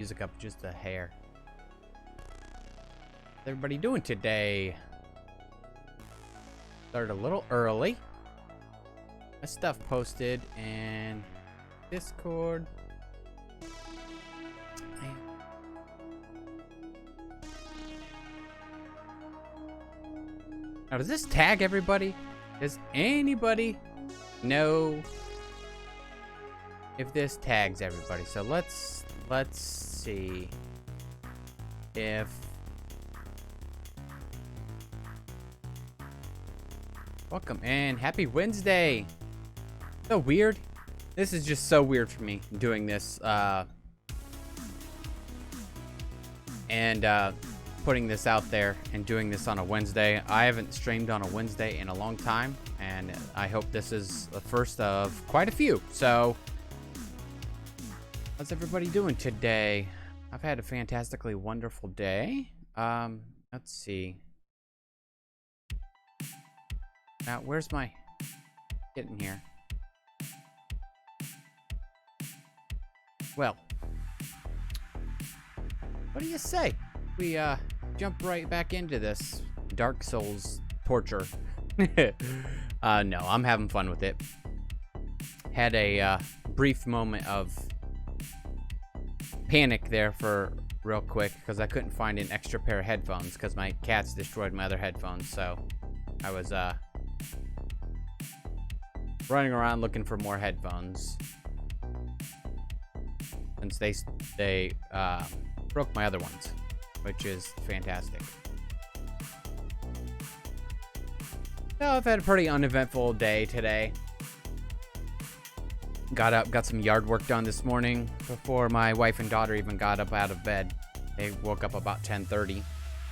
Music up just a hair. What's everybody doing today? Started a little early. My stuff posted and Discord. Now, does this tag everybody? Does anybody know if this tags everybody? So let's see if welcome and happy Wednesday. So weird. This is just so weird for me doing this and putting this out there and doing this on a Wednesday. I haven't streamed on a Wednesday in a long time, and I hope this is the first of quite a few. So how's everybody doing today? I've had a fantastically wonderful day. Let's see. Now, where's my getting here? Well, what do you say? We jump right back into this Dark Souls torture. No, I'm having fun with it. Had a brief moment of panic there for real quick because I couldn't find an extra pair of headphones because my cats destroyed my other headphones. So I was running around looking for more headphones since they broke my other ones, which is fantastic. So I've had a pretty uneventful day today. Got up, got some yard work done this morning before my wife and daughter even got up out of bed. They woke up about 10:30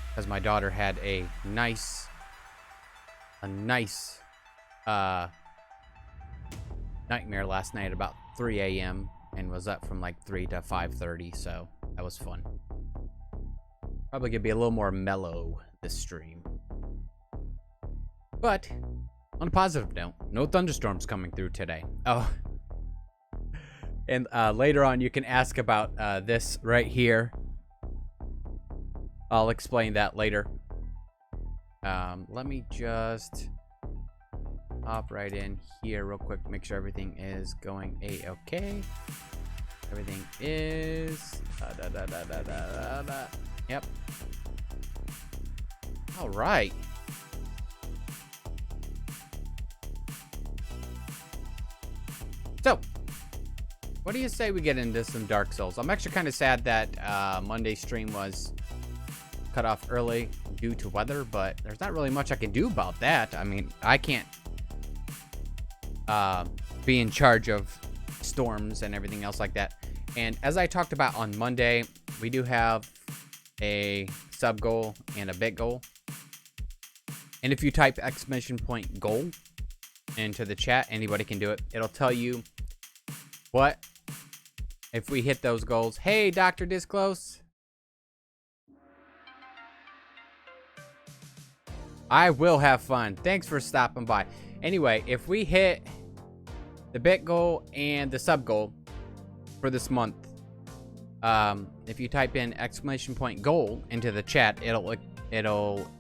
because my daughter had a nice nightmare last night about 3 a.m. and was up from like 3 to 5:30, so that was fun. Probably gonna be a little more mellow this stream. But on a positive note, no thunderstorms coming through today. Oh, and later on you can ask about this right here. I'll explain that later. Let me just hop right in here real quick to make sure everything is going a-okay. Everything is Yep. All right. So, what do you say we get into some Dark Souls? I'm actually kind of sad that Monday's stream was cut off early due to weather, but there's not really much I can do about that. I mean, I can't be in charge of storms and everything else like that. And as I talked about on Monday, we do have a sub goal and a bit goal. And if you type !goal into the chat, anybody can do it. It'll tell you what if we hit those goals. Hey, Dr. Disclose. I will have fun. Thanks for stopping by. Anyway, if we hit the bit goal and the sub goal for this month, if you type in !goal into the chat, it'll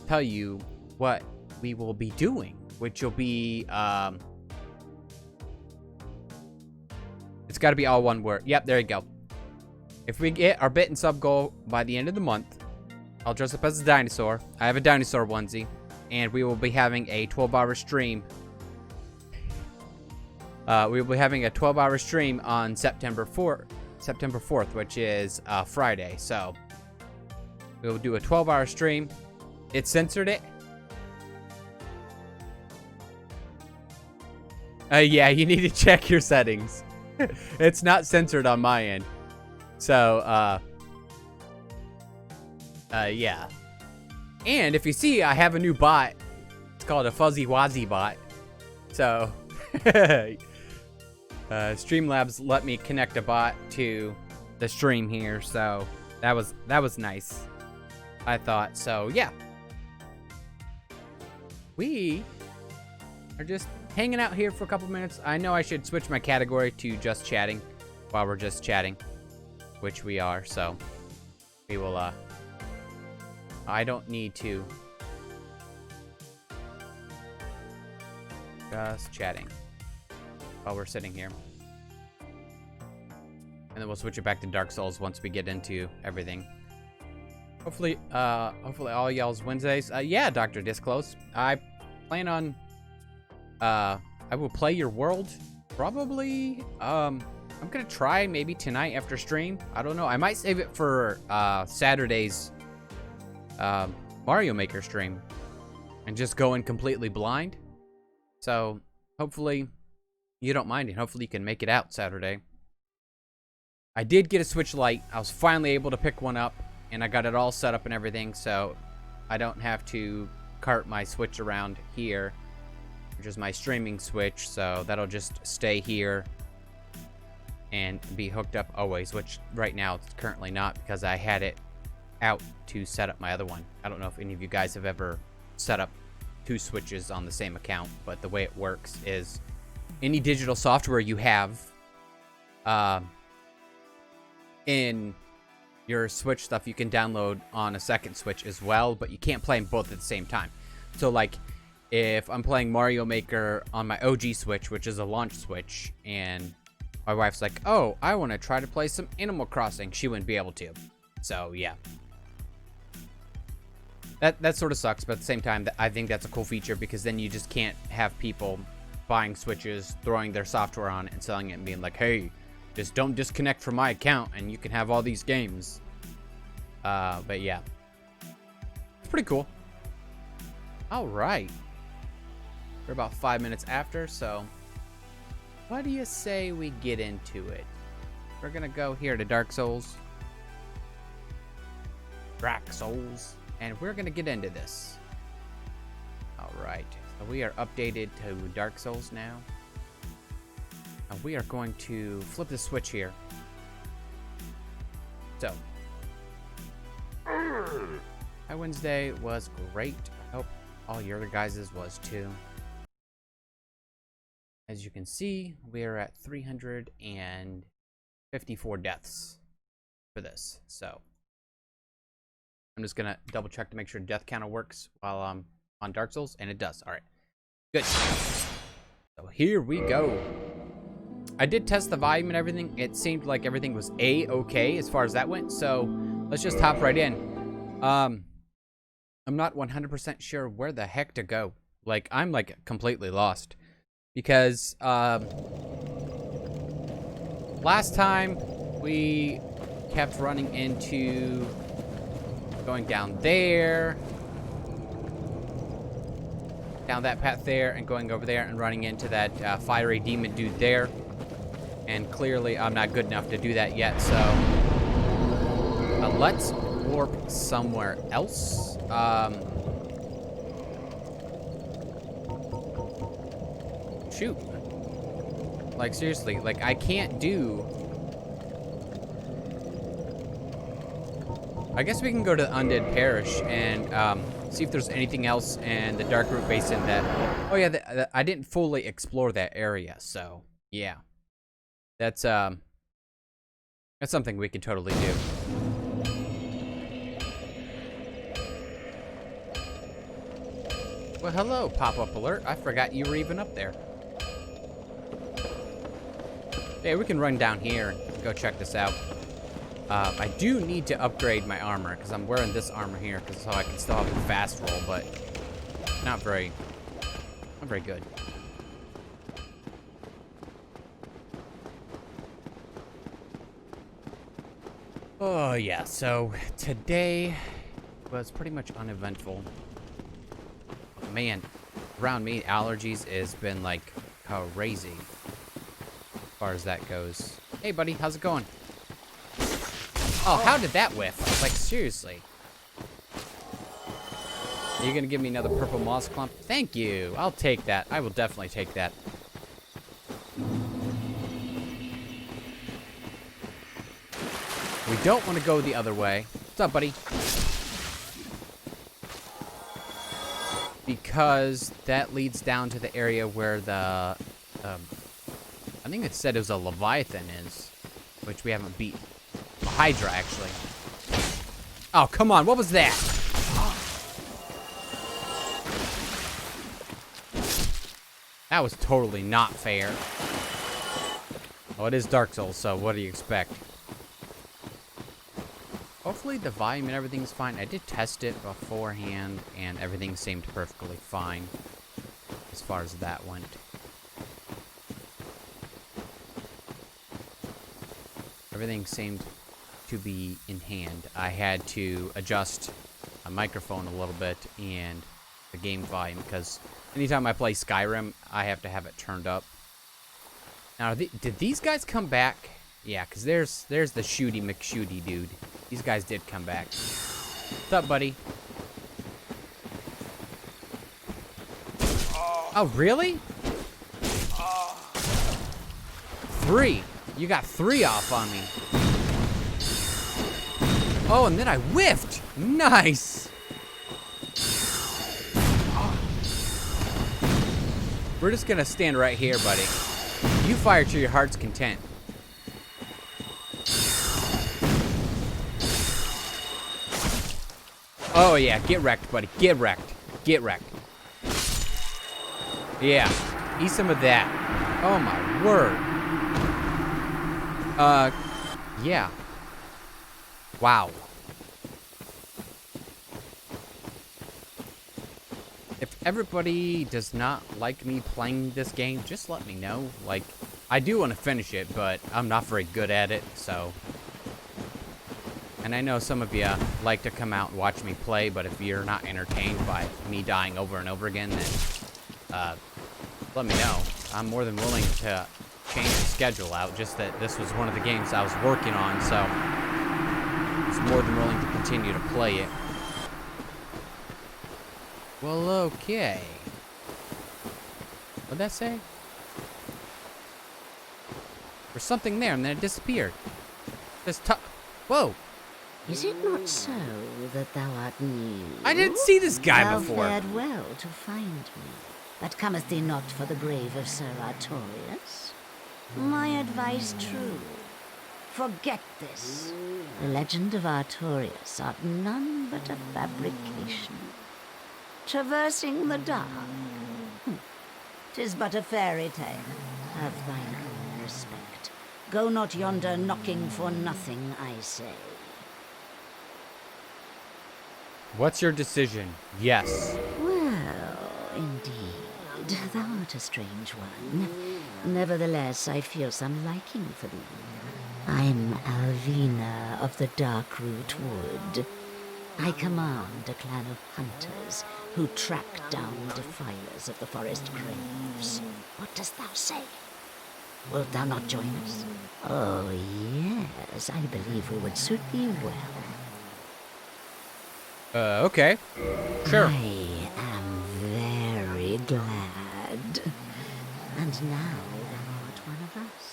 tell you what we will be doing, which will be it's got to be all one word. Yep, there you go. If we get our bit and sub goal by the end of the month, I'll dress up as a dinosaur. I have a dinosaur onesie, and we will be having a 12-hour stream. We will be having a 12-hour stream on September 4th, which is Friday. So we will do a 12-hour stream. It censored it. Yeah, you need to check your settings. It's not censored on my end. So, yeah. And if you see, I have a new bot. It's called a Fuzzy Wazzy bot. So, Streamlabs let me connect a bot to the stream here. So that was nice, I thought. So, yeah. We are just hanging out here for a couple minutes. I know I should switch my category to just chatting while we're just chatting. which we are, so we will, I don't need to. Just chatting while we're sitting here. And then we'll switch it back to Dark Souls once we get into everything. Hopefully all y'all's Wednesdays. Yeah, Dr. Disclose. I plan on, I will play your world, probably. I'm gonna try maybe tonight after stream. I don't know. I might save it for, Saturday's, Mario Maker stream. And just go in completely blind. So, hopefully, you don't mind, and hopefully you can make it out Saturday. I did get a Switch Lite. I was finally able to pick one up, and I got it all set up and everything, so I don't have to cart my Switch around here, which is my streaming Switch, so that'll just stay here and be hooked up always, which right now it's currently not because I had it out to set up my other one. I don't know if any of you guys have ever set up 2 Switches on the same account, but the way it works is any digital software you have in your Switch stuff you can download on a second Switch as well, but you can't play them both at the same time. So like if I'm playing Mario Maker on my OG Switch, which is a launch Switch, and my wife's like, oh, I want to try to play some Animal Crossing, she wouldn't be able to. So yeah, that sort of sucks, but at the same time, I think that's a cool feature because then you just can't have people buying Switches, throwing their software on it, and selling it and being like, hey, just don't disconnect from my account and you can have all these games. But yeah, it's pretty cool. All right, we're about 5 minutes after, so what do you say we get into it? We're gonna go here to Dark Souls. Dark Souls. And we're going to get into this. Alright, so we are updated to Dark Souls now. And we are going to flip the switch here. So. My Wednesday was great. I hope all your guys's was too. As you can see, we are at 354 deaths for this, so. I'm just gonna double check to make sure death counter works while I'm on Dark Souls, and it does. All right, good. So here we go. I did test the volume and everything. It seemed like everything was A-okay as far as that went. So let's just hop right in. I'm not 100% sure where the heck to go. Like I'm like completely lost because last time we kept running into. Going down there, down that path there, and going over there and running into that fiery demon dude there. And clearly I'm not good enough to do that yet, so let's warp somewhere else. Shoot. Like seriously, like I can't do... I guess we can go to the Undead Parish and see if there's anything else in the Darkroot Basin that... Oh yeah, I didn't fully explore that area, so yeah. That's something we could totally do. Well, hello, pop-up alert. I forgot you were even up there. Yeah, we can run down here and go check this out. I do need to upgrade my armor because I'm wearing this armor here because so I can still have a fast roll, but not very good. Oh yeah, so today was pretty much uneventful. Man, around me, allergies has been like crazy as far as that goes. Hey buddy, how's it going? Oh, how did that whiff? Like, seriously. Are you gonna give me another purple moss clump? Thank you. I'll take that. I will definitely take that. We don't want to go the other way. What's up, buddy? Because that leads down to the area where the... I think it said it was a Leviathan is, which we haven't beat. Hydra, actually. Oh, come on. What was that? That was totally not fair. Oh, it is Dark Souls, so what do you expect? Hopefully the volume and everything's fine. I did test it beforehand, and everything seemed perfectly fine as far as that went. Everything seemed to be in hand. I had to adjust a microphone a little bit and the game volume, because anytime I play Skyrim, I have to have it turned up. Now, did these guys come back? Yeah, because there's the Shooty McShooty dude. These guys did come back. What's up, buddy? Oh, really? 3. You got 3 off on me. Oh, and then I whiffed. Nice. We're just gonna stand right here, buddy. You fire to your heart's content. Oh, yeah. Get wrecked, buddy. Get wrecked. Get wrecked. Yeah. Eat some of that. Oh, my word. Yeah. Wow. If everybody does not like me playing this game, just let me know. Like, I do want to finish it, but I'm not very good at it, so... And I know some of you like to come out and watch me play, but if you're not entertained by me dying over and over again, then let me know. I'm more than willing to change the schedule out, just that this was one of the games I was working on, so I was more than willing to continue to play it. Well, okay. What'd that say? There's something there, and then it disappeared. Whoa! Is it not so that thou art new? I didn't see this guy thou before. Fared well to find me, but cometh thee not for the grave of Sir Artorias? My advice true. Forget this. The legend of Artorias art none but a fabrication. Traversing the dark. 'Tis but a fairy tale. Have thine own respect. Go not yonder knocking for nothing, I say. What's your decision? Yes. Well, indeed, thou art a strange one. Nevertheless, I feel some liking for thee. I'm Alvina of the Darkroot Wood. I command a clan of hunters who track down defilers of the forest graves. What dost thou say? Wilt thou not join us? Oh, yes, I believe we would suit thee well. Okay. Sure. I am very glad. And now thou art one of us.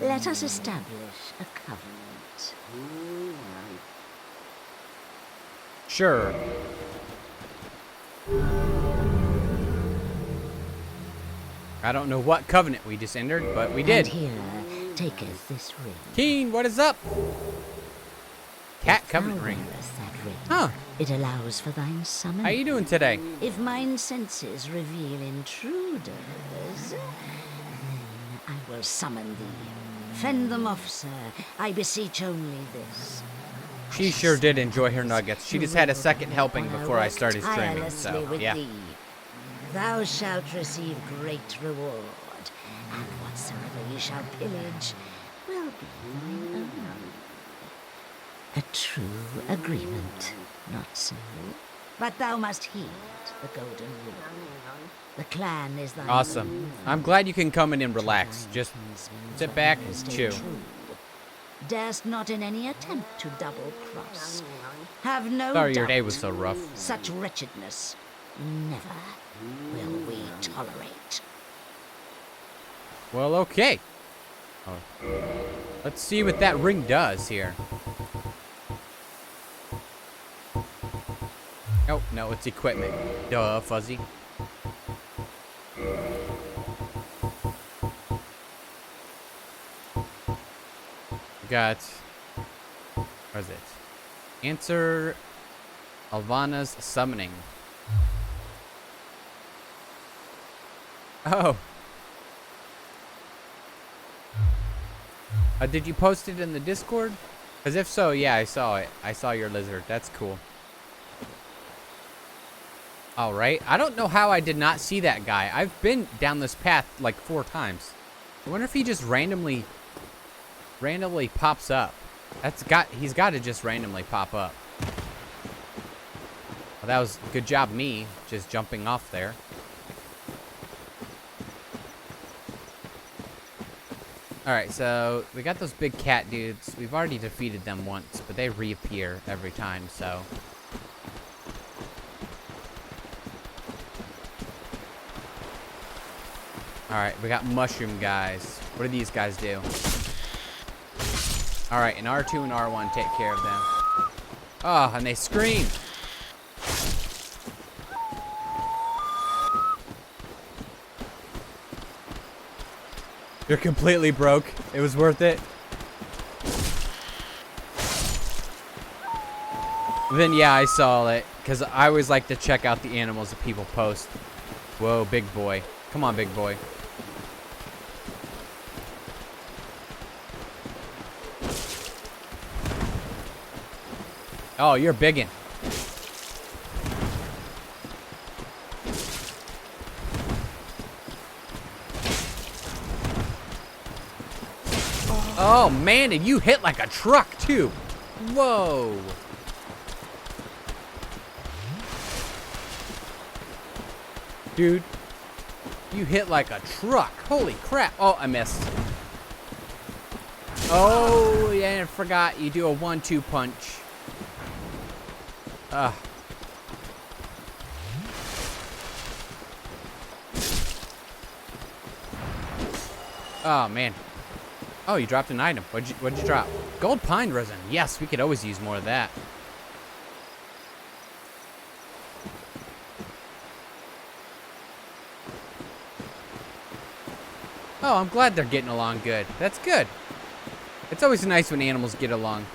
Let us establish a covenant. Sure. I don't know what covenant we just entered, but we did. And here taketh this ring. Keen, what is up? Cat If covenant thou ring. wearest that ring, Huh. it allows for thine summon. How you doing today? If mine senses reveal intruders, then I will summon thee. Fend them off, sir. I beseech only this. She sure did enjoy her nuggets. She just had a second helping before I started streaming, so yeah. Thee. Thou shalt receive great reward, and whatsoever ye shall pillage will be thine own. A true agreement, not so? But thou must heed the golden rule. The clan is thine Awesome. own. I'm glad you can come in and relax. Just sit back and Stay chew. true. Darest not in any attempt to double-cross. Have no Sorry your doubt. day was so rough. Such wretchedness never will we tolerate. Well, okay. Oh. Let's see what that ring does here. Oh, no, it's equipment. Duh, Fuzzy. We got What is it? Answer Alvana's summoning. Oh. Did you post it in the Discord? Because if so, yeah, I saw it. I saw your lizard. That's cool. All right. I don't know how I did not see that guy. I've been down this path like 4 times. I wonder if he just randomly pops up. He's got to just randomly pop up. Well, that was good job me just jumping off there. Alright, so we got those big cat dudes. We've already defeated them once, but they reappear every time, so. Alright, we got mushroom guys. What do these guys do? Alright, and R2 and R1 take care of them. Oh, and they scream! You're completely broke. It was worth it. Then yeah, I saw it. Because I always like to check out the animals that people post. Whoa, big boy. Come on, big boy. Oh, you're biggin'. Oh, man, and you hit like a truck, too. Whoa. Dude, you hit like a truck. Holy crap. Oh, I missed. Oh, yeah, I forgot. You do a 1-2 punch. Ugh. Oh, man. Oh, you dropped an item. What'd you drop? Gold pine resin. Yes, we could always use more of that. Oh, I'm glad they're getting along good. That's good. It's always nice when animals get along.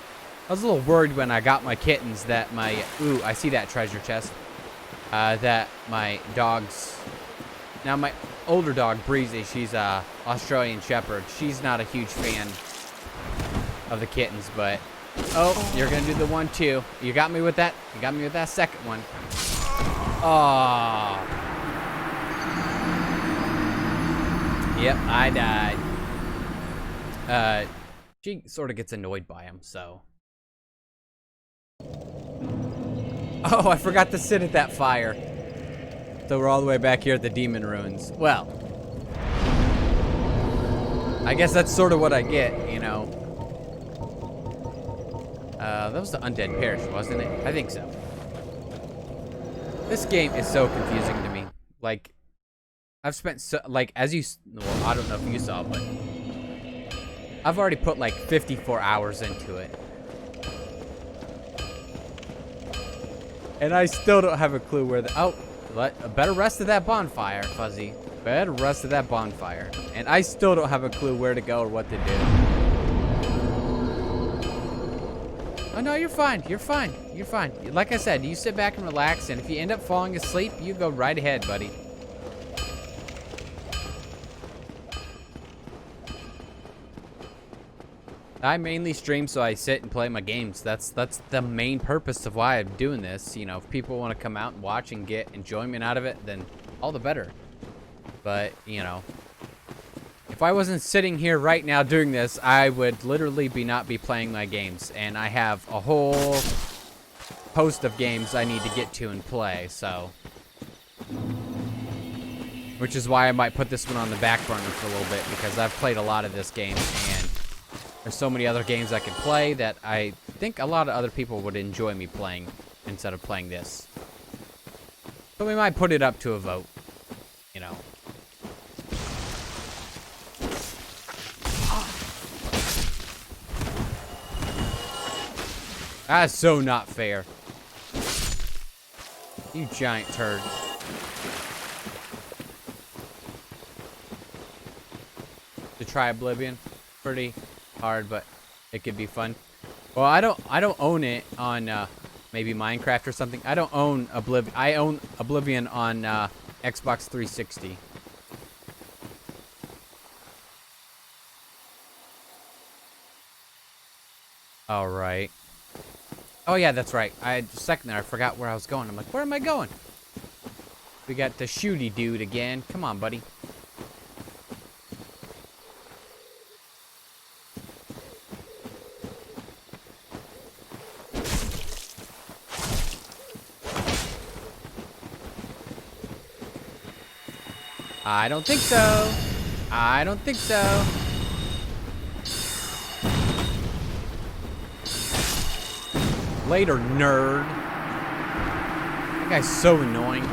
I was a little worried when I got my kittens that my... Ooh, I see that treasure chest. That my dogs... Now, my older dog, Breezy, she's a Australian Shepherd. She's not a huge fan of the kittens, but... Oh, you're going to do the 1-2. You got me with that. You got me with that second one. Oh. Yep, I died. She sort of gets annoyed by him, so... Oh, I forgot to sit at that fire. So we're all the way back here at the Demon Ruins. Well, I guess that's sort of what I get, you know. That was the Undead Parish, wasn't it? I think so. This game is so confusing to me. Like, I've spent so, like, as you, well, I don't know if you saw, but I've already put like 54 hours into it. And I still don't have a clue where the... Oh, a better rest of that bonfire, Fuzzy. Better rest of that bonfire. And I still don't have a clue where to go or what to do. Oh, no, you're fine. You're fine. You're fine. Like I said, you sit back and relax. And if you end up falling asleep, you go right ahead, buddy. I mainly stream so I sit and play my games. That's the main purpose of why I'm doing this. You know, if people want to come out and watch and get enjoyment out of it, then all the better. But, you know, if I wasn't sitting here right now doing this, I would literally not be playing my games. And I have a whole host of games I need to get to and play, so... Which is why I might put this one on the back burner for a little bit, because I've played a lot of this game, and... There's so many other games I could play that I think a lot of other people would enjoy me playing instead of playing this. So we might put it up to a vote, you know. That's so not fair. You giant turd. To try Oblivion. Pretty hard, but it could be fun. Well, I don't own it on maybe Minecraft or something. I don't own Oblivion. I own Oblivion on Xbox 360. All right. Oh yeah, that's right. I had a second there. I forgot where I was going. I'm like, where am I going? We got the shooty dude again. Come on, buddy. I don't think so. I don't think so. Later, nerd. That guy's so annoying.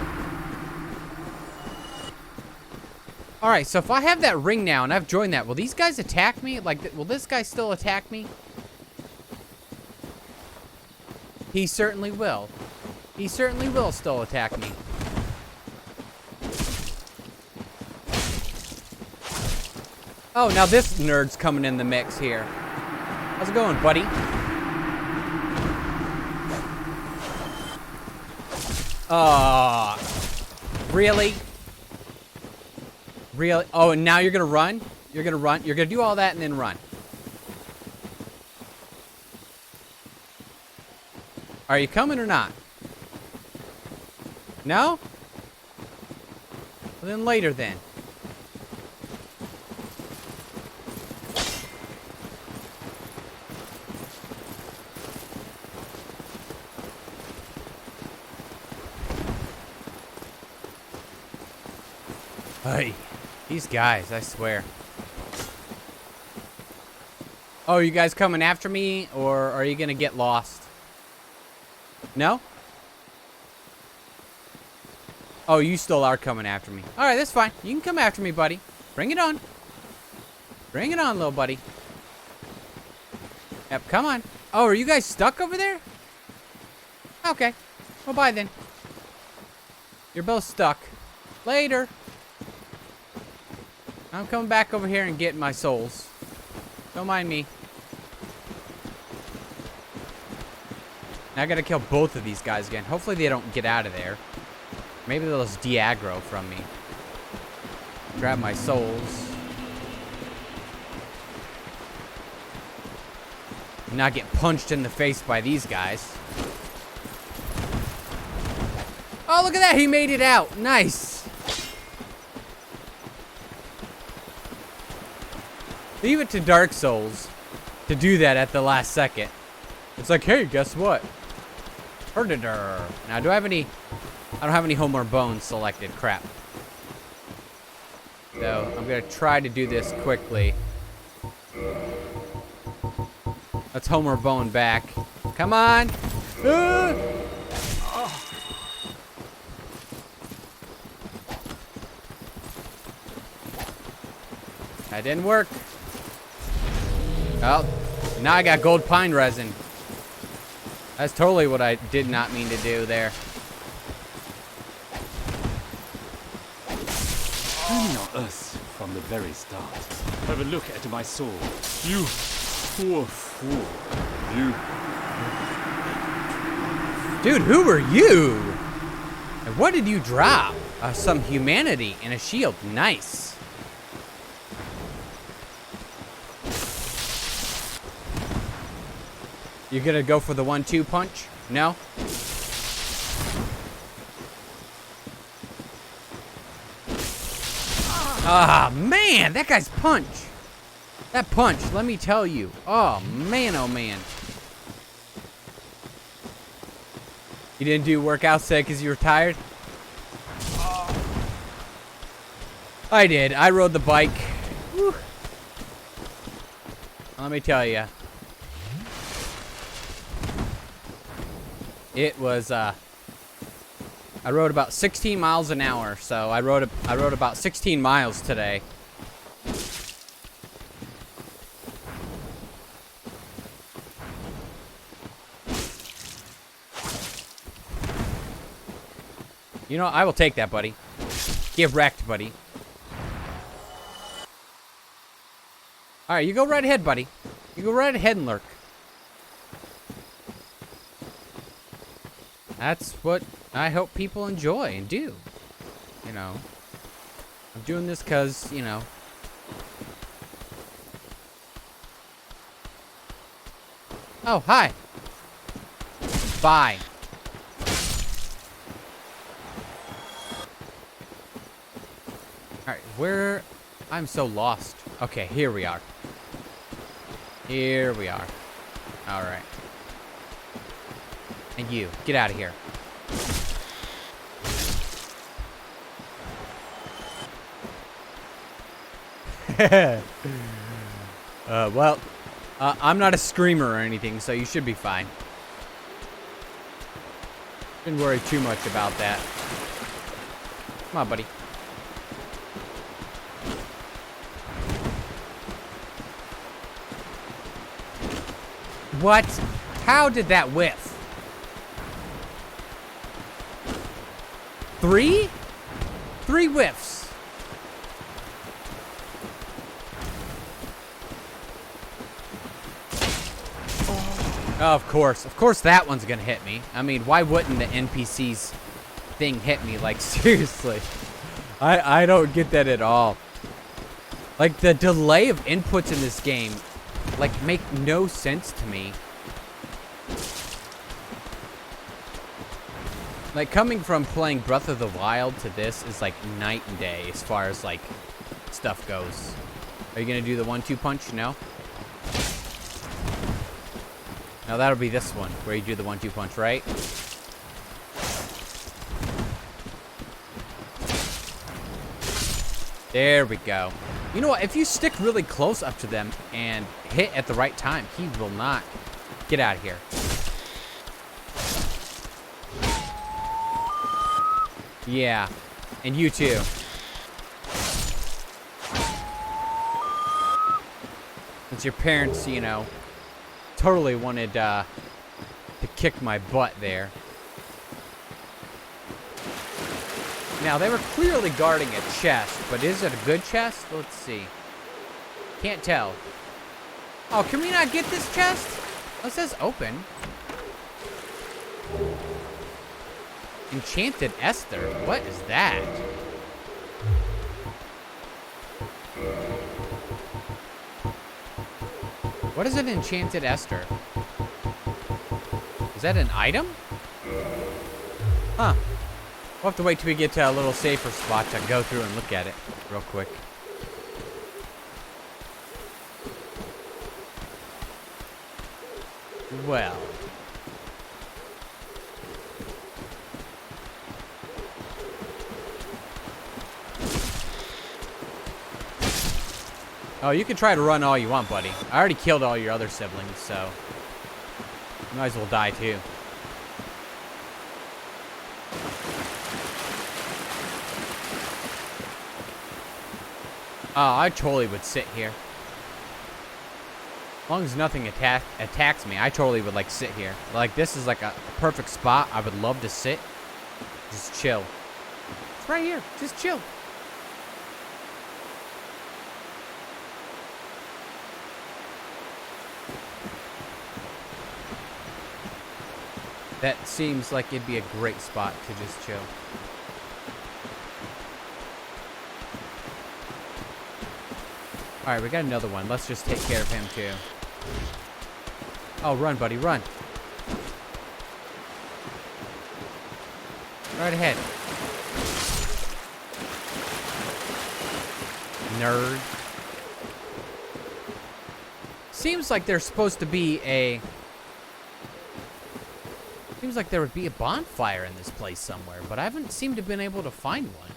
Alright, so if I have that ring now and I've joined that, will these guys attack me? Like, will this guy still attack me? He certainly will. He certainly will still attack me. Oh, now this nerd's coming in the mix here. How's it going, buddy? Really? Really? Oh, and now you're gonna run? You're gonna run? You're gonna do all that and then run. Are you coming or not? No? Well, then later then. Hey, these guys, I swear. Oh, are you guys coming after me, or are you gonna get lost? No? Oh, you still are coming after me. Alright, that's fine. You can come after me, buddy. Bring it on. Bring it on, little buddy. Yep, come on. Oh, are you guys stuck over there? Okay. Well, bye then. You're both stuck. Later. I'm coming back over here and getting my souls. Don't mind me. Now I gotta kill both of these guys again. Hopefully they don't get out of there. Maybe they'll just de-aggro from me. Grab my souls. Not get punched in the face by these guys. Oh, look at that! He made it out! Nice! Leave it to Dark Souls to do that at the last second. It's like, hey, guess what? Now, do I have any... I don't have any Homer Bones selected. Crap. So, I'm going to try to do this quickly. Let's Homer Bone back. Come on! That didn't work. Oh, now I got gold pine resin. That's totally what I did not mean to do there. Turning on us from the very start. Have a look at my sword. You poor fool. You. Dude, who are you? And what did you drop? Some humanity and a shield. Nice. You gonna go for the 1-2 punch? No? Ah, man, that guy's punch. That punch, let me tell you. Oh, man, oh, man. You didn't do workouts today because you were tired? I did. I rode the bike. Whew. Let me tell you. It was, I rode about 16 miles an hour, so I rode about 16 miles today. You know, I will take that, buddy. Get wrecked, buddy. Alright, you go right ahead, buddy. You go right ahead and lurk. that's what I hope people enjoy and do. You know, I'm doing this because, you know. Oh, hi. Bye. Alright, where? I'm so lost. Okay, here we are. Here we are. Alright. And you, get out of here. Well, I'm not a screamer or anything, so you should be fine. Shouldn't worry too much about that. Come on, buddy. What? How did that whiff? 3? 3 whiffs. Oh, of course that one's gonna hit me. I mean, why wouldn't the NPC's thing hit me? Like, seriously. I don't get that at all. Like, the delay of inputs in this game, like, make no sense to me. Like, coming from playing Breath of the Wild to this is like night and day as far as, like, stuff goes. Are you gonna do the 1-2 punch? No? Now that'll be this one, where you do the 1-2 punch, right? There we go. You know what? If you stick really close up to them and hit at the right time, he will not get out of here. Yeah, and you too. Since your parents, you know, totally wanted to kick my butt there. Now, they were clearly guarding a chest, but is it a good chest? Let's see. Can't tell. Oh, can we not get this chest? Oh, it says open. Enchanted Esther. What is that? What is an Enchanted Esther? Is that an item? Huh. We'll have to wait till we get to a little safer spot to go through and look at it real quick. Well. Oh, you can try to run all you want, buddy. I already killed all your other siblings, so you might as well die too. Oh, I totally would sit here. As long as nothing attacks me, I totally would, like, sit here. Like, this is, like, a perfect spot. I would love to sit. Just chill. It's right here. Just chill. That seems like it'd be a great spot to just chill. Alright, we got another one. Let's just take care of him, too. Oh, run, buddy, run. Right ahead. Nerd. Seems like there's supposed to be a... Seems like there would be a bonfire in this place somewhere, but I haven't seemed to have been able to find one.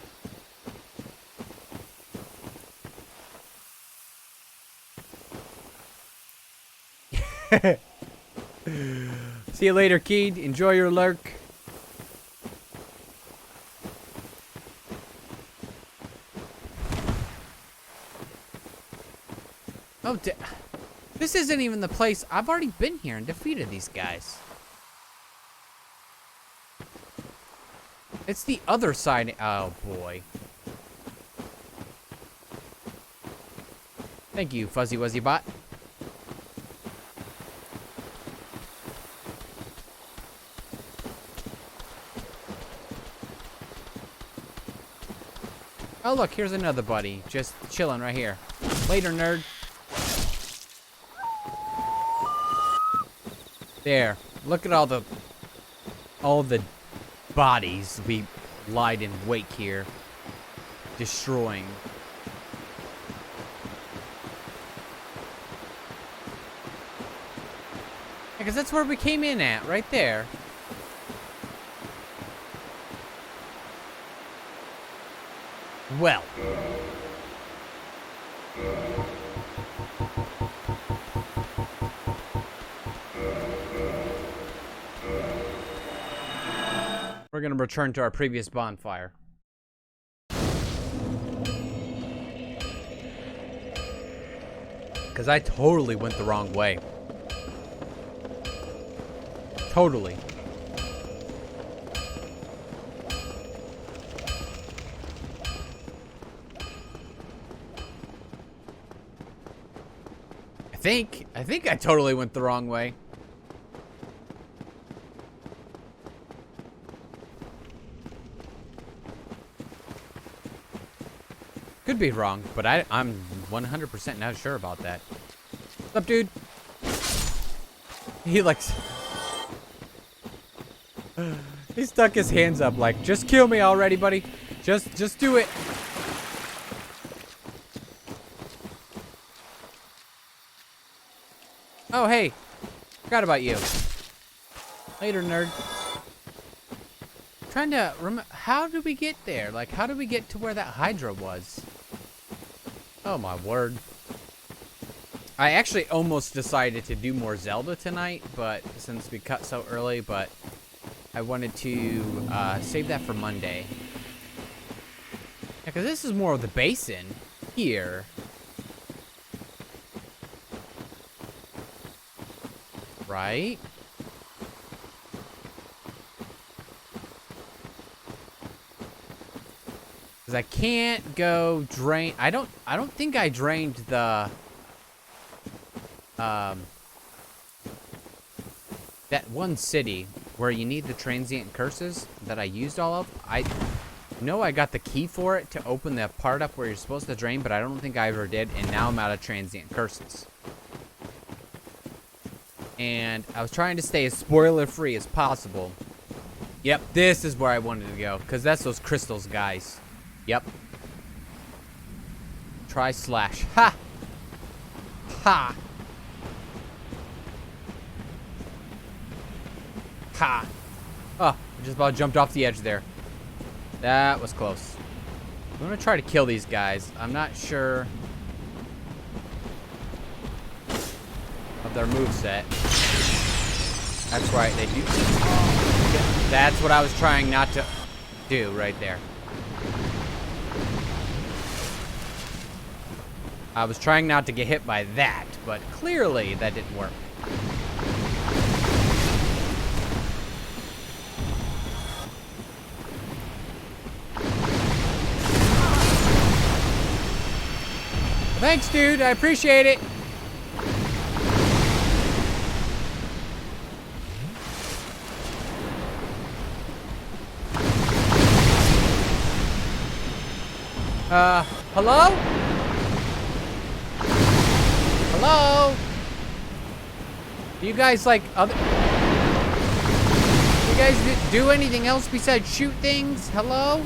See you later, Keed. Enjoy your lurk. Oh, this isn't even the place. I've already been here and defeated these guys. It's the other side. Oh, boy. Thank you, Fuzzy Wuzzy Bot. Oh, look, here's another buddy. Just chilling right here. Later, nerd. There. Look at all the bodies we lied in wake here. Destroying. Because that's where we came in at, right there. Well. We're gonna return to our previous bonfire. Because I totally went the wrong way. Totally. I think I totally went the wrong way. Could be wrong, but I'm 100% not sure about that. What's up, dude? He likes... He stuck his hands up like, just kill me already, buddy. Just do it. Oh, hey. Forgot about you. Later, nerd. Trying to remember, how did we get there? Like, how did we get to where that Hydra was? Oh, my word. I actually almost decided to do more Zelda tonight, but since we cut so early, but I wanted to save that for Monday. Yeah, because this is more of the basin here. Right? Because I can't go drain. I don't think I drained the that one city where you need the transient curses that I used all of. I know I got the key for it to open the part up where you're supposed to drain, but I don't think I ever did, and now I'm out of transient curses. And I was trying to stay as spoiler-free as possible. Yep, this is where I wanted to go, because that's those crystals, guys. Yep. Try slash. Ha! Ha! Ha! Oh, I just about jumped off the edge there. That was close. I'm gonna try to kill these guys. I'm not sure of their moveset. That's right, they do. That's what I was trying not to do right there. I was trying not to get hit by that, but clearly that didn't work. Thanks, dude. I appreciate it. Hello? Hello? Do you guys like other... You guys do anything else besides shoot things? Hello?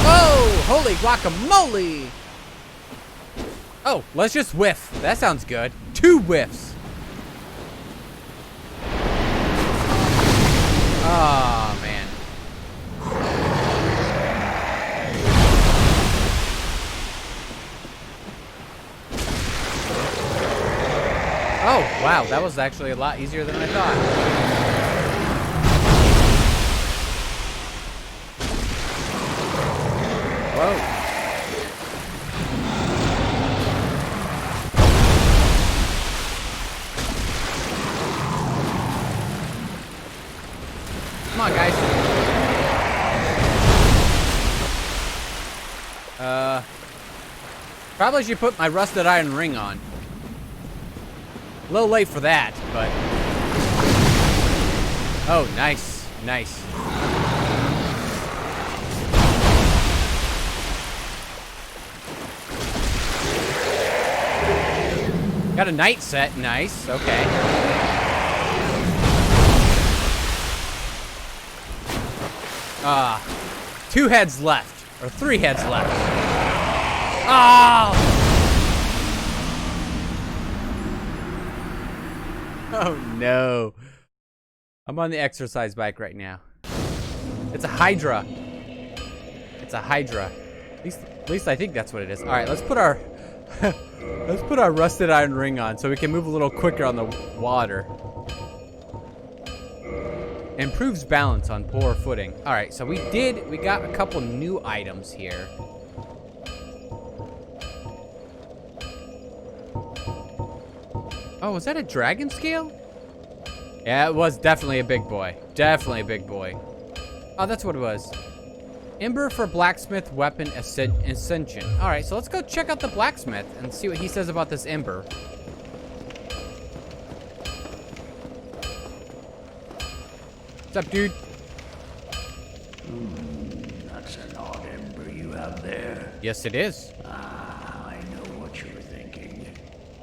Oh, holy guacamole! Oh, let's just whiff. That sounds good. 2 whiffs. Oh, man. Oh, wow. That was actually a lot easier than I thought. Whoa. Come on, guys. Probably should put my rusted iron ring on. A little late for that, but... Oh, nice. Nice. Got a knight set. Nice. Okay. Two heads left. Or 3 heads left. Oh! Oh no. I'm on the exercise bike right now. It's a Hydra. It's a Hydra. At least I think that's what it is. All right, let's put our let's put our rusted iron ring on so we can move a little quicker on the water. Improves balance on poor footing. All right, so we got a couple new items here. Oh, was that a dragon scale? Yeah, it was definitely a big boy. Definitely a big boy. Oh, that's what it was. Ember for blacksmith weapon ascension. All right, so let's go check out the blacksmith and see what he says about this ember. What's up, dude? That's an odd ember you have there. Yes, it is. I know what you're thinking,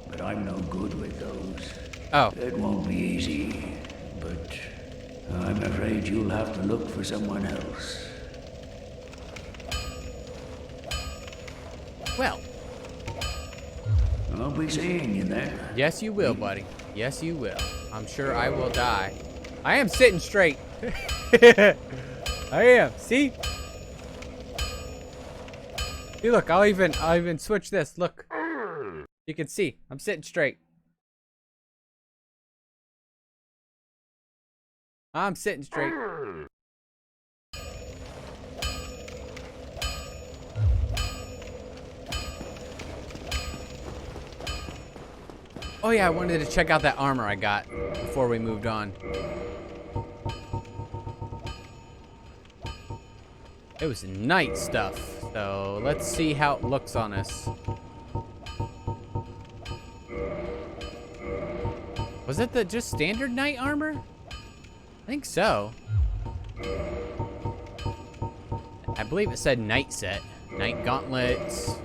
but I'm no good with those. Oh, It won't be easy, but I'm afraid you'll have to look for someone else. well, I'll be seeing you there. yes you will, buddy. Yes you will. I'm sure I will die. I am sitting straight. I am. See? See, look, I'll even switch this. Look. You can see. I'm sitting straight. I'm sitting straight. Oh yeah, I wanted to check out that armor I got before we moved on. It was knight stuff, so let's see how it looks on us. Was it the just standard knight armor? I think so. I believe it said knight set. Knight gauntlets.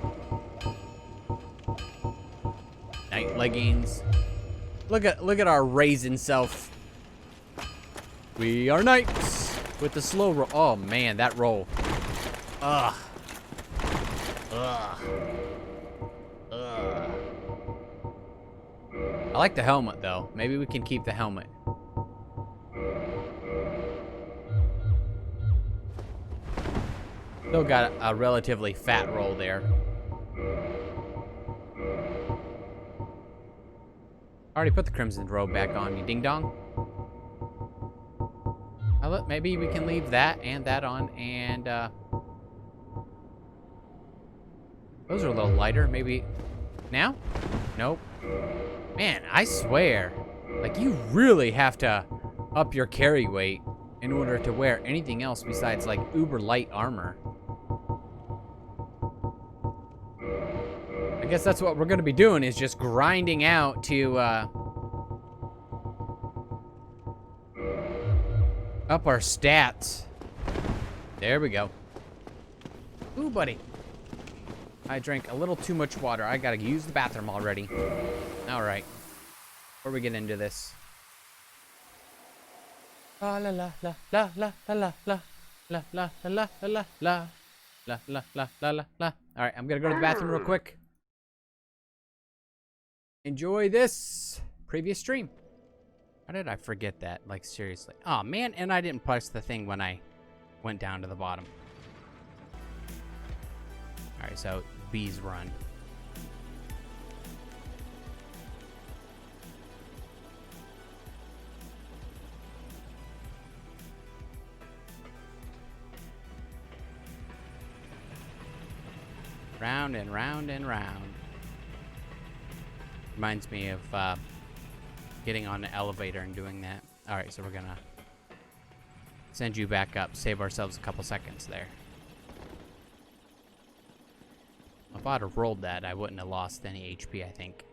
Knight leggings. Look at our raisin self. We are knights with the slow roll. Oh man, that roll. Ugh. Ugh. Ugh. I like the helmet though. Maybe we can keep the helmet. Still got a relatively fat roll there. Already put the crimson robe back on you, ding dong. Maybe we can leave that and that on, and those are a little lighter. Maybe now? Nope. Man, I swear, like you really have to up your carry weight in order to wear anything else besides like uber light armor. I guess that's what we're gonna be doing, is just grinding out to up our stats. There we go. Ooh, buddy. I drank a little too much water. I gotta use the bathroom already. All right. Before we get into this. La la la la la la la la la la la la la la la la la la la la. All right, I'm gonna go to the bathroom real quick. Enjoy this previous stream. How did I forget that? Like, seriously. Oh, man, and I didn't push the thing when I went down to the bottom. All right, so bees run. Round and round and round. Reminds me of getting on the elevator and doing that. All right, so we're gonna send you back up, save ourselves a couple seconds there. If I'd have rolled that, I wouldn't have lost any HP, I think.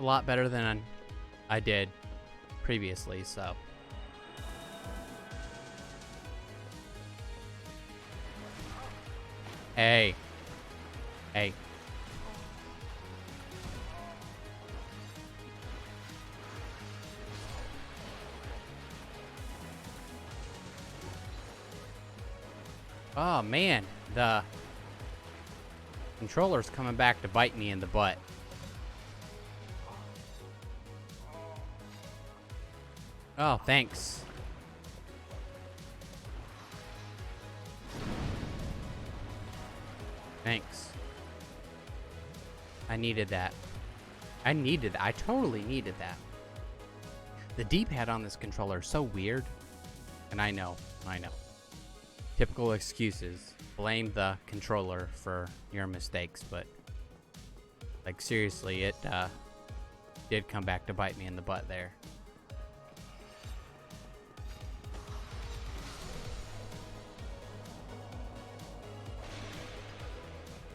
a lot better than I did previously, so. Hey. Hey. Oh man, the controller's coming back to bite me in the butt. Oh, thanks. Thanks. I needed that. I totally needed that. The D-pad on this controller is so weird. And I know. Typical excuses. Blame the controller for your mistakes, but like seriously, it did come back to bite me in the butt there.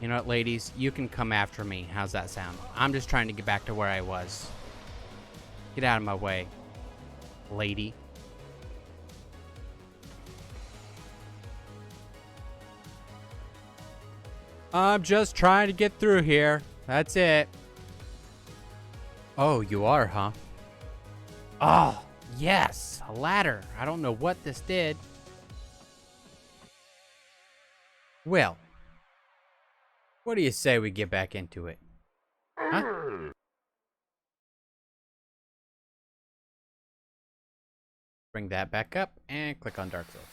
You know what, ladies? You can come after me. How's that sound? I'm just trying to get back to where I was. Get out of my way, lady. I'm just trying to get through here. That's it. Oh, you are, huh? Oh, yes. A ladder. I don't know what this did. Well. What do you say we get back into it? Huh? Bring that back up and click on Dark Souls.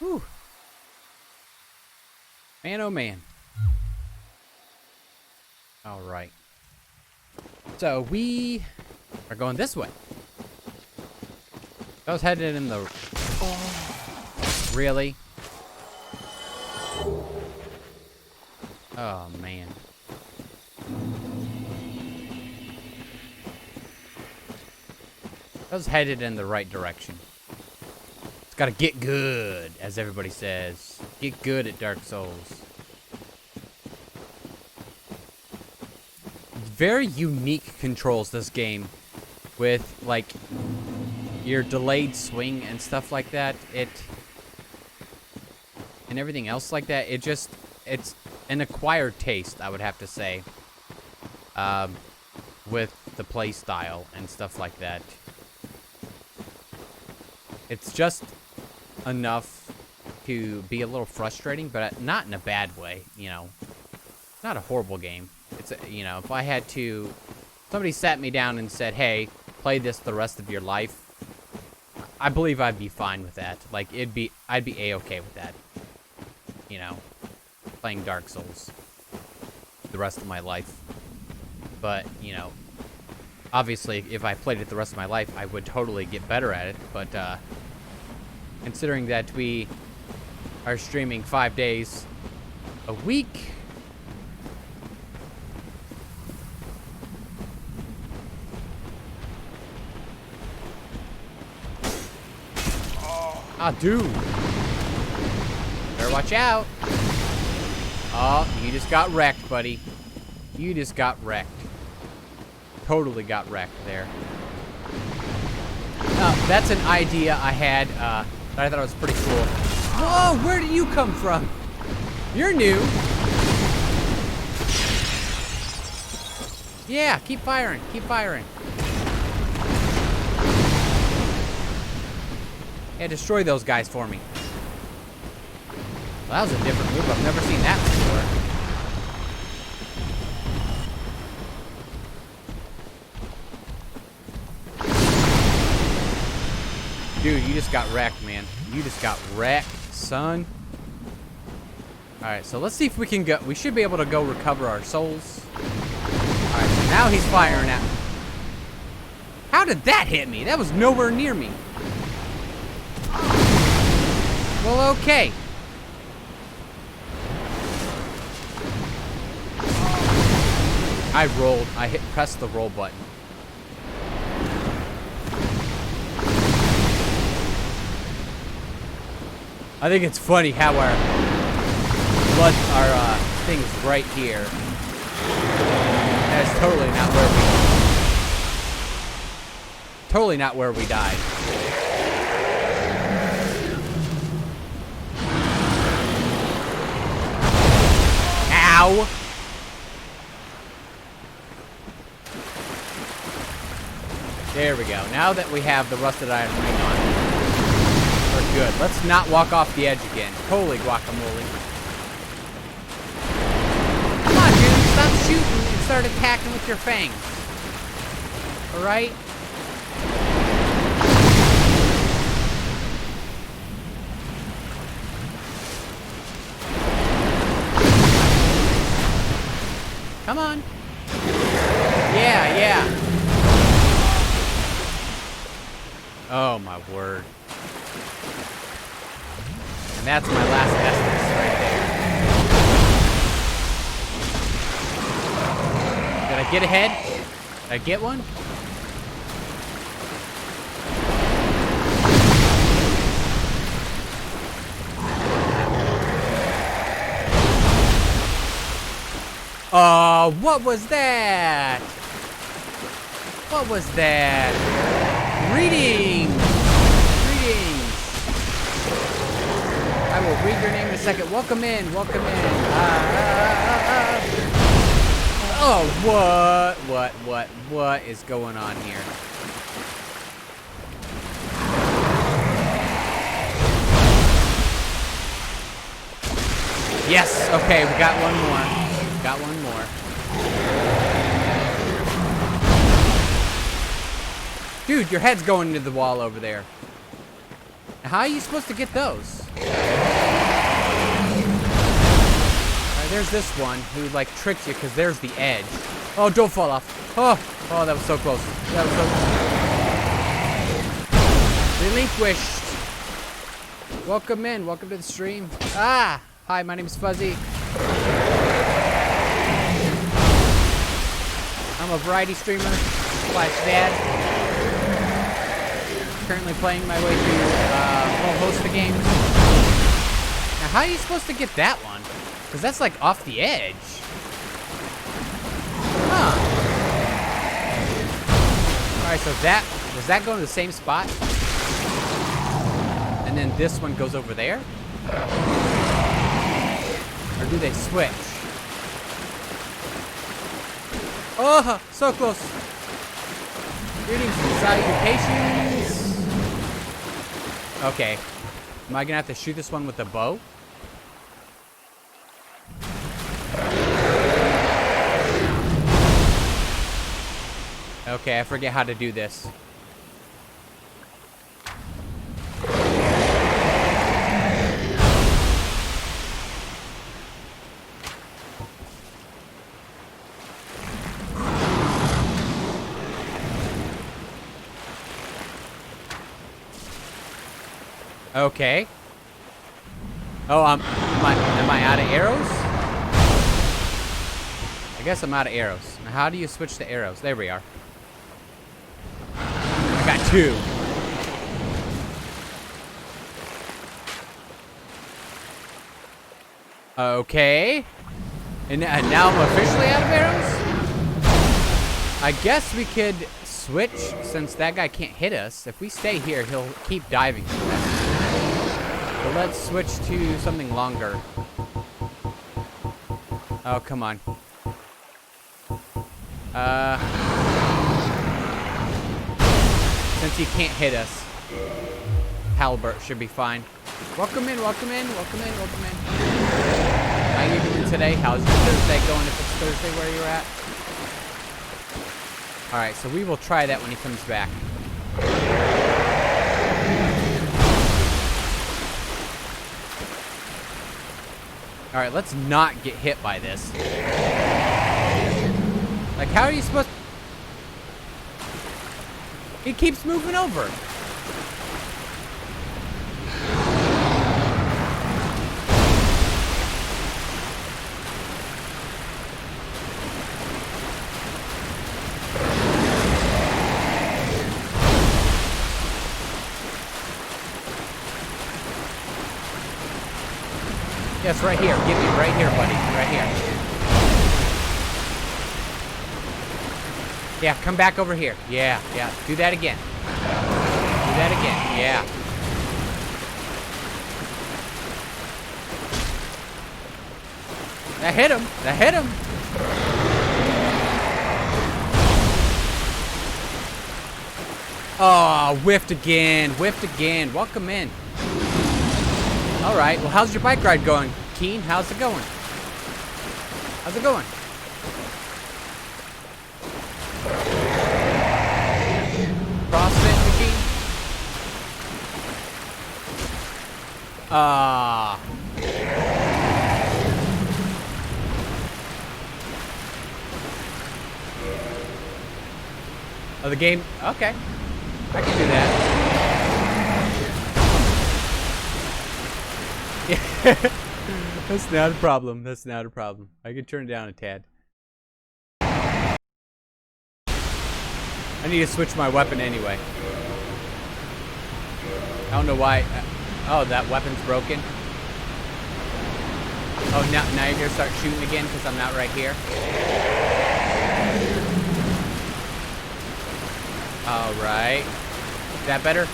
Whew. Man, oh man. Alright. So we are going this way. I was headed in the... Really? Oh, man. I was headed in the right direction. It's gotta get good, as everybody says. Get good at Dark Souls. Very unique controls, this game. With, like, your delayed swing and stuff like that. And everything else like that. It's an acquired taste, I would have to say. With the play style and stuff like that. It's just enough to be a little frustrating, but not in a bad way, you know. Not a horrible game. It's, you know, if I had to... Somebody sat me down and said, hey, play this the rest of your life. I believe I'd be fine with that. Like, I'd be A-okay with that. You know, playing Dark Souls the rest of my life. But, you know, obviously, if I played it the rest of my life, I would totally get better at it. But, considering that we are streaming 5 days a week... Ah, dude. Better watch out. Oh, you just got wrecked, buddy. You just got wrecked. Totally got wrecked there. That's an idea I had that I thought was pretty cool. Whoa, where did you come from? You're new. Yeah, keep firing. Keep firing. Yeah, destroy those guys for me. Well, that was a different move. I've never seen that before. Dude, you just got wrecked, man. You just got wrecked, son. Alright, so let's see if we can go. We should be able to go recover our souls. Alright, so now he's firing at me. How did that hit me? That was nowhere near me. Well, okay. I rolled. I pressed the roll button. I think it's funny how our thing's right here. That is totally not where we died. Ow! There we go. Now that we have the rusted iron ring on, we're good. Let's not walk off the edge again. Holy guacamole. Come on, dude. Stop shooting and start attacking with your fangs. Alright? Come on. Yeah, yeah. Oh my word. And that's my last Estus right there. Did I get ahead? Did I get one? What was that? What was that? Greetings! Greetings! I will read your name in a second. Welcome in, welcome in. Oh, what is going on here? Yes, okay, we got one more. Got one more. Dude, your head's going into the wall over there. How are you supposed to get those? Alright, there's this one who, like, tricks you because there's the edge. Oh, don't fall off. Oh, that was so close. That was so... Relinquished. Welcome in. Welcome to the stream. Ah! Hi, my name is Fuzzy. I'm a variety streamer / dad. Currently playing my way through a whole host of games. Now, how are you supposed to get that one? Because that's like off the edge. Huh. Alright, so does that go to the same spot? And then this one goes over there? Or do they switch? Oh, so close. Greetings and salutations. Okay. Am I gonna have to shoot this one with a bow? Okay, I forget how to do this. Okay. Oh, am I out of arrows? I guess I'm out of arrows. Now, how do you switch to arrows? There we are. I got 2. Okay. And now I'm officially out of arrows? I guess we could switch since that guy can't hit us. If we stay here, he'll keep diving. But let's switch to something longer. Oh, come on. Since he can't hit us, Halbert should be fine. Welcome in, welcome in, welcome in, welcome in. How you doing today? How's your Thursday going if it's Thursday where you're at? Alright, so we will try that when he comes back. Alright, let's not get hit by this. Like, how are you supposed to... He keeps moving over. Yes, right here. Get me right here, buddy. Right here. Yeah, come back over here. Yeah, yeah. Do that again. Do that again. Yeah. That hit him. That hit him. Oh, whiffed again. Whiffed again. Welcome in. All right. Well, how's your bike ride going, Keen? How's it going? How's it going? CrossFit machine? Oh, the game? Okay. I can do that. Yeah. That's not a problem. That's not a problem. I can turn it down a tad. I need to switch my weapon anyway. I don't know why. Oh, that weapon's broken. Oh, now you're gonna start shooting again because I'm not right here. All right. Is that better?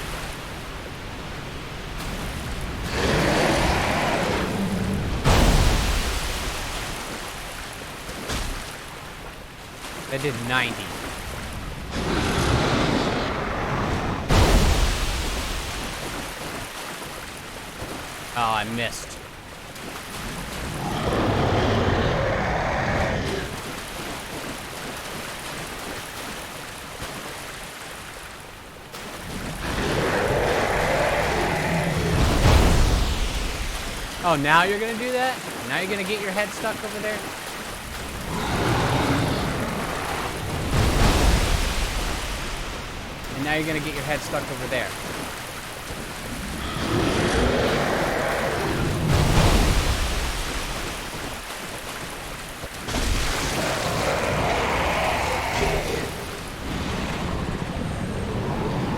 That did 90. Oh, I missed. Oh, now you're gonna do that? Now you're gonna get your head stuck over there? And now you're gonna get your head stuck over there.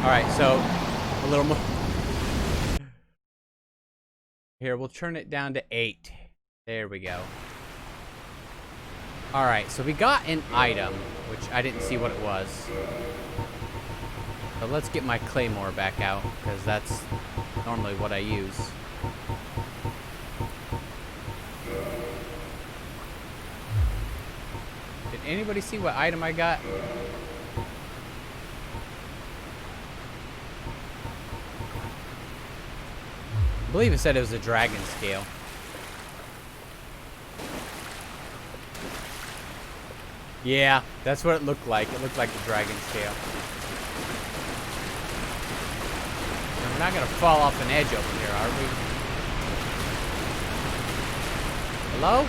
Alright, so a little more. Here, we'll turn it down to 8. There we go. Alright, so we got an item, which I didn't see what it was. But let's get my claymore back out, because that's normally what I use. Did anybody see what item I got? I believe it said it was a dragon scale. Yeah, that's what it looked like. It looked like a dragon scale. And we're not gonna fall off an edge over here, are we? Hello?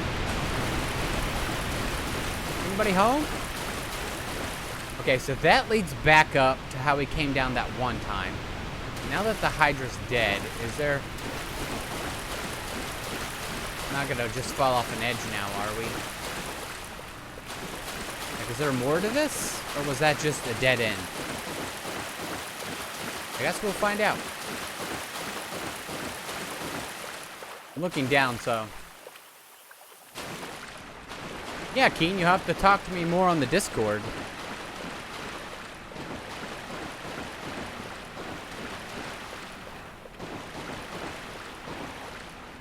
Anybody home? Okay, so that leads back up to how we came down that one time. Now that the Hydra's dead, is there... Not gonna just fall off an edge now, are we? Like, is there more to this? Or was that just a dead end? I guess we'll find out. I'm looking down, so... Yeah, Keen, you have to talk to me more on the Discord.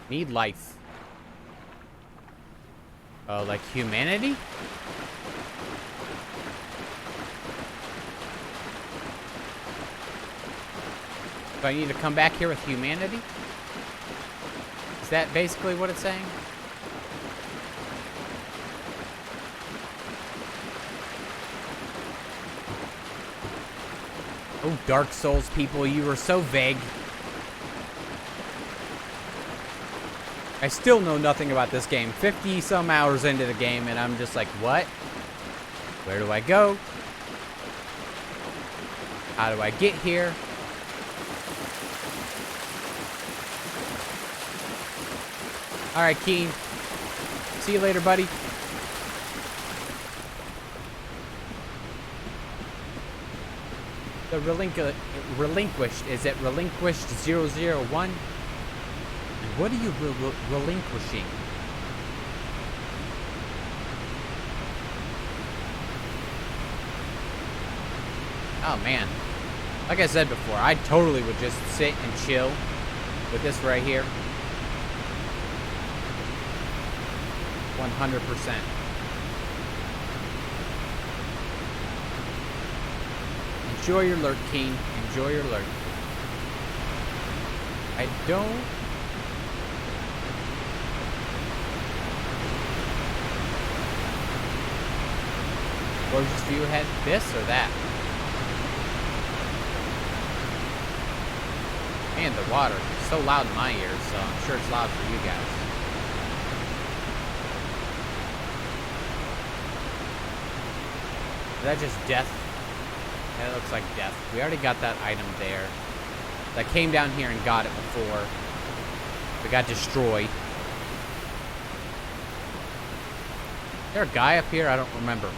Need life. Oh, like humanity? Do I need to come back here with humanity? Is that basically what it's saying? Oh, Dark Souls people, you were so vague. I still know nothing about this game. 50 some hours into the game and I'm just like, what? Where do I go? How do I get here? Alright, Keen. See you later, buddy. The relinquished. Is it relinquished 001? What are you relinquishing? Oh, man. Like I said before, I totally would just sit and chill with this right here. 100%. Enjoy your lurk, Keen. Enjoy your lurk. I don't... Gorgeous view ahead. This or that? Man, the water is so loud in my ears, so I'm sure it's loud for you guys. Is that just death? That looks like death. We already got that item there. I came down here and got it before. We got destroyed. Is there a guy up here? I don't remember.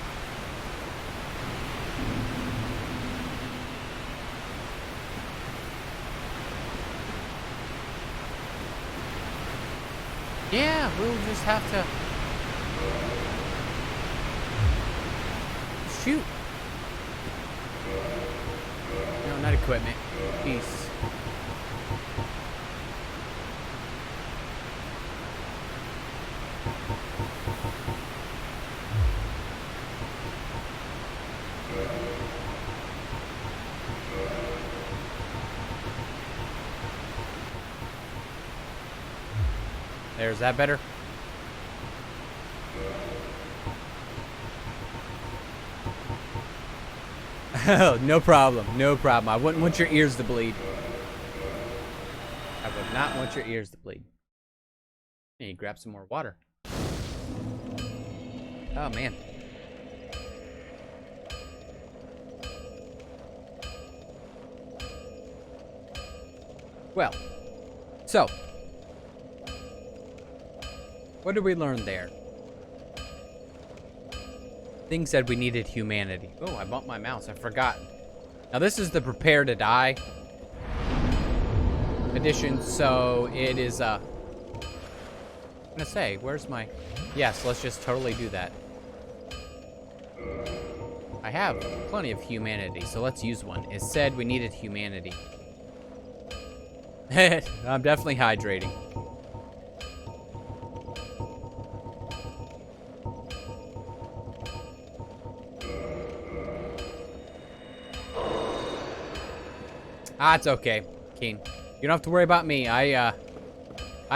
Yeah, we'll just have to shoot. No, not equipment. Peace. There's that better? Oh, no problem. No problem. I wouldn't want your ears to bleed. I would not want your ears to bleed. Hey, grab some more water. Oh, man. Well, so what did we learn there? Thing said we needed humanity. Oh, I bumped my mouse. I forgot. Now this is the Prepare to Die edition, so it is I'm gonna say, where's my... Yes, let's just totally do that. I have plenty of humanity, so let's use one. It said we needed humanity. I'm definitely hydrating. Ah, it's okay, Keen. You don't have to worry about me. I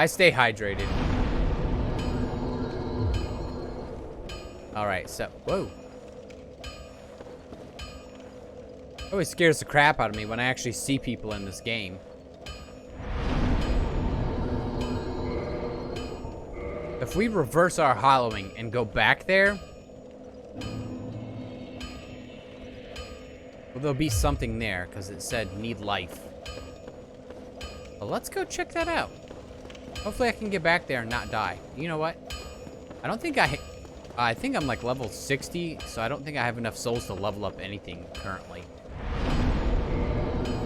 stay hydrated. Alright, so... Whoa. It always scares the crap out of me when I actually see people in this game. If we reverse our hollowing and go back there... Well, there'll be something there, because it said need life. Well, let's go check that out. Hopefully I can get back there and not die. You know what? I don't think I think I'm like level 60, so I don't think I have enough souls to level up anything currently.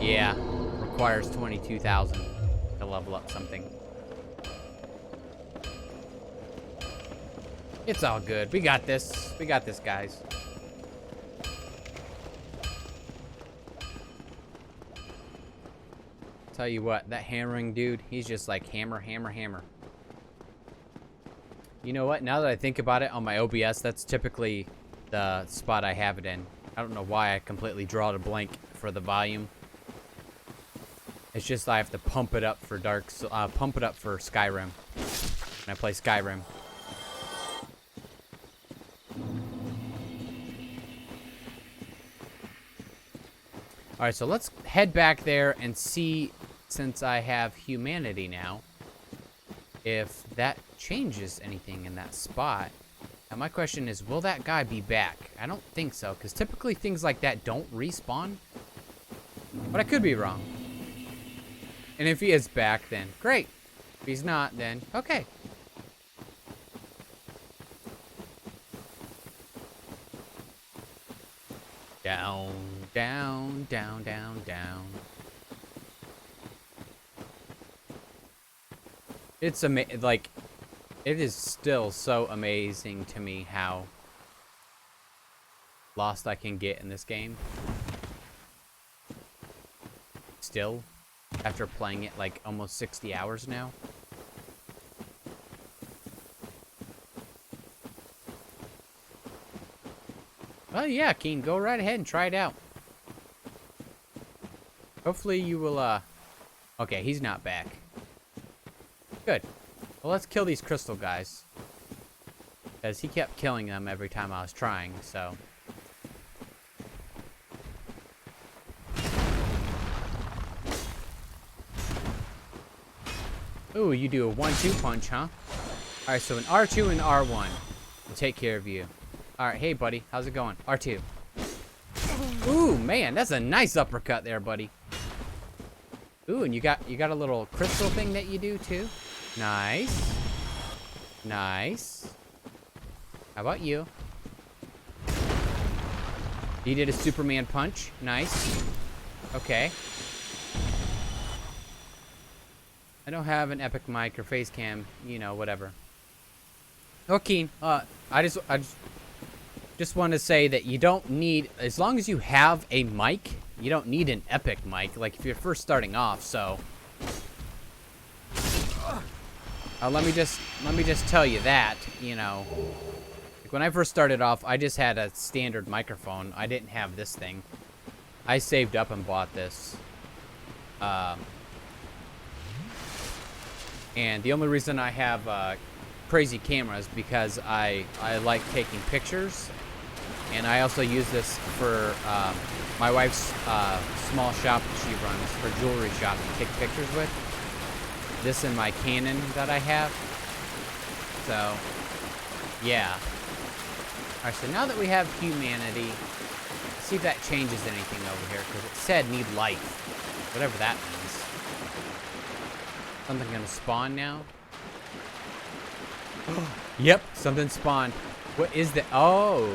Yeah, requires 22,000 to level up something. It's all good. We got this. We got this, guys. Tell you what, that hammering dude, he's just like hammer, hammer, hammer. You know what? Now that I think about it on my OBS, that's typically the spot I have it in. I don't know why I completely draw a blank for the volume. It's just I have to pump it up for pump it up for Skyrim when I play Skyrim. All right, so let's head back there and see, since I have humanity now, if that changes anything in that spot. Now my question is, will that guy be back? I don't think so, because typically things like that don't respawn. But I could be wrong. And if he is back, then great. If he's not, then okay. Down, down, down, down, down. It's like, it is still so amazing to me how lost I can get in this game. still after playing it like almost 60 hours now. Well, yeah, Keen, go right ahead and try it out. Hopefully you will, okay, he's not back. Good. Well, let's kill these crystal guys. Because he kept killing them every time I was trying, so. Ooh, you do a 1-2 punch, huh? Alright, so an R2 and R1 will take care of you. Alright, hey buddy, how's it going? R2. Ooh, man, that's a nice uppercut there, buddy. Ooh, and you got a little crystal thing that you do too. Nice. Nice. How about you? You did a Superman punch. Nice. Okay. I don't have an epic mic or face cam, you know, whatever. Okay, I just want to say that you don't need, as long as you have a mic, you don't need an epic mic, like if you're first starting off, so. Let me just tell you that, you know. Like when I first started off, I just had a standard microphone. I didn't have this thing. I saved up and bought this. And the only reason I have crazy cameras because I like taking pictures, and I also use this for my wife's small shop that she runs, her jewelry shop, to take pictures with. This and my Canon that I have. So, yeah. Alright, so now that we have humanity, let's see if that changes anything over here, because it said need life. Whatever that means. Something gonna spawn now? Yep, something spawned. What is that? Oh.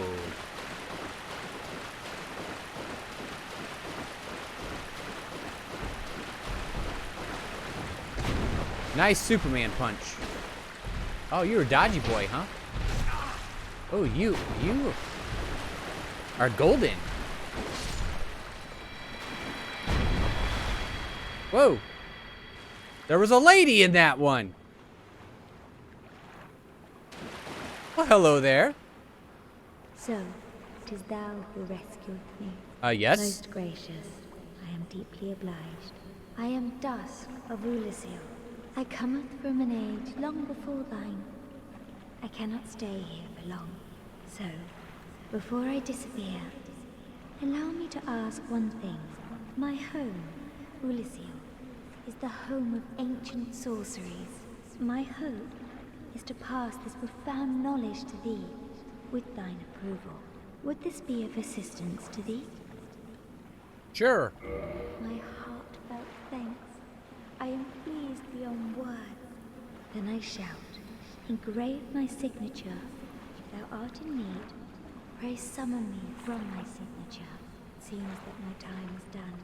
Nice Superman punch. Oh, you're a dodgy boy, huh? Oh, you are golden. Whoa. There was a lady in that one. Well, hello there. So, 'tis thou who rescued me. Yes? Most gracious, I am deeply obliged. I am Dusk of Ulasil. I cometh from an age long before thine. I cannot stay here for long. So, before I disappear, allow me to ask one thing. My home, Ulasil, is the home of ancient sorceries. My hope is to pass this profound knowledge to thee, with thine approval. Would this be of assistance to thee? Sure. My heartfelt thanks. I am pleased beyond words. Then I shout, engrave my signature. If thou art in need, pray summon me from my signature. It seems that my time is done.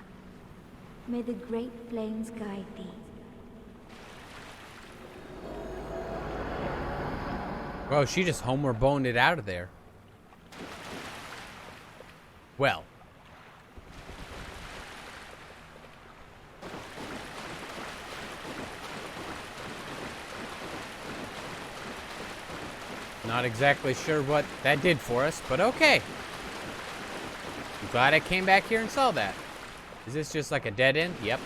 May the great flames guide thee. Well, she just homeward boned it out of there. Well. Not exactly sure what that did for us, but okay. I'm glad I came back here and saw that. Is this just like a dead end? Yep.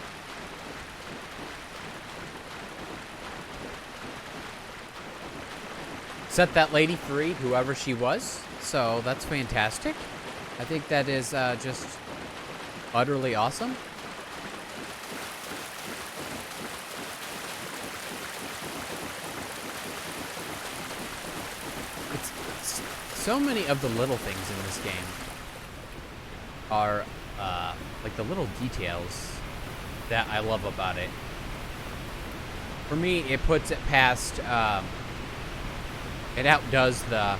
Set that lady free, whoever she was. So that's fantastic. I think that is just utterly awesome. So many of the little things in this game are like the little details that I love about it. For me, it puts it past, it outdoes the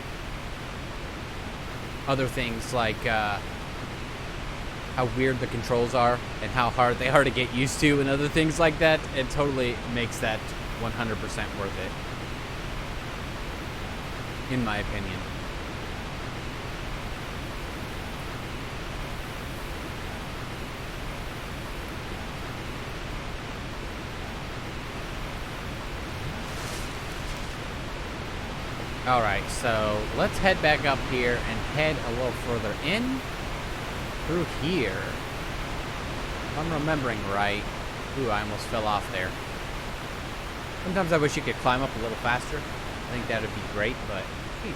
other things like how weird the controls are and how hard they are to get used to and other things like that. It totally makes that 100% worth it, in my opinion. Alright, so let's head back up here and head a little further in. Through here. If I'm remembering right. Ooh, I almost fell off there. Sometimes I wish you could climb up a little faster. I think that would be great, but geez.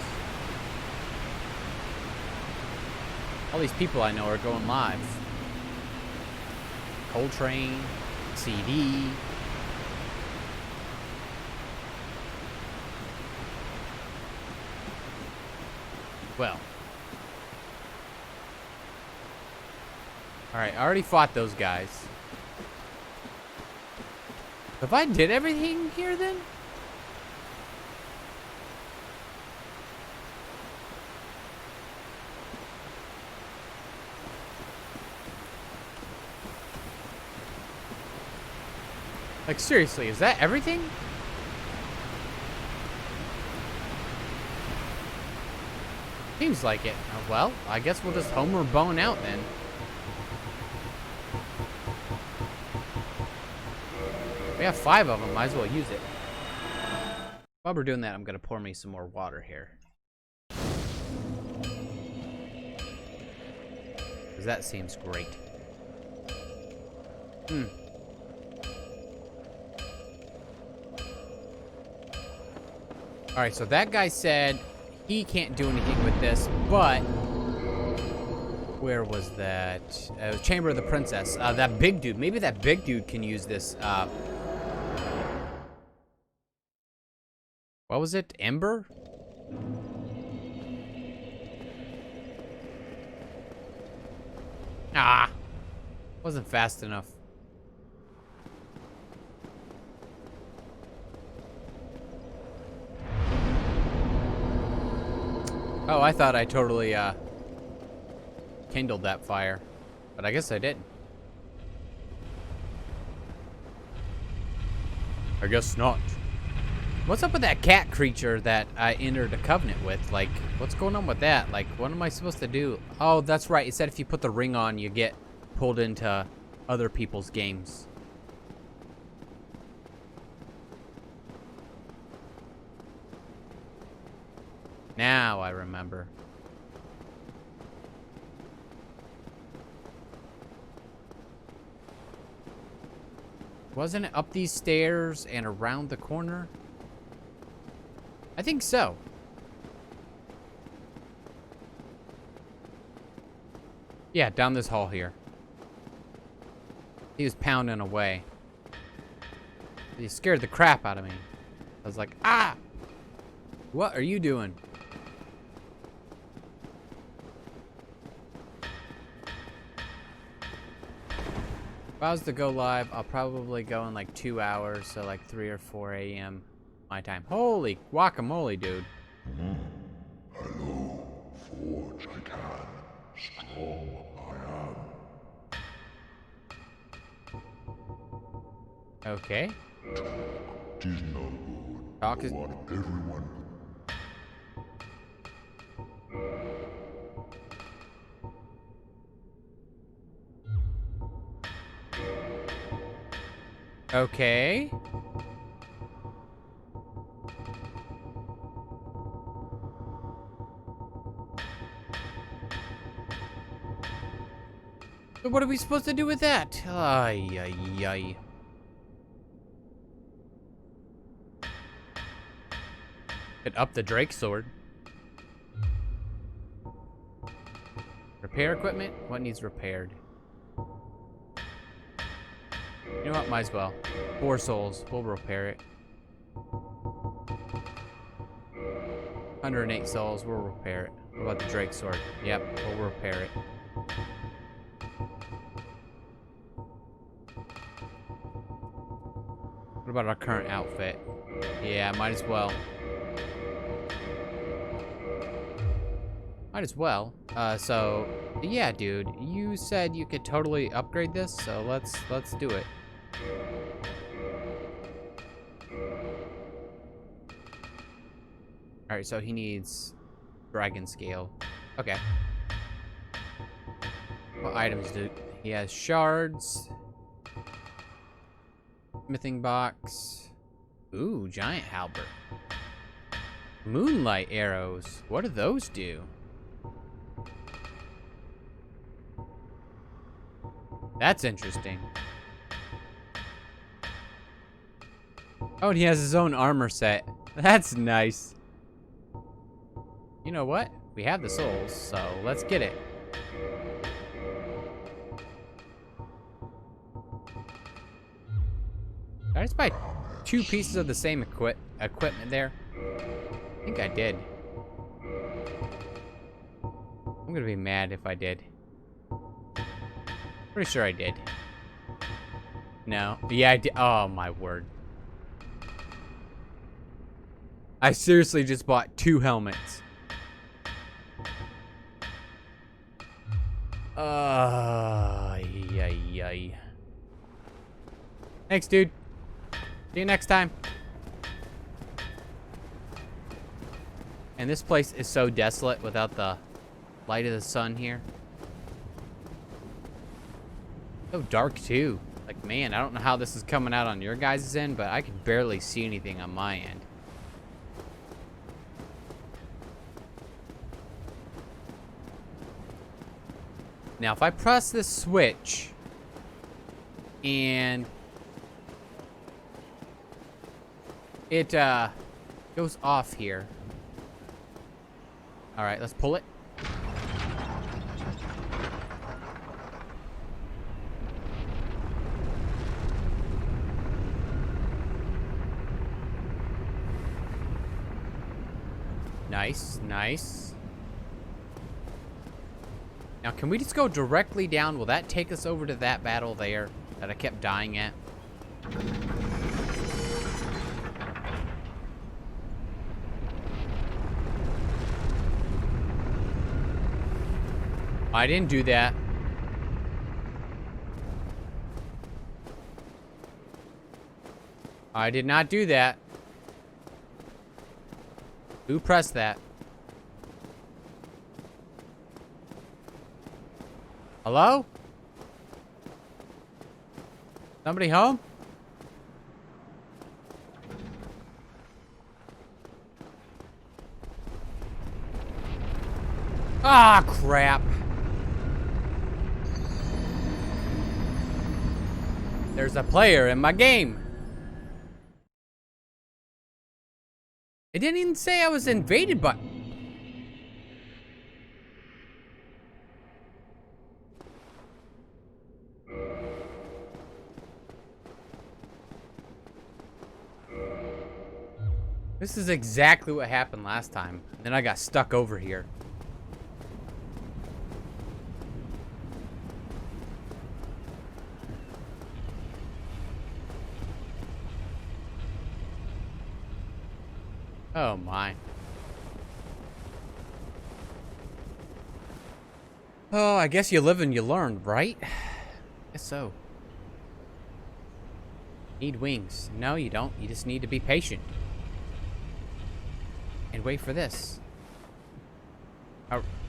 All these people I know are going live. Coltrane, CD. Well. Alright, I already fought those guys. If I did everything here then? Like seriously, is that everything? Seems like it. Oh, well, I guess we'll just Homer bone out then. We have 5 of them. Might as well use it. While we're doing that, I'm going to pour me some more water here. Because that seems great. Alright, so that guy said he can't do anything with this, but... Where was that? Chamber of the Princess. That big dude. Maybe that big dude can use this. What was it? Ember? Ah! Wasn't fast enough. Oh, I thought I totally, kindled that fire. But I guess I didn't. I guess not. What's up with that cat creature that I entered a covenant with? Like, what's going on with that? Like, what am I supposed to do? Oh, that's right. It said if you put the ring on, you get pulled into other people's games. Now I remember. Wasn't it up these stairs and around the corner? I think so. Yeah, down this hall here. He was pounding away. He scared the crap out of me. I was like, ah! What are you doing? If I was to go live, I'll probably go in like 2 hours, so like 3 or 4 a.m. my time. Holy guacamole, dude. Hello, forge I can, strong I am. Okay. Tis no good. Talk is... Want everyone. Okay. So what are we supposed to do with that? Ay, ay, ay. Could up the Drake sword. Repair equipment? What needs repaired? You know what? Might as well. 4 souls. We'll repair it. 108 souls. We'll repair it. What about the Drake sword? Yep, we'll repair it. What about our current outfit? Yeah, might as well. Might as well. So yeah, dude, you said you could totally upgrade this, so let's do it. All right, so he needs dragon scale. Okay. What items do he has? Shards, smithing box. Ooh, giant halberd. Moonlight arrows. What do those do? That's interesting. Oh, and he has his own armor set. That's nice. You know what? We have the souls, so let's get it. Did I just buy 2 pieces of the same equipment there? I think I did. I'm gonna be mad if I did. Pretty sure I did. No. Yeah, I did. Oh, my word. I seriously just bought 2 helmets. Yay. Thanks, dude. See you next time. And this place is so desolate without the light of the sun here. So dark, too. Like, man, I don't know how this is coming out on your guys' end, but I can barely see anything on my end. Now, if I press this switch and it goes off here. All right, let's pull it. Nice. Now, can we just go directly down? Will that take us over to that battle there that I kept dying at? I didn't do that. I did not do that. Who pressed that? Hello? Somebody home? Ah, crap. There's a player in my game. It didn't even say I was invaded by... This is exactly what happened last time. Then I got stuck over here. Oh my. Oh, I guess you live and you learn, right? Guess so. Need wings. No, you don't. You just need to be patient. And wait for this.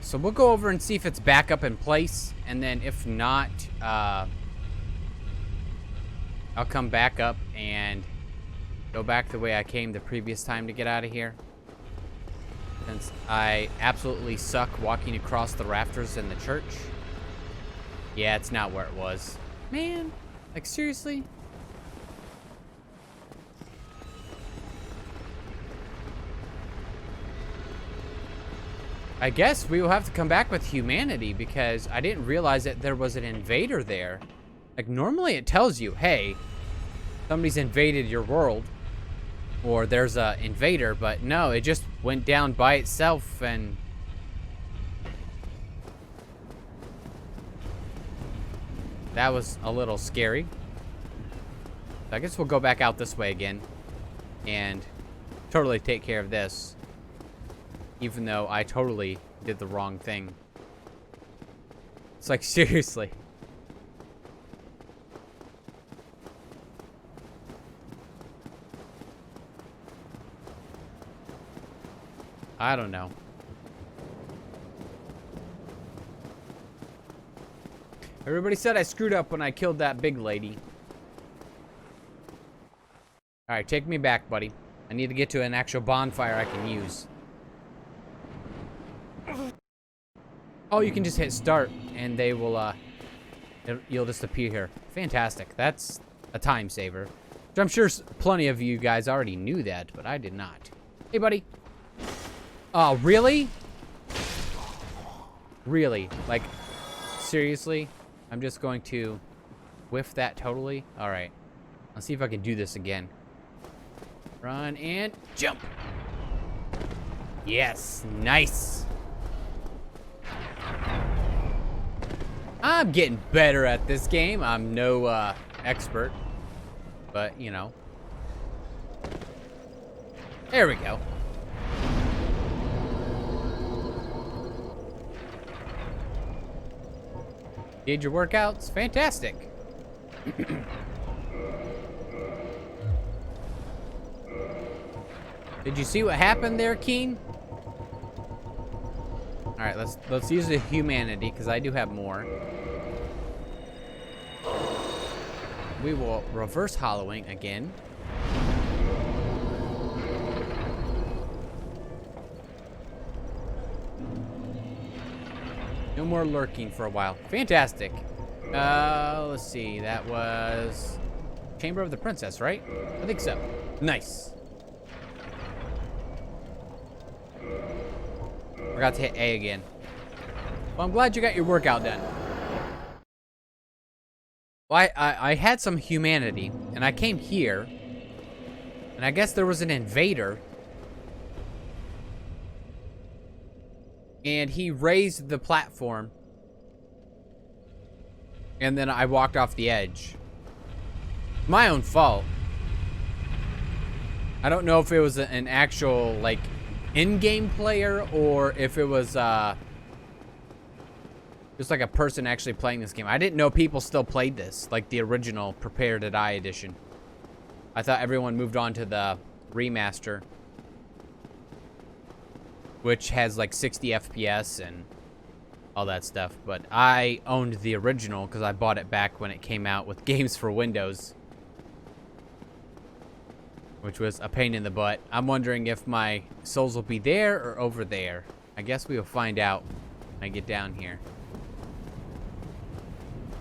So we'll go over and see if it's back up in place. And then if not, I'll come back up and go back the way I came the previous time to get out of here. Since I absolutely suck walking across the rafters in the church. Yeah, it's not where it was. Man, like seriously? I guess we will have to come back with humanity because I didn't realize that there was an invader there. Like normally it tells you, hey, somebody's invaded your world. Or there's a invader, but no, it just went down by itself and... That was a little scary. So I guess we'll go back out this way again. And totally take care of this. Even though I totally did the wrong thing. It's like, seriously. I don't know. Everybody said I screwed up when I killed that big lady. Alright, take me back, buddy. I need to get to an actual bonfire I can use. Oh, you can just hit start and they will, you'll just appear here. Fantastic. That's a time saver. Which I'm sure plenty of you guys already knew that, but I did not. Hey, buddy. Oh, really? Really? Like, seriously? I'm just going to whiff that totally? Alright. Let's see if I can do this again. Run and jump. Yes, nice. I'm getting better at this game. I'm no expert, but you know. There we go. Did your workouts? Fantastic. Did you see what happened there, Keen? All right, let's use the humanity because I do have more. We will reverse hollowing again. No more lurking for a while. Fantastic. Let's see. That was Chamber of the Princess, right? I think so. Nice. Forgot to hit A again. Well, I'm glad you got your workout done. Well, I had some humanity, and I came here, and I guess there was an invader, and he raised the platform, and then I walked off the edge. My own fault. I don't know if it was an actual, like, in-game player, or if it was, just like a person actually playing this game. I didn't know people still played this, like the original Prepare to Die edition. I thought everyone moved on to the remaster, which has like 60 FPS and all that stuff. But I owned the original because I bought it back when it came out with games for Windows, which was a pain in the butt. I'm wondering if my souls will be there or over there. I guess we will find out when I get down here.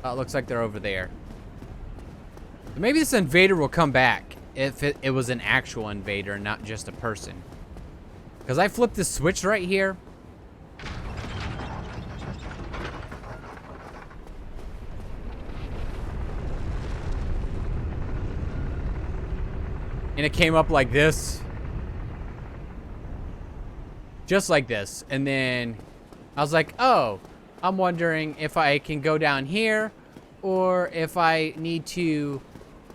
Oh, it looks like they're over there. Maybe this invader will come back if it was an actual invader, not just a person. Because I flipped the switch right here. And it came up like this. Just like this. And then I was like, oh, I'm wondering if I can go down here or if I need to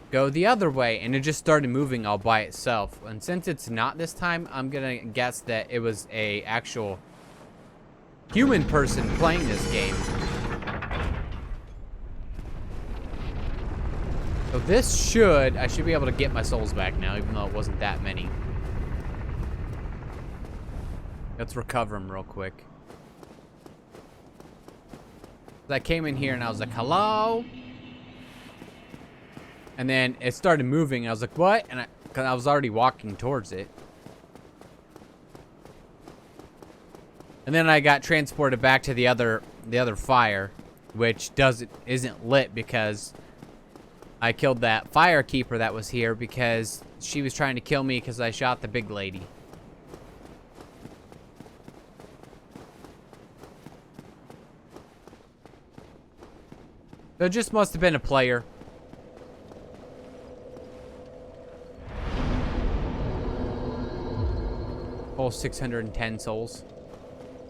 go the other way. And it just started moving all by itself. And since it's not this time, I'm gonna guess that it was a actual human person playing this game. So this I should be able to get my souls back now, even though it wasn't that many. Let's recover them real quick. I came in here and I was like, hello? And then it started moving. And I was like, what? And because I was already walking towards it. And then I got transported back to the other fire, which isn't lit because I killed that fire keeper that was here because she was trying to kill me because I shot the big lady. So it just must have been a player. Whole 610 souls.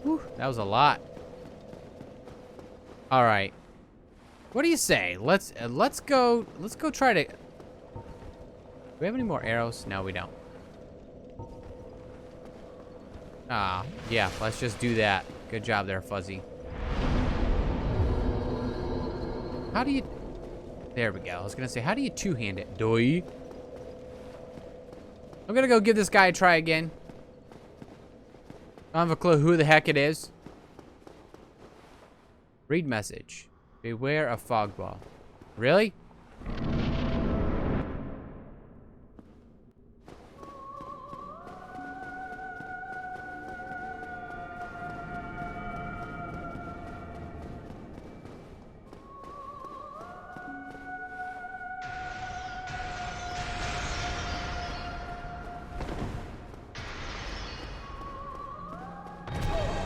Whew, that was a lot. All right. What do you say? Let's go try to. Do we have any more arrows? No, we don't. Ah, yeah. Let's just do that. Good job there, Fuzzy. How do you... There we go. I was going to say, how do you two-hand it? Doi. I'm going to go give this guy a try again. I don't have a clue who the heck it is. Read message. Beware of fog ball. Really?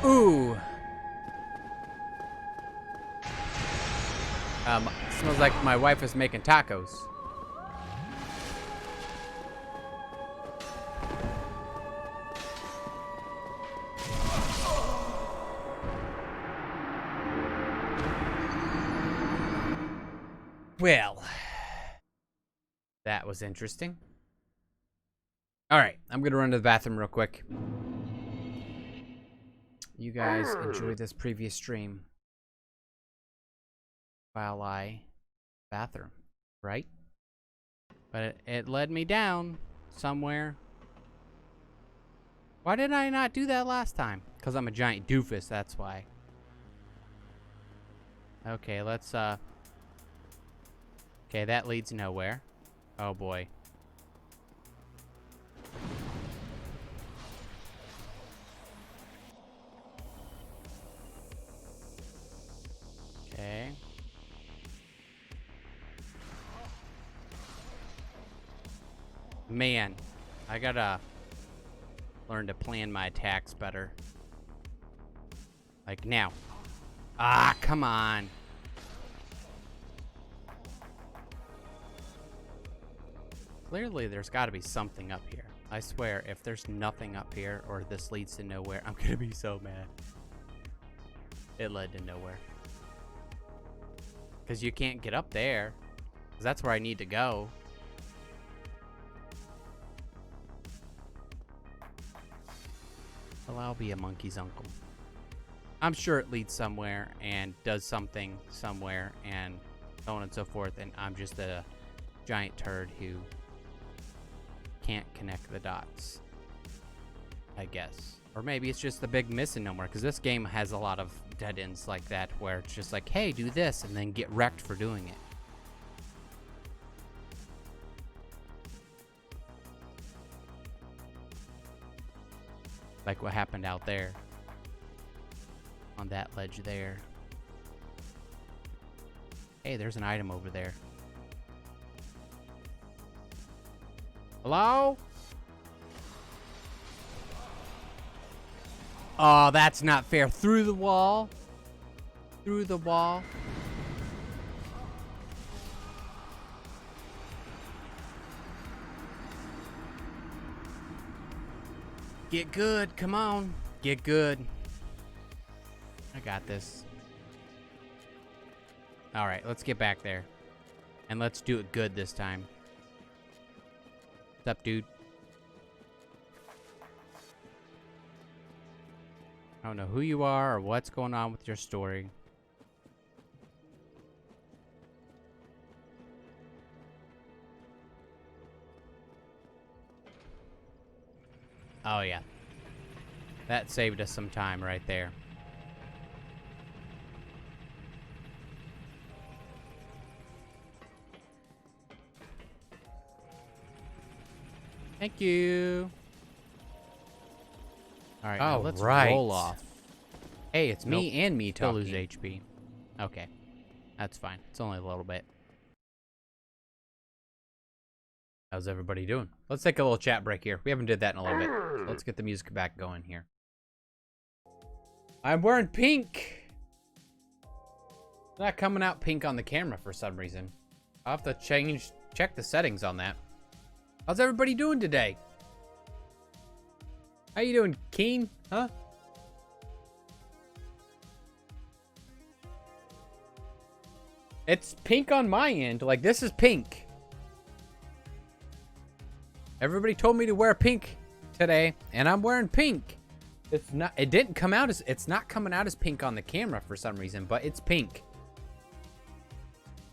Ooh. Smells like my wife is making tacos. Well, that was interesting. All right, I'm gonna run to the bathroom real quick. You guys enjoy this previous stream while I bathroom, right? But it led me down somewhere. Why did I not do that last time? Because I'm a giant doofus, that's why. Okay, let's okay, that leads nowhere. Oh boy. Okay. Man, I gotta learn to plan my attacks better. Like now. Ah, come on. Clearly, there's got to be something up here. I swear, if there's nothing up here or this leads to nowhere, I'm gonna be so mad. It led to nowhere. Because you can't get up there. Because that's where I need to go. Well, I'll be a monkey's uncle. I'm sure it leads somewhere and does something somewhere and so on and so forth. And I'm just a giant turd who can't connect the dots, I guess. Or maybe it's just the big missing nowhere, because this game has a lot of dead ends like that where it's just like, hey, do this, and then get wrecked for doing it. Like what happened out there on that ledge there. Hey, there's an item over there. Hello? Oh, that's not fair. Through the wall. Through the wall. Get good. Come on. Get good. I got this. All right, let's get back there. And let's do it good this time. What's up, dude? I don't know who you are or what's going on with your story. Oh, yeah. That saved us some time right there. Thank you. All right, now let's roll off. Hey, it's me and me talking. Lose HP. Okay, that's fine. It's only a little bit. How's everybody doing? Let's take a little chat break here. We haven't did that in a little bit. So let's get the music back going here. I'm wearing pink. It's not coming out pink on the camera for some reason. I'll have to check the settings on that. How's everybody doing today? How you doing, Keen? Huh? It's pink on my end. Like, this is pink. Everybody told me to wear pink today, and I'm wearing pink. It's not coming out as pink on the camera for some reason, but it's pink.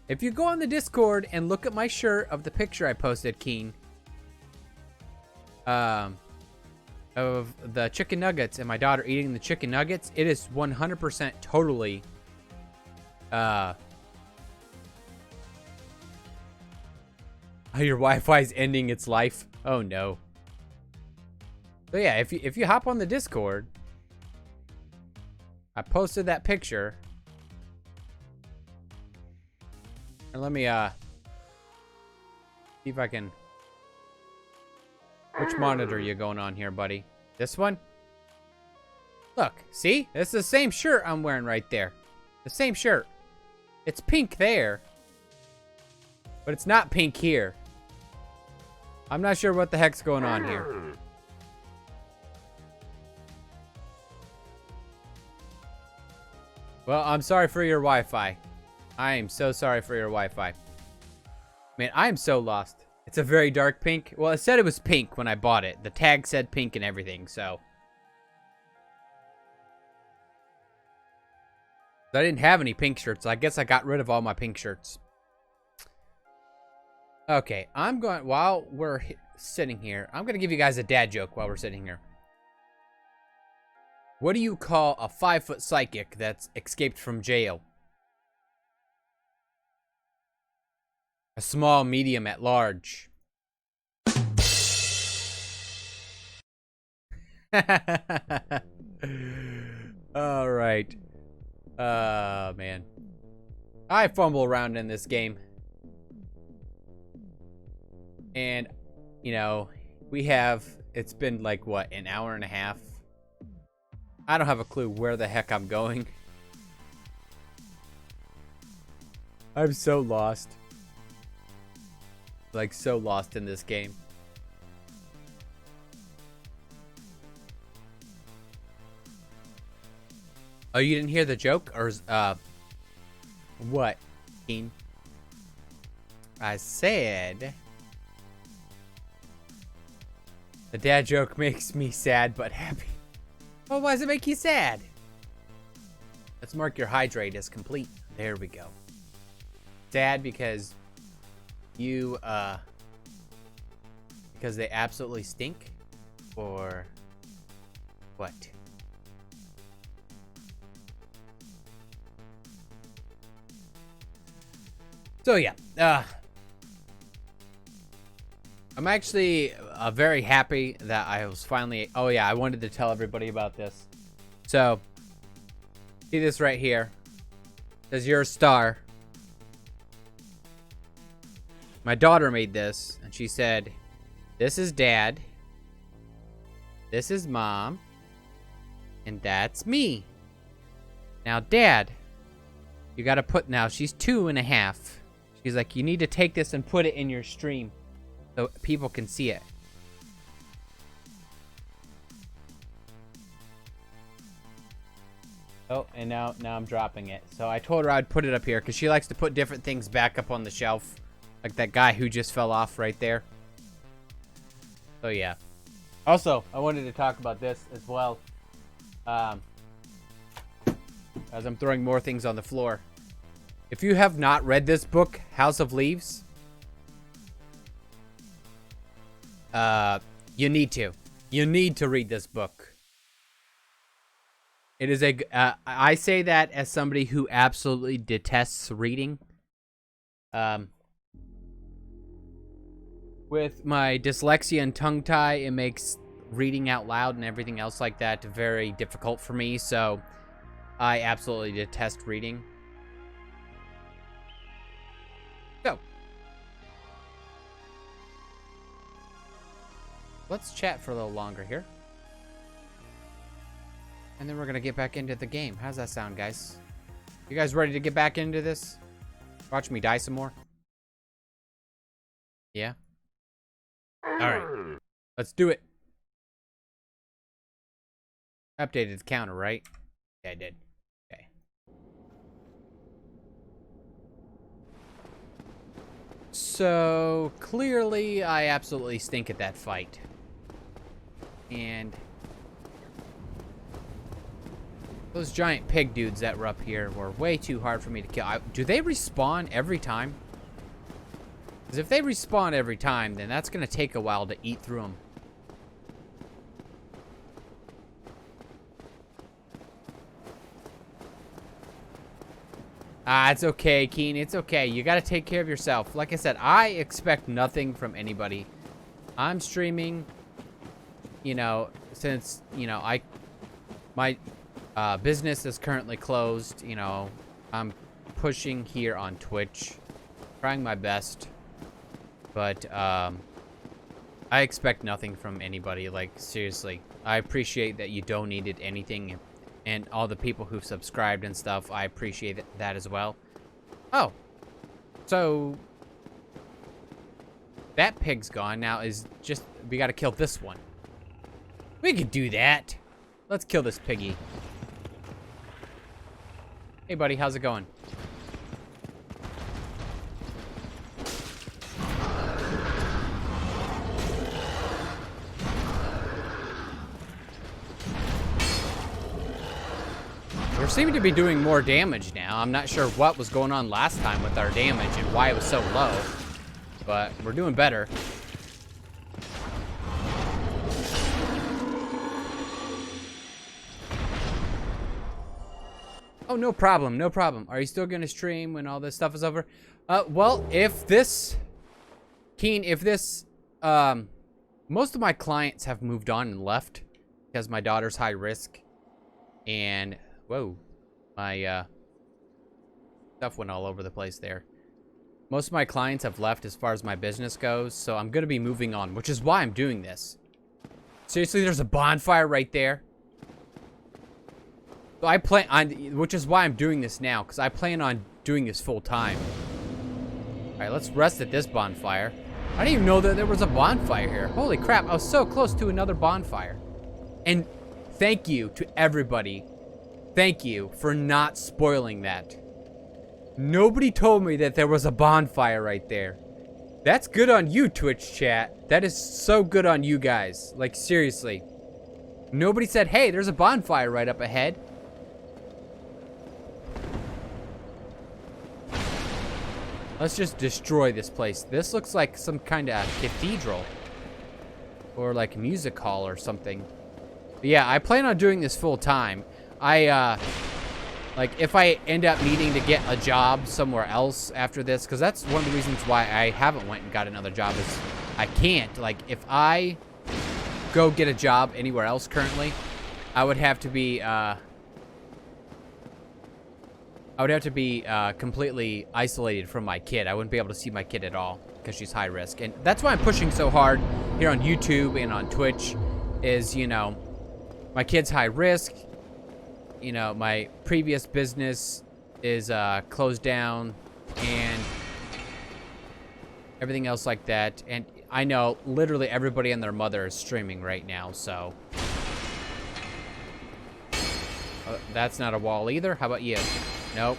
If you go on the Discord and look at my shirt of the picture I posted, Keen, of the chicken nuggets and my daughter eating the chicken nuggets, it is 100% totally your Wi-Fi's ending its life. Oh no. So yeah, if you hop on the Discord, I posted that picture. And let me see if I can. Which monitor are you going on here, buddy? This one? Look, see? It's the same shirt I'm wearing right there. The same shirt. It's pink there. But it's not pink here. I'm not sure what the heck's going on here. Well, I'm sorry for your Wi-Fi. I am so sorry for your Wi-Fi. Man, I am so lost. It's a very dark pink. Well, it said it was pink when I bought it. The tag said pink and everything, so. I didn't have any pink shirts. I guess I got rid of all my pink shirts. Okay, I'm going, while we're sitting here, I'm going to give you guys a dad joke while we're sitting here. What do you call a 5-foot psychic that's escaped from jail? A small medium at large. All right. Man. I fumble around in this game. And, you know, it's been like, what, an hour and a half? I don't have a clue where the heck I'm going. I'm so lost. Like, so lost in this game. Oh, you didn't hear the joke? Or, what, Keen? I said... The dad joke makes me sad but happy. Well, why does it make you sad? Let's mark your hydrate as complete. There we go. Sad because you, because they absolutely stink? Or what? So yeah, I'm actually very happy that I was finally... Oh yeah, I wanted to tell everybody about this. So, see this right here? It says you're a star. My daughter made this, and she said, this is dad, this is mom, and that's me. Now dad, you gotta put... Now she's 2.5. She's like, you need to take this and put it in your stream so people can see it. Oh, and now I'm dropping it. So I told her I'd put it up here because she likes to put different things back up on the shelf. Like that guy who just fell off right there. So yeah. Also, I wanted to talk about this as well. As I'm throwing more things on the floor. If you have not read this book, House of Leaves, you need to. You need to read this book. It is I say that as somebody who absolutely detests reading. With my dyslexia and tongue tie, it makes reading out loud and everything else like that very difficult for me, so I absolutely detest reading. So, let's chat for a little longer here. And then we're going to get back into the game. How's that sound, guys? You guys ready to get back into this? Watch me die some more? Yeah? Alright. Let's do it. Updated the counter, right? Yeah, I did. Okay. So, clearly, I absolutely stink at that fight. And those giant pig dudes that were up here were way too hard for me to kill. Do they respawn every time? Because if they respawn every time, then that's going to take a while to eat through them. Ah, it's okay, Keen. It's okay. You got to take care of yourself. Like I said, I expect nothing from anybody. I'm streaming, you know, since, you know, my business is currently closed. You know, I'm pushing here on Twitch, trying my best. But, I expect nothing from anybody. Like, seriously. I appreciate that you donated anything, and all the people who've subscribed and stuff. I appreciate that as well. Oh. So that pig's gone. Now is just, we gotta kill this one. We could do that. Let's kill this piggy. Hey, buddy, how's it going? We're seeming to be doing more damage now. I'm not sure what was going on last time with our damage and why it was so low, but we're doing better. Oh, no problem, no problem. Are you still gonna stream when all this stuff is over? Well, if this, Keen, if this, most of my clients have moved on and left because my daughter's high risk, and whoa, my stuff went all over the place there. Most of my clients have left as far as my business goes, so I'm gonna be moving on, which is why I'm doing this. Seriously, there's a bonfire right there. So I plan on, which is why I'm doing this now, because I plan on doing this full time. All right, let's rest at this bonfire. I didn't even know that there was a bonfire here. Holy crap, I was so close to another bonfire. And thank you to everybody. Thank you for not spoiling that. Nobody told me that there was a bonfire right there. That's good on you, Twitch chat. That is so good on you guys. Like, seriously. Nobody said, hey, there's a bonfire right up ahead. Let's just destroy this place. This looks like some kind of cathedral. Or like music hall or something. But yeah, I plan on doing this full time. Like, if I end up needing to get a job somewhere else after this, because that's one of the reasons why I haven't went and got another job, is I can't. Like, if I go get a job anywhere else currently, I would have to be, completely isolated from my kid. I wouldn't be able to see my kid at all because she's high risk. And that's why I'm pushing so hard here on YouTube and on Twitch is, you know, my kid's high risk. You know, my previous business is closed down and everything else like that. And I know literally everybody and their mother is streaming right now, so. That's not a wall either. How about you? Nope.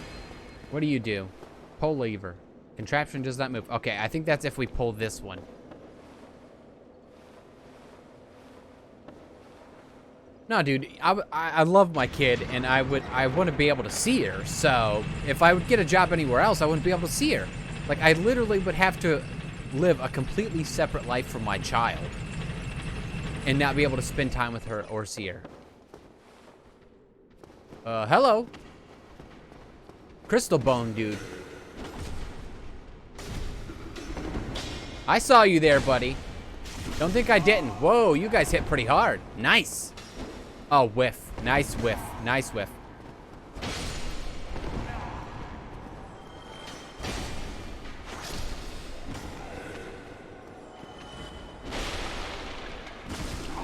What do you do? Pull lever. Contraption does not move. Okay, I think that's if we pull this one. No, dude, I love my kid, and I want to be able to see her. So if I would get a job anywhere else, I wouldn't be able to see her. Like, I literally would have to live a completely separate life from my child and not be able to spend time with her or see her. Hello. Crystal Bone, dude. I saw you there, buddy. Don't think I didn't. Whoa, you guys hit pretty hard. Nice. Oh, whiff. Nice whiff. Nice whiff.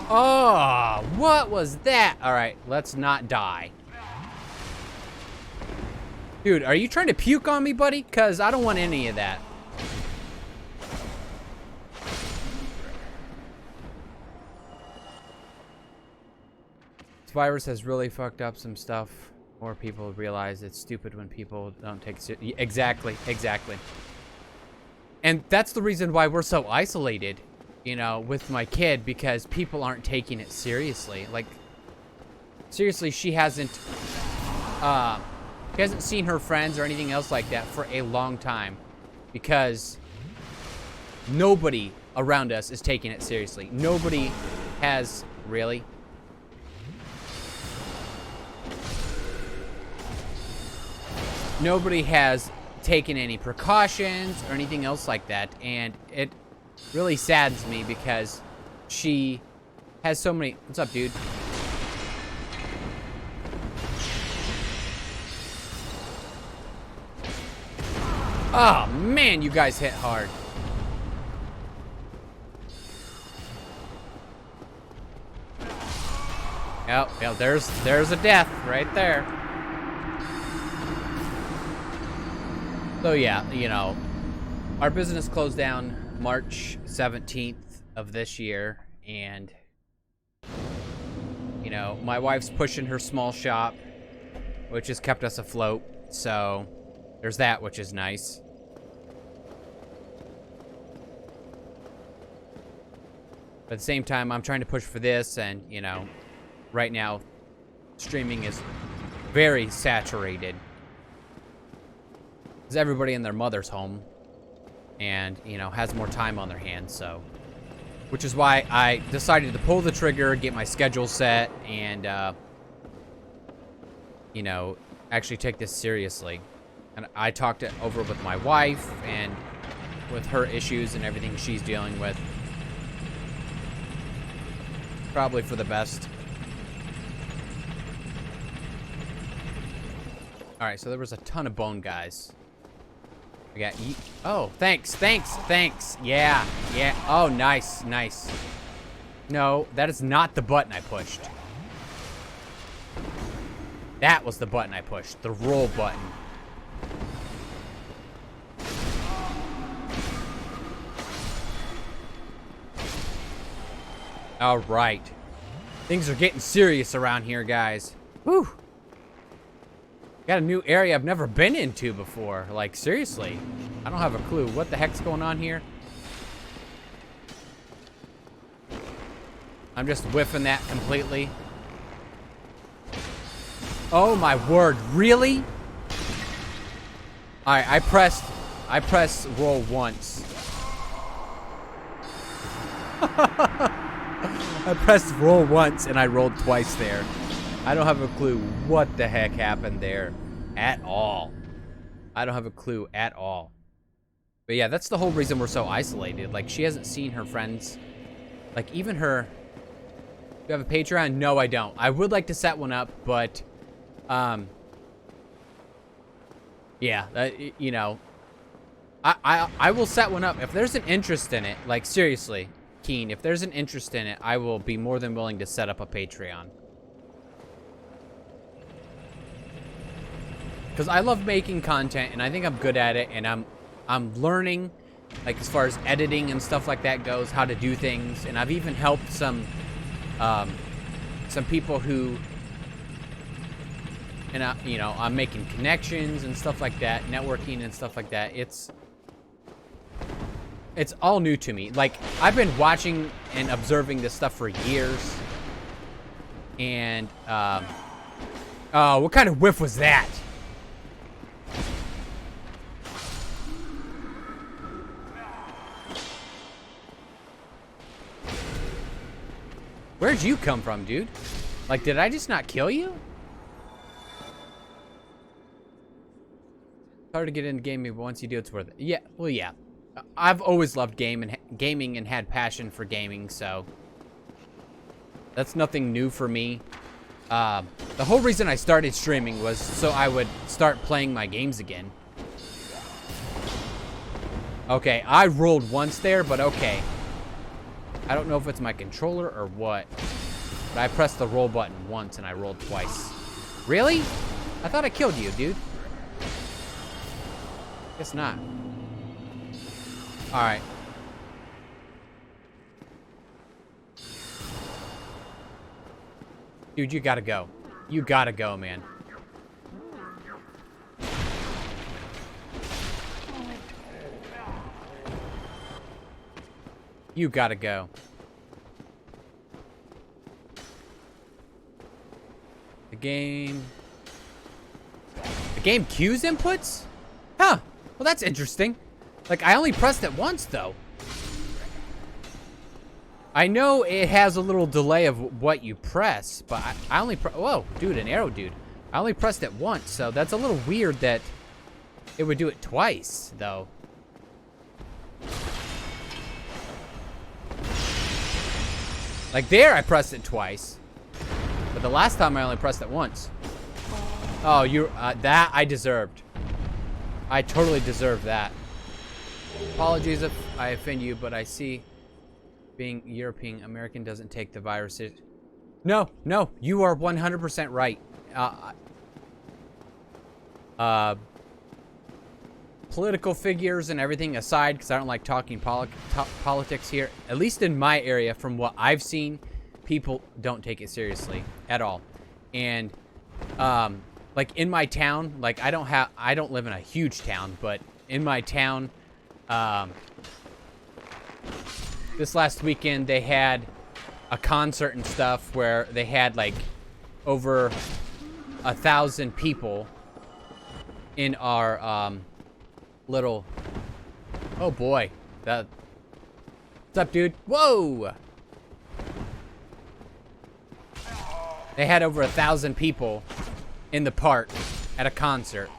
Oh, what was that? All right, let's not die. Dude, are you trying to puke on me, buddy? Because I don't want any of that. This virus has really fucked up some stuff. More people realize it's stupid when people don't take it seriously. Exactly, exactly. And that's the reason why we're so isolated, you know, with my kid, because people aren't taking it seriously. Like, seriously, she hasn't seen her friends or anything else like that for a long time because nobody around us is taking it seriously. Nobody has, really? Nobody has taken any precautions or anything else like that, and it really saddens me because she has so many... What's up, dude? Oh, man, you guys hit hard. Oh, yeah, there's a death right there. So yeah, you know, our business closed down March 17th of this year, and you know, my wife's pushing her small shop, which has kept us afloat. So there's that, which is nice. But at the same time, I'm trying to push for this, and you know, right now, streaming is very saturated. Because everybody and their mother's home, and you know, has more time on their hands. So, which is why I decided to pull the trigger, get my schedule set, and you know, actually take this seriously. And I talked it over with my wife and with her issues and everything she's dealing with. Probably for the best. Alright, so there was a ton of bone guys. I got oh, thanks. Yeah. Oh, nice. No, that is not the button I pushed. That was the button I pushed. The roll button. All right. Things are getting serious around here, guys. Whew. Got a new area I've never been into before. Like, seriously. I don't have a clue. What the heck's going on here? I'm just whiffing that completely. Oh my word, really? Alright, I pressed roll once. I pressed roll once and I rolled twice there. I don't have a clue what the heck happened there at all. I don't have a clue at all. But yeah, that's the whole reason we're so isolated. Like, she hasn't seen her friends. Like, even her... Do you have a Patreon? No, I don't. I would like to set one up, but... Yeah, you know... I will set one up. If there's an interest in it, like, seriously... Keen, if there's an interest in it, I will be more than willing to set up a Patreon. Because I love making content, and I think I'm good at it, and I'm learning, like, as far as editing and stuff like that goes, how to do things, and I've even helped some people who, and you know, I'm making connections and stuff like that, networking and stuff like that. It's all new to me. Like, I've been watching and observing this stuff for years. And, oh, what kind of whiff was that? Where'd you come from, dude? Like, did I just not kill you? It's hard to get into gaming, but once you do, it's worth it. Yeah, well, yeah. I've always loved gaming and had passion for gaming, so that's nothing new for me. The whole reason I started streaming was so I would start playing my games again. Okay, I rolled once there, but okay. I don't know if it's my controller or what, but I pressed the roll button once and I rolled twice. Really? I thought I killed you, dude. Guess not. Alright. Dude, you gotta go. You gotta go, man. You gotta go. The game queues inputs? Huh. Well, that's interesting. Like, I only pressed it once, though. I know it has a little delay of what you press, but I only whoa, dude, an arrow dude. I only pressed it once, so that's a little weird that it would do it twice, though. Like there, I pressed it twice. But the last time I only pressed it once. Oh, that I deserved. I totally deserved that. Apologies if I offend you, but I see being European American doesn't take the virus No, no, you are 100% right. Political figures and everything aside, because I don't like talking politics here, at least in my area, from what I've seen, people don't take it seriously at all. And, like in my town, like I don't live in a huge town, but in my town, this last weekend they had a concert and stuff where they had like over 1,000 people in our, little, oh boy, what's up, dude? Whoa! They had over 1,000 people in the park at a concert.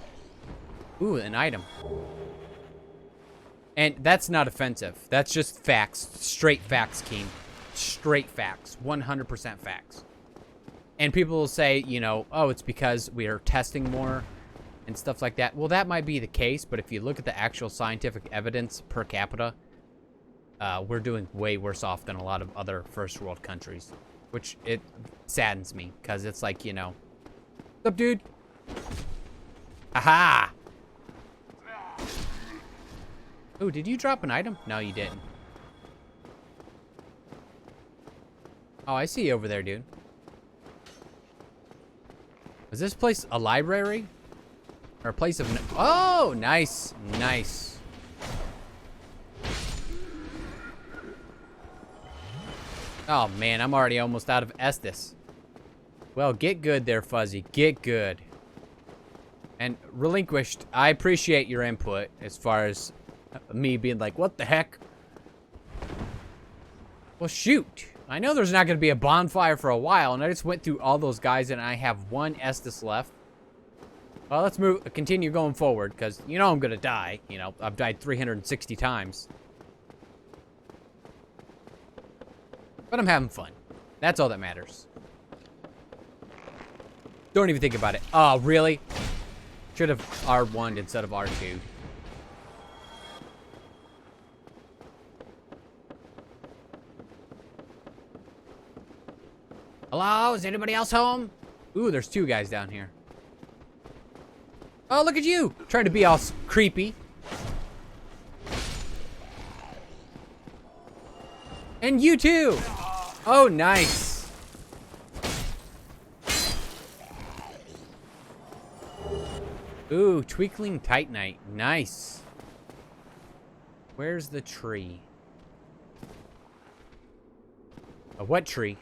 Ooh, an item. And that's not offensive. That's just facts. Straight facts, Keen. Straight facts. 100% facts. And people will say, you know, oh, it's because we are testing more and stuff like that. Well, that might be the case, but if you look at the actual scientific evidence per capita, we're doing way worse off than a lot of other first world countries, which it saddens me because it's like, you know, what's up, dude? Aha! Oh, did you drop an item? No, you didn't. Oh, I see you over there, dude. Is this place a library? Or a place of... Oh, nice. Nice. Oh, man, I'm already almost out of Estus. Well, get good there, Fuzzy. Get good. And Relinquished, I appreciate your input as far as me being like, what the heck? Well, shoot. I know there's not going to be a bonfire for a while, and I just went through all those guys, and I have one Estus left. Well, let's continue going forward, because you know I'm going to die. You know, I've died 360 times. But I'm having fun. That's all that matters. Don't even think about it. Oh, really? Should have R1'd instead of R2. Hello? Is anybody else home? Ooh, there's two guys down here. Oh, look at you! Trying to be all creepy. And you too! Oh, nice. Ooh, Twinkling Titanite. Nice. Where's the tree? A what tree?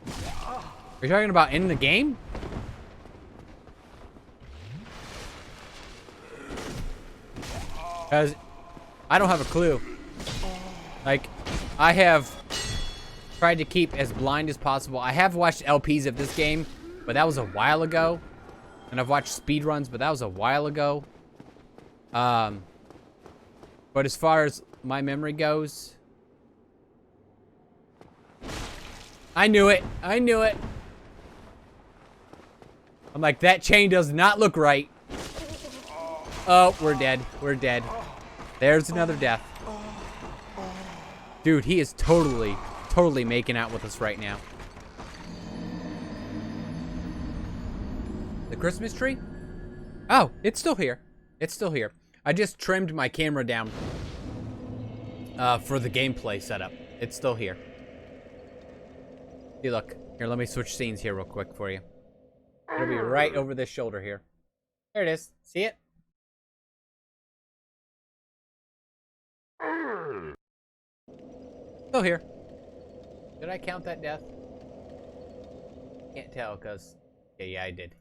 Are you talking about in the game? Because I don't have a clue. Like, I have tried to keep as blind as possible. I have watched LPs of this game, but that was a while ago. And I've watched speedruns, but that was a while ago. But as far as my memory goes... I knew it. I knew it. I'm like, that chain does not look right. Oh, we're dead. We're dead. There's another death. Dude, he is totally making out with us right now. The Christmas tree? Oh, it's still here. It's still here. I just trimmed my camera down for the gameplay setup. It's still here. See, look. Here, let me switch scenes here real quick for you. It'll be right over this shoulder here. There it is. See it? Still here. Did I count that death? Can't tell, because... Yeah, I did.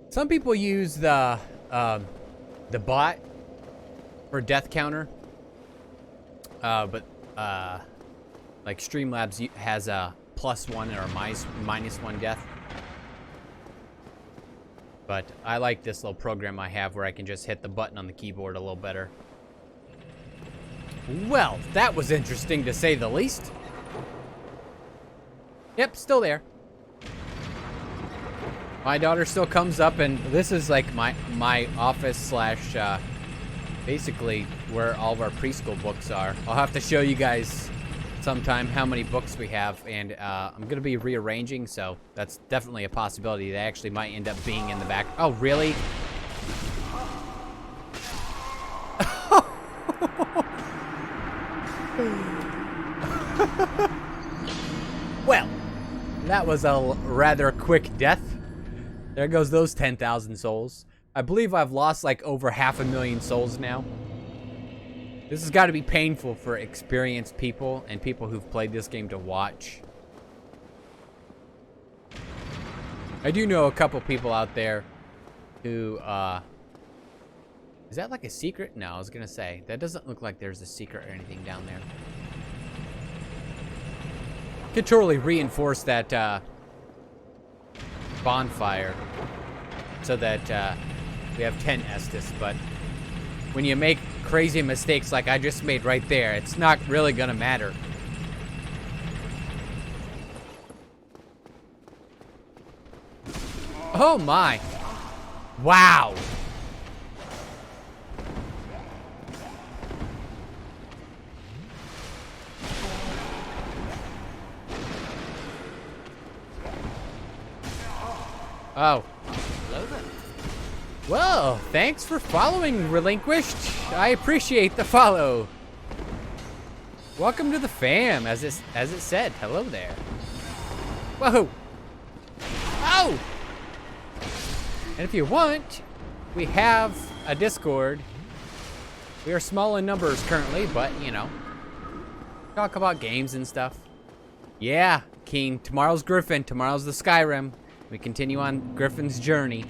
Some people use the bot for death counter. But like Streamlabs has a +1 or -1 death. But I like this little program I have where I can just hit the button on the keyboard a little better. Well, that was interesting to say the least. Yep, still there. My daughter still comes up, and this is like my office slash basically where all of our preschool books are. I'll have to show you guys sometime how many books we have, and I'm gonna be rearranging, so that's definitely a possibility. They actually might end up being in the back. Oh, really? Well, that was a rather quick death. There goes those 10,000 souls. I believe I've lost like over 500,000 souls now. This has got to be painful for experienced people and people who've played this game to watch. I do know a couple people out there who, is that like a secret? No, I was gonna say, that doesn't look like there's a secret or anything down there. Could totally reinforce that, bonfire so that, we have 10 Estus, but when you make crazy mistakes like I just made right there, it's not really gonna matter. Oh my. Wow. Oh. Hello there. Well, thanks for following, Relinquished. I appreciate the follow. Welcome to the fam, as it said. Hello there. Whoa. Oh! And if you want, we have a Discord. We are small in numbers currently, but, you know, talk about games and stuff. Yeah, Keen. Tomorrow's Griffin. Tomorrow's the Skyrim. We continue on Griffin's journey.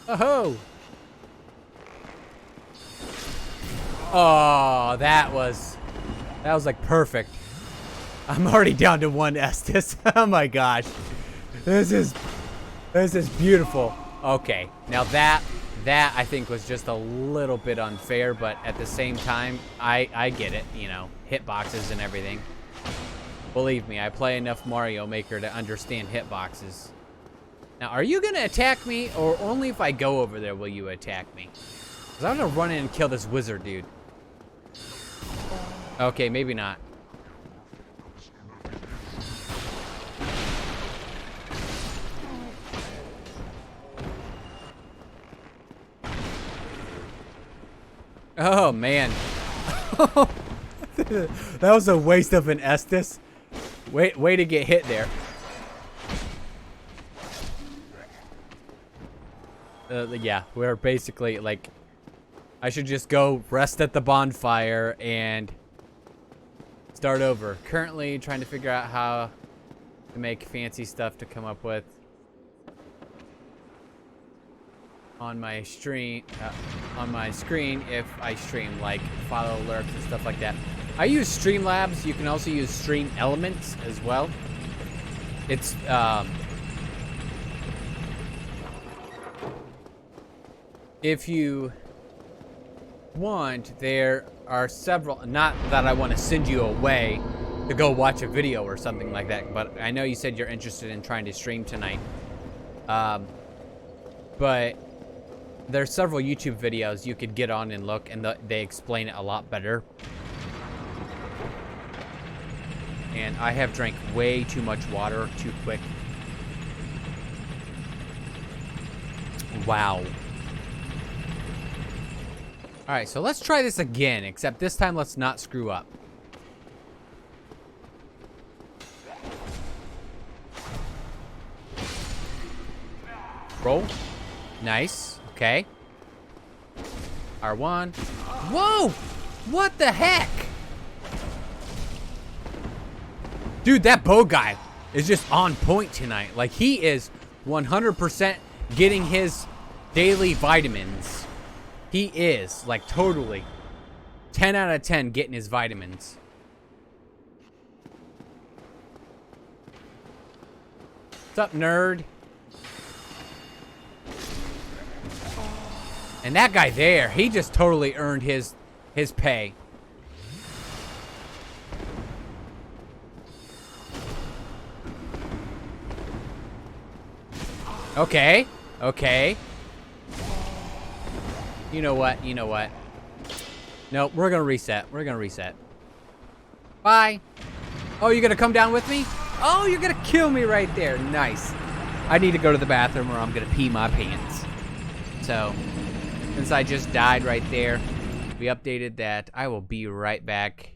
Oh-ho! Oh, that was like perfect. I'm already down to 1 Estus. Oh my gosh. This is beautiful. Okay, now that I think was just a little bit unfair, but at the same time, I get it, you know, hitboxes and everything. Believe me, I play enough Mario Maker to understand hitboxes. Now, are you gonna attack me, or only if I go over there will you attack me? Because I'm gonna run in and kill this wizard dude. Okay, maybe not. Oh, man. That was a waste of an Estus. Way to get hit there. Yeah, we're basically, like, I should just go rest at the bonfire and start over. Currently trying to figure out how to make fancy stuff to come up with on my stream, on my screen if I stream, like follow alerts and stuff like that. I use Streamlabs. You can also use Stream Elements as well. It's if you want, there are several, not that I want to send you away to go watch a video or something like that, but I know you said you're interested in trying to stream tonight. But there's several YouTube videos you could get on and look, and they explain it a lot better. And I have drank way too much water too quick. Wow. Alright, so let's try this again, except this time let's not screw up. Roll. Nice. Okay. R1. Whoa! What the heck? Dude, that bow guy is just on point tonight. Like, he is 100% getting his daily vitamins. He is, like, totally 10 out of 10 getting his vitamins. What's up, nerd? And that guy there, he just totally earned his pay. Okay. Okay. You know what? You know what? Nope, we're gonna reset. We're gonna reset. Bye. Oh, you're gonna come down with me? Oh, you're gonna kill me right there. Nice. I need to go to the bathroom or I'm gonna pee my pants. So, since I just died right there, we updated that. I will be right back.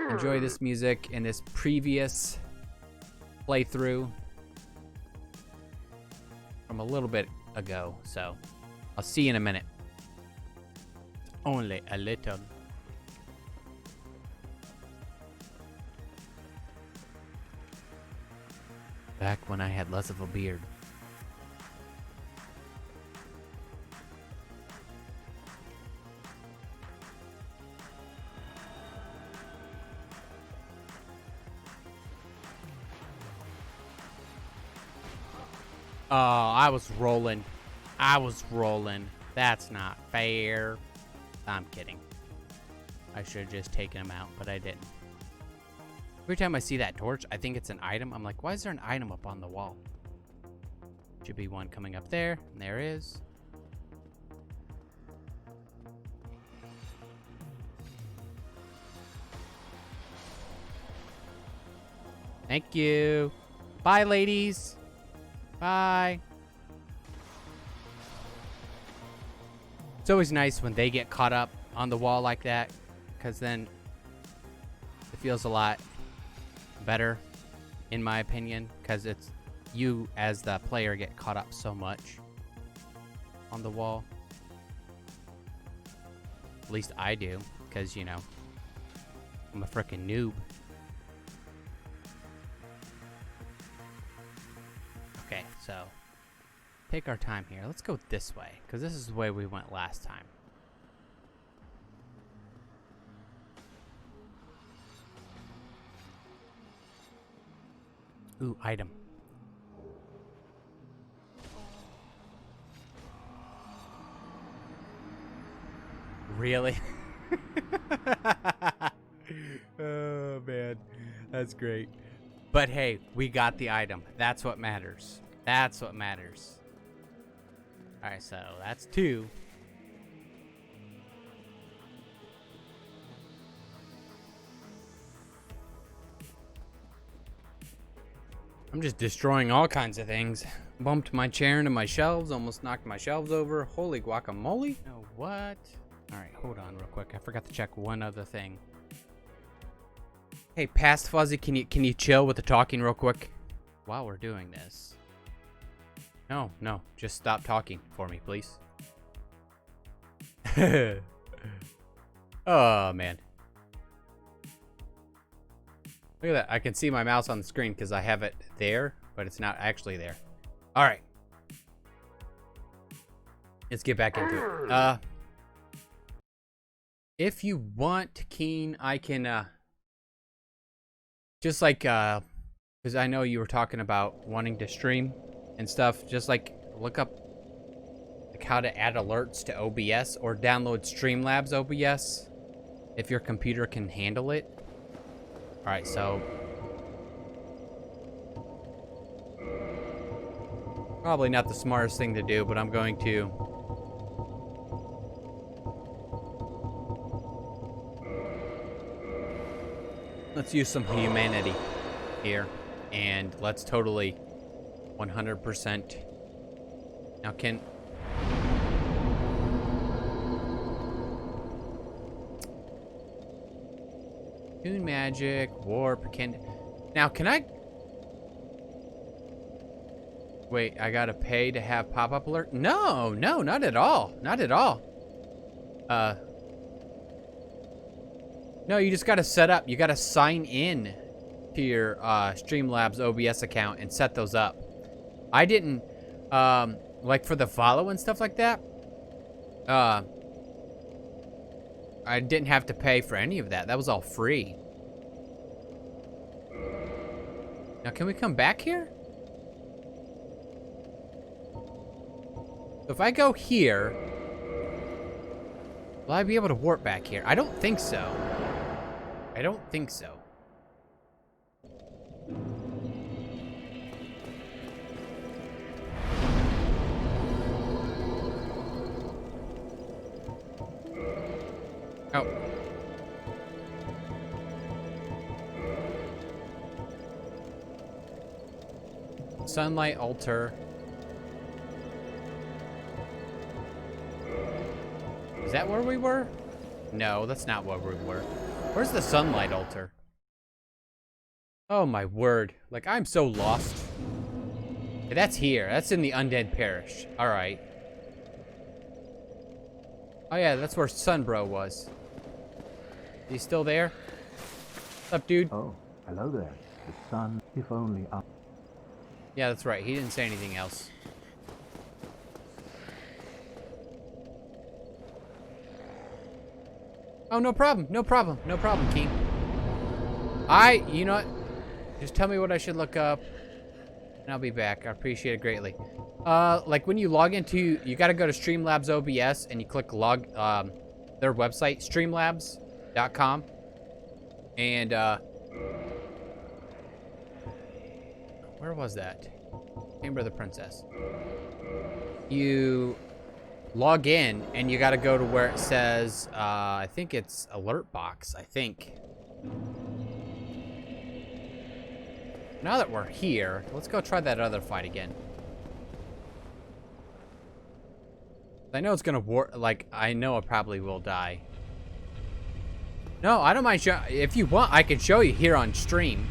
Enjoy this music in this previous playthrough from a little bit ago. So, I'll see you in a minute. Only a little. Back when I had less of a beard. Oh, I was rolling. I was rolling. That's not fair. I'm kidding. I should have just taken him out, but I didn't. Every time I see that torch, I think it's an item. I'm like, why is there an item up on the wall? Should be one coming up there, and there is. Thank you. Bye, ladies. Bye. It's always nice when they get caught up on the wall like that, because then it feels a lot better, in my opinion, because it's you as the player get caught up so much on the wall. At least I do, because, you know, I'm a freaking noob. Okay, so take our time here. Let's go this way, because this is the way we went last time. Ooh, item. Really? Oh, man. That's great. But hey, we got the item. That's what matters. That's what matters. Alright, so that's 2. I'm just destroying all kinds of things. Bumped my chair into my shelves, almost knocked my shelves over. Holy guacamole. Oh, what? Alright, hold on real quick. I forgot to check one other thing. Hey, Past Fuzzy, can you chill with the talking real quick? While we're doing this. No, just stop talking for me, please. Oh, man. Look at that. I can see my mouse on the screen because I have it there, but it's not actually there. All right. Let's get back into it. If you want, Keen, I can, just like, because I know you were talking about wanting to stream and stuff, just like look up like how to add alerts to OBS or download Streamlabs OBS if your computer can handle it. All right, so probably not the smartest thing to do, but I'm going to let's use some humanity here, and let's totally 100%. Now, can Toon Magic, Warp, can I wait, I gotta pay to have pop-up alert? No, not at all. Not at all. No, you just gotta set up. You gotta sign in to your Streamlabs OBS account and set those up. I didn't, like for the follow and stuff like that, I didn't have to pay for any of that. That was all free. Now, can we come back here? So if I go here, will I be able to warp back here? I don't think so. I don't think so. Oh. Sunlight altar. Is that where we were? No, that's not where we were. Where's the sunlight altar? Oh my word. Like, I'm so lost. Okay, that's here. That's in the Undead Parish. Alright. Oh yeah, that's where Sunbro was. Is he still there? What's up, dude? Oh, hello there. The sun, if only up. Yeah, that's right. He didn't say anything else. Oh, no problem. No problem. No problem, King. You know what? Just tell me what I should look up, and I'll be back. I appreciate it greatly. Like when you log into, you gotta go to Streamlabs OBS, and you click log, their website, streamlabs.com. And, where was that? Chamber of the Princess. You log in, and you gotta go to where it says, I think it's alert box, I think. Now that we're here, let's go try that other fight again. I know it's gonna like, I know I probably will die. No, I don't mind if you want, I can show you here on stream.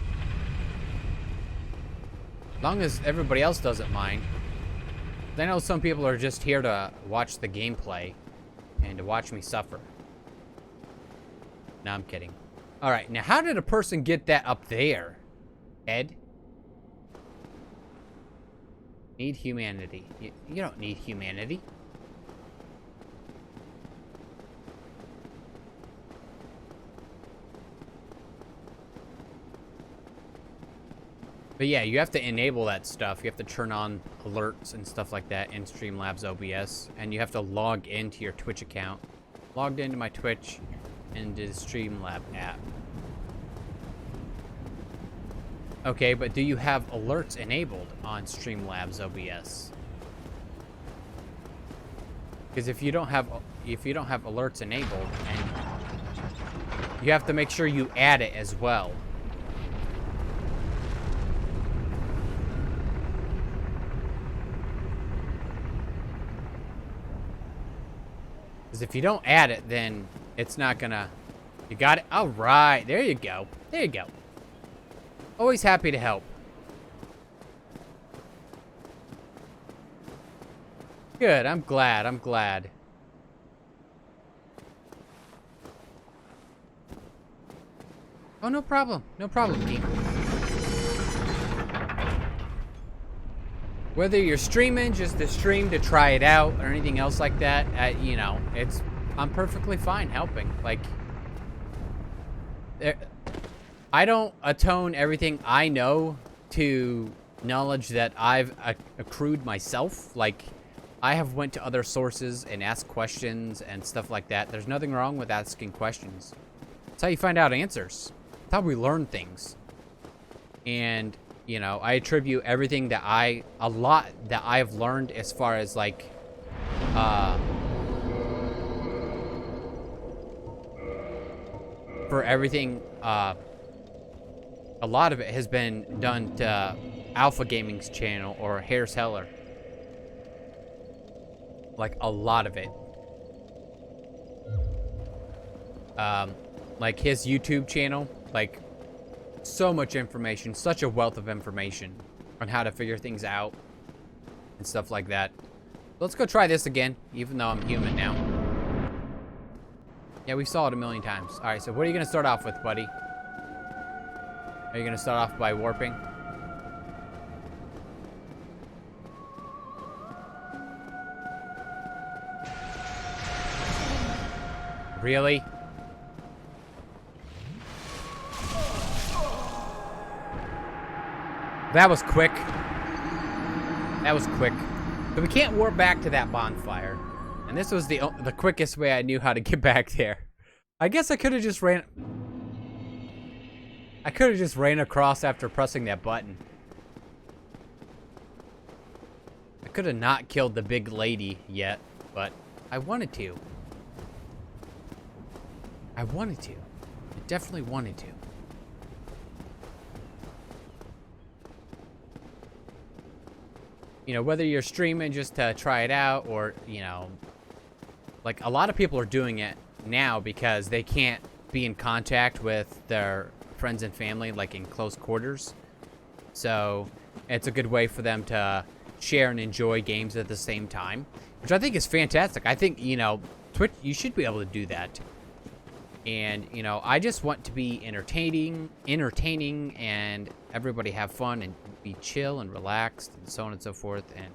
As long as everybody else doesn't mind. I know some people are just here to watch the gameplay and to watch me suffer. No, I'm kidding. All right, now how did a person get that up there? Ed? Need humanity. You don't need humanity. But yeah, you have to enable that stuff. You have to turn on alerts and stuff like that in Streamlabs OBS. And you have to log into your Twitch account. Logged into my Twitch and the Streamlab app. Okay, but do you have alerts enabled on Streamlabs OBS? Because if you don't have alerts enabled, and you have to make sure you add it as well. Because if you don't add it, then it's not gonna... You got it? All right, there you go. There you go. Always happy to help. Good, I'm glad, I'm glad. Oh, no problem. No problem, Dean. Whether you're streaming just to stream to try it out or anything else like that, you know, I'm perfectly fine helping. Like, I don't atone everything I know to knowledge that I've accrued myself. Like, I have went to other sources and asked questions and stuff like that. There's nothing wrong with asking questions. That's how you find out answers. That's how we learn things. And, you know, I attribute everything that a lot that I've learned as far as, like, for everything, a lot of it has been done to Alpha Gaming's channel or Harris Heller. Like, a lot of it. Like his YouTube channel, like, so much information, such a wealth of information on how to figure things out and stuff like that. Let's go try this again, even though I'm human now. Yeah, we saw it a million times. All right, so what are you gonna start off with, buddy? Are you gonna start off by warping? Really? That was quick. That was quick. But we can't warp back to that bonfire. And this was the quickest way I knew how to get back there. I guess I could have just ran... I could have just ran across after pressing that button. I could have not killed the big lady yet, but I wanted to. I wanted to. I definitely wanted to. You know, whether you're streaming just to try it out or, you know, like a lot of people are doing it now because they can't be in contact with their friends and family, like in close quarters. So it's a good way for them to share and enjoy games at the same time, which I think is fantastic. I think, you know, Twitch, you should be able to do that. And, you know, I just want to be entertaining, and everybody have fun and be chill and relaxed and so on and so forth. And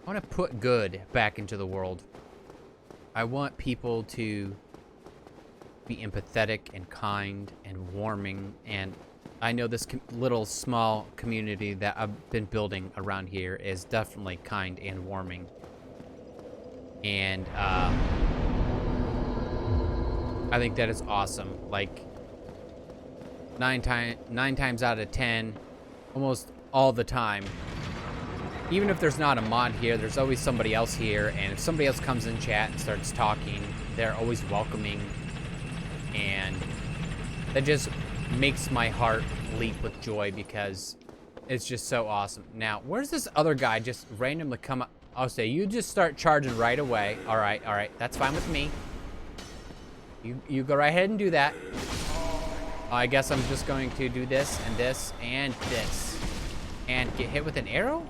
I want to put good back into the world. I want people to be empathetic and kind and warming. And I know this little small community that I've been building around here is definitely kind and warming. And I think that is awesome. Like, nine times out of 10, almost all the time, even if there's not a mod here, there's always somebody else here, and if somebody else comes in chat and starts talking, they're always welcoming, and that just makes my heart leap with joy because it's just so awesome. Now, where's this other guy just randomly come up? I'll say, you just start charging right away. All right, that's fine with me. You go right ahead and do that. I guess I'm just going to do this and this and this. And get hit with an arrow?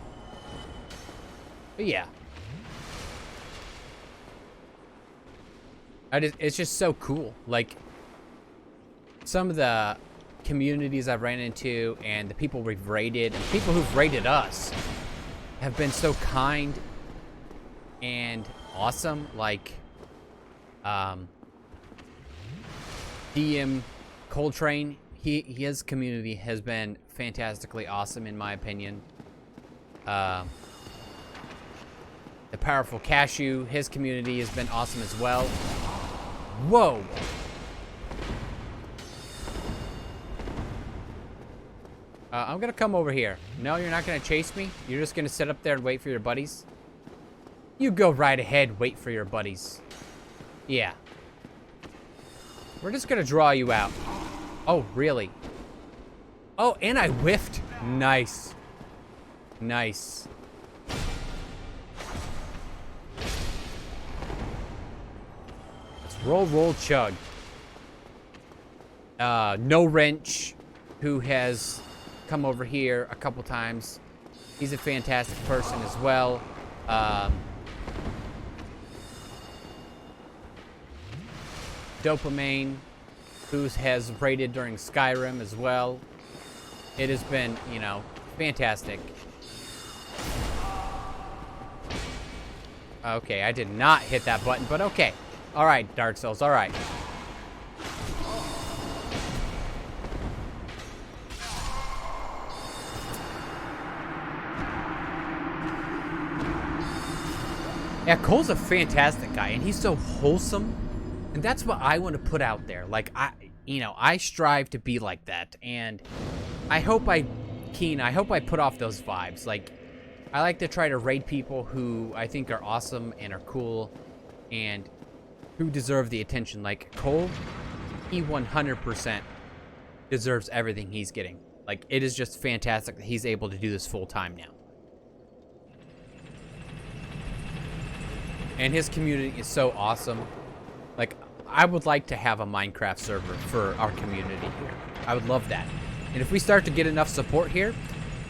But yeah. It's just so cool. Like, some of the communities I've ran into and the people we've raided and people who've raided us have been so kind and awesome. Like, DM Coltrane, his community has been fantastically awesome in my opinion. The Powerful Cashew, his community has been awesome as well. Whoa! I'm gonna come over here. No, you're not gonna chase me? You're just gonna sit up there and wait for your buddies? You go right ahead, wait for your buddies. Yeah. We're just gonna draw you out. Oh, really? Oh, and I whiffed. Nice. Nice. Let's roll, chug. No Wrench, who has come over here a couple times. He's a fantastic person as well. Dopamine, who has raided during Skyrim as well. It has been, you know, fantastic. Okay, I did not hit that button, but okay. All right, Dark Souls, all right. Yeah, Cole's a fantastic guy, and he's so wholesome. And that's what I want to put out there. Like, I strive to be like that. And I hope I put off those vibes. Like, I like to try to raid people who I think are awesome and are cool and who deserve the attention. Like, Cole, he 100% deserves everything he's getting. Like, it is just fantastic that he's able to do this full time now. And his community is so awesome. Like, I would like to have a Minecraft server for our community here. I would love that. And if we start to get enough support here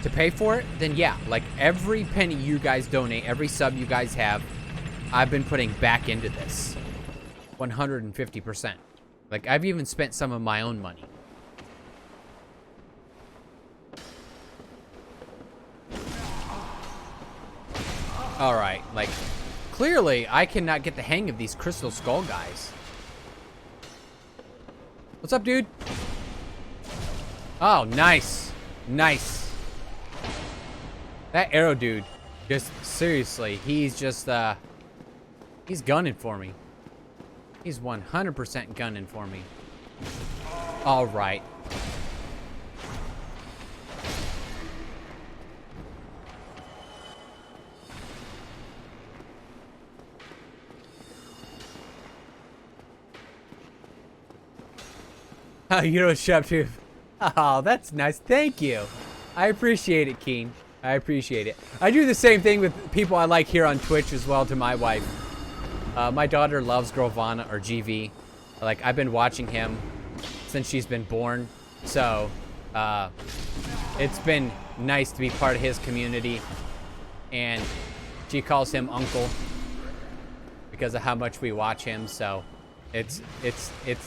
to pay for it, then yeah, like every penny you guys donate, every sub you guys have, I've been putting back into this. 150%. Like, I've even spent some of my own money. All right, like, clearly I cannot get the hang of these Crystal Skull guys. What's up, dude? Oh, nice. Nice. That arrow dude, just seriously, he's just, he's gunning for me. He's 100% gunning for me. All right. Oh, you don't shove too. Oh, that's nice. Thank you. I appreciate it, Keen. I appreciate it. I do the same thing with people I like here on Twitch as well to my wife. My daughter loves Grovana or GV. Like, I've been watching him since she's been born. So, it's been nice to be part of his community. And she calls him Uncle because of how much we watch him. So, it's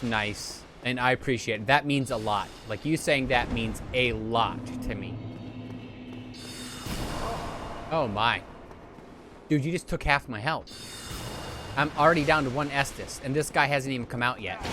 nice. And I appreciate it. That means a lot. Like, you saying that means a lot to me. Oh my. Dude, you just took half my health. I'm already down to 1 Estus, and this guy hasn't even come out yet.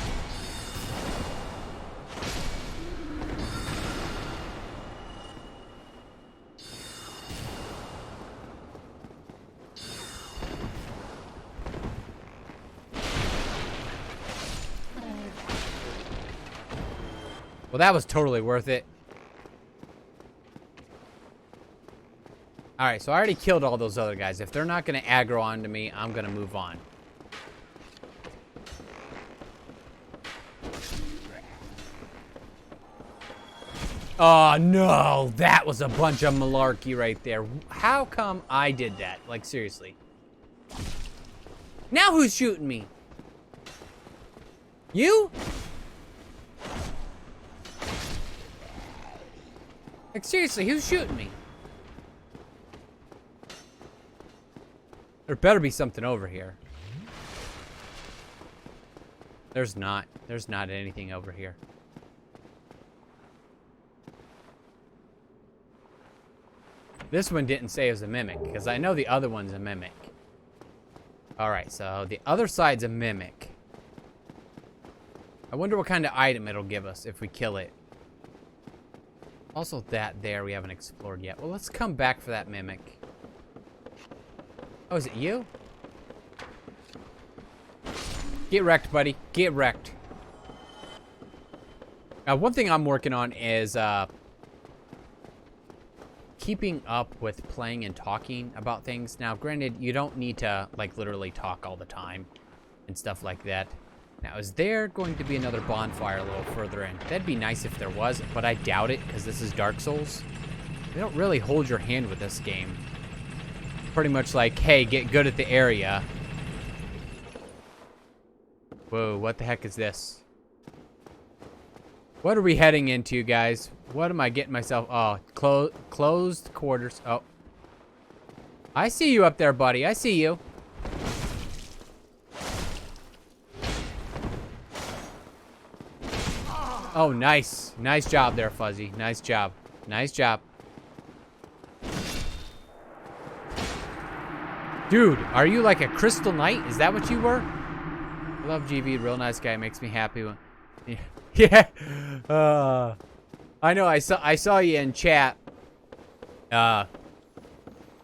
Well, that was totally worth it. Alright, so I already killed all those other guys. If they're not going to aggro onto me, I'm going to move on. Oh, no. That was a bunch of malarkey right there. How come I did that? Like, seriously. Now who's shooting me? You? Like, seriously, who's shooting me? There better be something over here. There's not. There's not anything over here. This one didn't say it was a mimic, because I know the other one's a mimic. Alright, so the other side's a mimic. I wonder what kind of item it'll give us if we kill it. Also that there we haven't explored yet. Well, let's come back for that mimic. Oh, is it you? Get wrecked, buddy. Get wrecked. Now, one thing I'm working on is keeping up with playing and talking about things. Now, granted, you don't need to, like, literally talk all the time and stuff like that. Now, is there going to be another bonfire a little further in? That'd be nice if there was, but I doubt it, because this is Dark Souls. They don't really hold your hand with this game. Pretty much like, hey, get good at the area. Whoa, what the heck is this? What are we heading into, guys? What am I getting myself? Oh, closed quarters. Oh. I see you up there, buddy. I see you. Oh, nice. Nice job there, Fuzzy. Nice job. Nice job. Dude, are you like a Crystal Knight? Is that what you were? I love GV, real nice guy. Makes me happy when... Yeah. I know, I saw you in chat.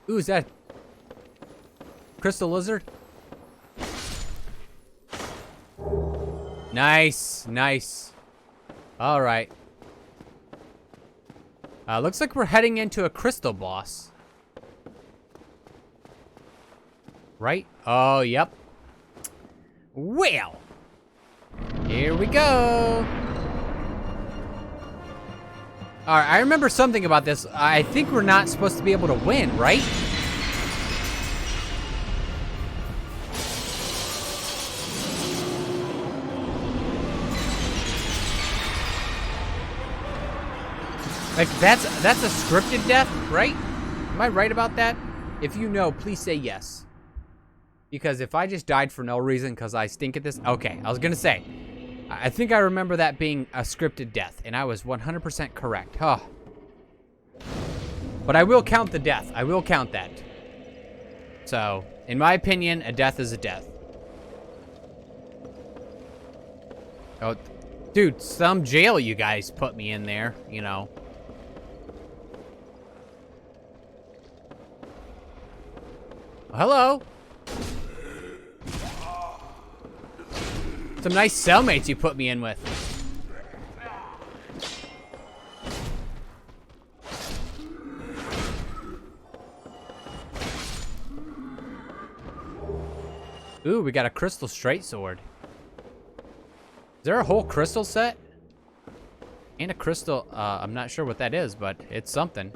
Ooh, is that... Crystal Lizard? Nice, nice. Alright. Looks like we're heading into a crystal boss. Right? Oh, yep. Well, here we go. Alright, I remember something about this. I think we're not supposed to be able to win, right? Like, that's a scripted death, right? Am I right about that? If you know, please say yes. Because if I just died for no reason because I stink at this... Okay, I was going to say. I think I remember that being a scripted death. And I was 100% correct. Oh. But I will count the death. I will count that. So, in my opinion, a death is a death. Oh, dude, some jail you guys put me in there, you know. Hello. Some nice cellmates you put me in with. Ooh, we got a crystal straight sword. Is there a whole crystal set? And a crystal. I'm not sure what that is, but it's something.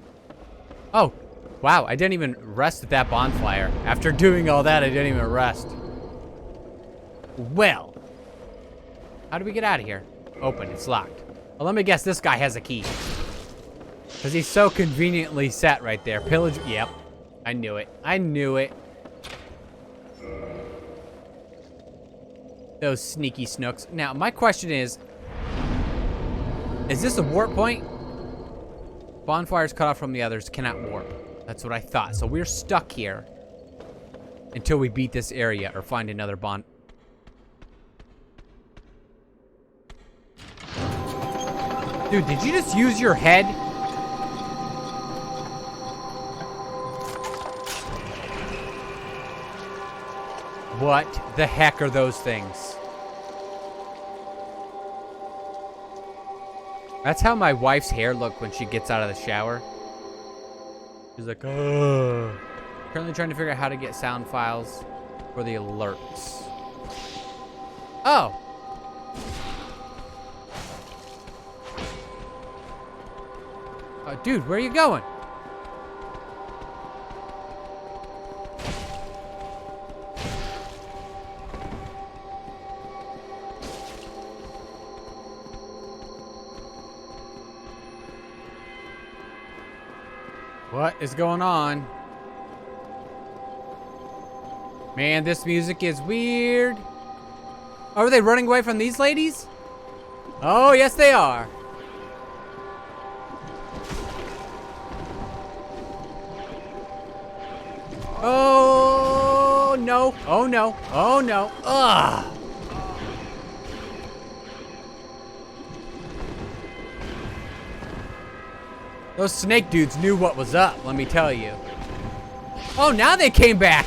Oh, wow. I didn't even rest at that bonfire. After doing all that, I didn't even rest. Well. How do we get out of here? Open. It's locked. Well, let me guess. This guy has a key. Because he's so conveniently sat right there. Pillage. Yep. I knew it. I knew it. Those sneaky snooks. Now, my question is this a warp point? Bonfires cut off from the others cannot warp. That's what I thought. So we're stuck here until we beat this area or find another bond. Dude, did you just use your head? What the heck are those things? That's how my wife's hair look when she gets out of the shower. She's like, ugh. Currently trying to figure out how to get sound files for the alerts. Oh. Dude, where are you going? What is going on? Man, this music is weird. Are they running away from these ladies? Oh, yes they are. Oh, no. Oh, no. Oh, no. Ugh. Those snake dudes knew what was up, let me tell you. Oh, now they came back.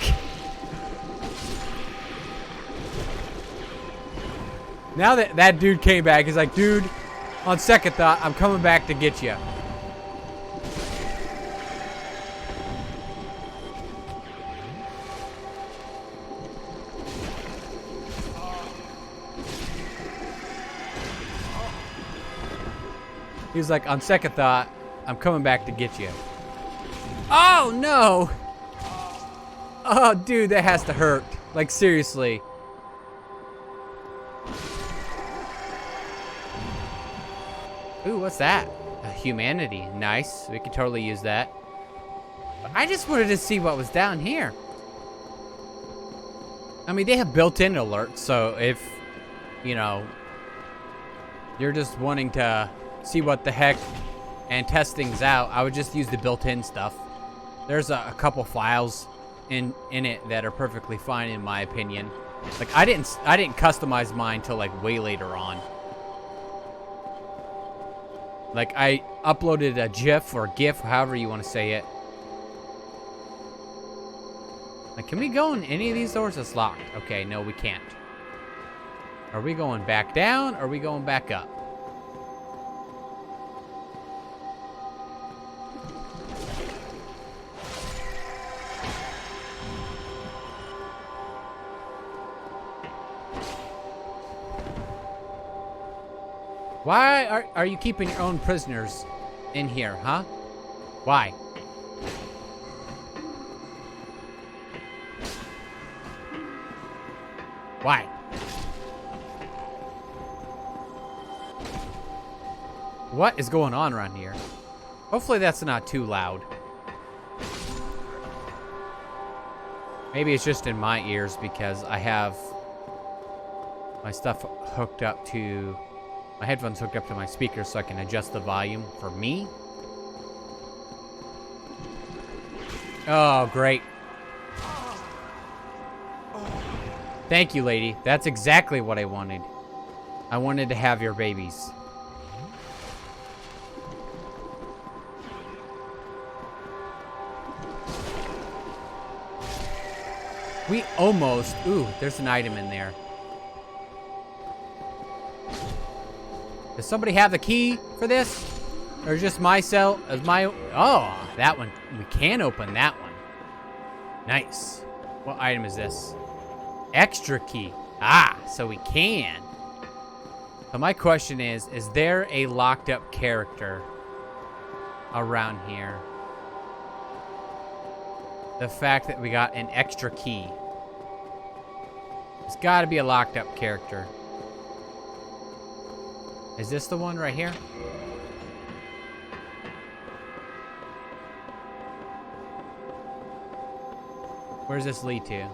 Now that dude came back, he's like, dude, on second thought, I'm coming back to get you. He was like, on second thought, I'm coming back to get you. Oh, no. Oh, dude, that has to hurt. Like, seriously. Ooh, what's that? Humanity. Nice. We could totally use that. But I just wanted to see what was down here. I mean, they have built-in alerts, so if, you know, you're just wanting to see what the heck and test things out, I would just use the built-in stuff. There's a couple files in it that are perfectly fine in my opinion. Like I didn't customize mine till like way later on. Like I uploaded a GIF or GIF, however you want to say it. Like, can we go in any of these doors? It's locked. Okay, no, we can't. Are we going back down or are we going back up? Why are you keeping your own prisoners in here, huh? Why? Why? What is going on around here? Hopefully that's not too loud. Maybe it's just in my ears because I have my stuff hooked up to... my headphones hooked up to my speaker so I can adjust the volume for me. Oh, great. Thank you, lady. That's exactly what I wanted. I wanted to have your babies. We almost... ooh, there's an item in there. Does somebody have the key for this? Or just my cell? Is my... oh, that one. We can open that one. Nice. What item is this? Extra key. Ah, so we can. So my question is there a locked up character around here? The fact that we got an extra key. There's got to be a locked up character. Is this the one right here? Where does this lead to?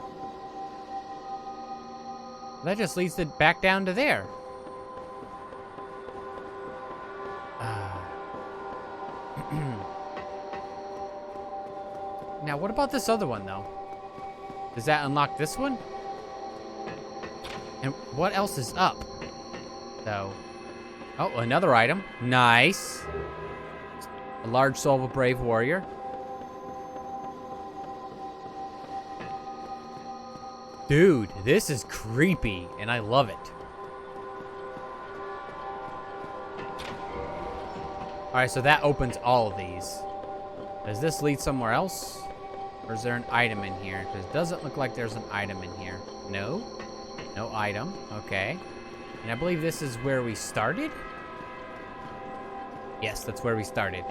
That just leads to back down to there. Now, what about this other one, though? Does that unlock this one? And what else is up? So, oh, another item. Nice. A large soul of a brave warrior. Dude, this is creepy, and I love it. Alright, so that opens all of these. Does this lead somewhere else? Or is there an item in here? Because it doesn't look like there's an item in here. No? No item. Okay. And I believe this is where we started? Yes, that's where we started.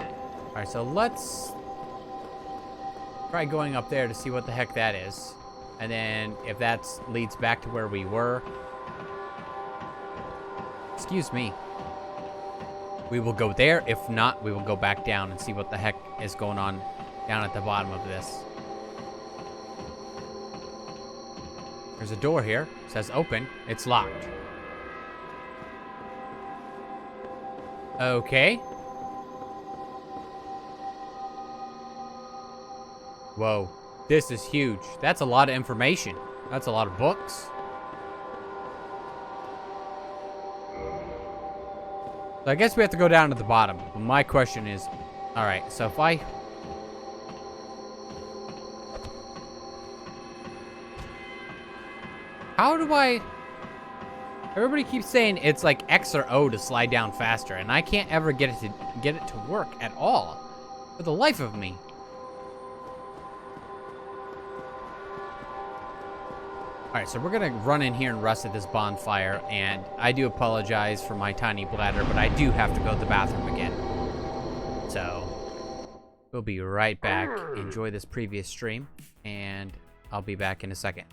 Alright, so let's try going up there to see what the heck that is. And then if that leads back to where we were. Excuse me. We will go there. If not, we will go back down and see what the heck is going on down at the bottom of this. There's a door here. It says open. It's locked. Okay. Whoa. This is huge. That's a lot of information. That's a lot of books. So I guess we have to go down to the bottom. But my question is, all right, so if I... How do I... Everybody keeps saying it's like X or O to slide down faster, and I can't ever get it to work at all. For the life of me. Alright, so we're gonna run in here and rest at this bonfire, and I do apologize for my tiny bladder, but I do have to go to the bathroom again. So, we'll be right back. Enjoy this previous stream, and I'll be back in a second.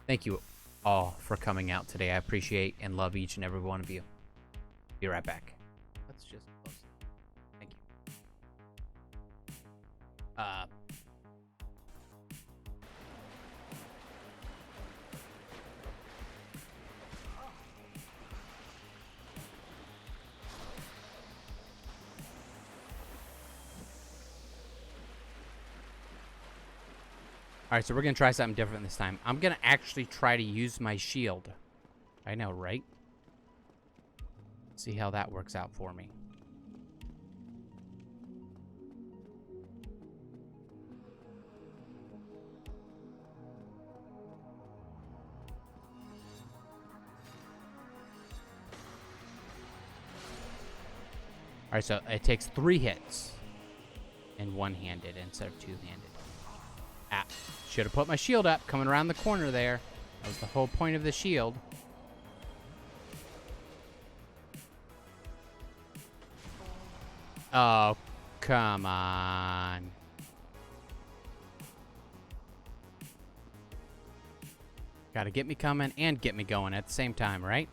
Thank you all for coming out today. I appreciate and love each and every one of you. Be right back. Let's just close it. Thank you. Alright, so we're going to try something different this time. I'm going to actually try to use my shield. I know, right? See how that works out for me. Alright, so it takes 3 hits. And one-handed instead of two-handed. Ah, should have put my shield up, coming around the corner there. That was the whole point of the shield. Oh, come on. Gotta get me coming and get me going at the same time, right?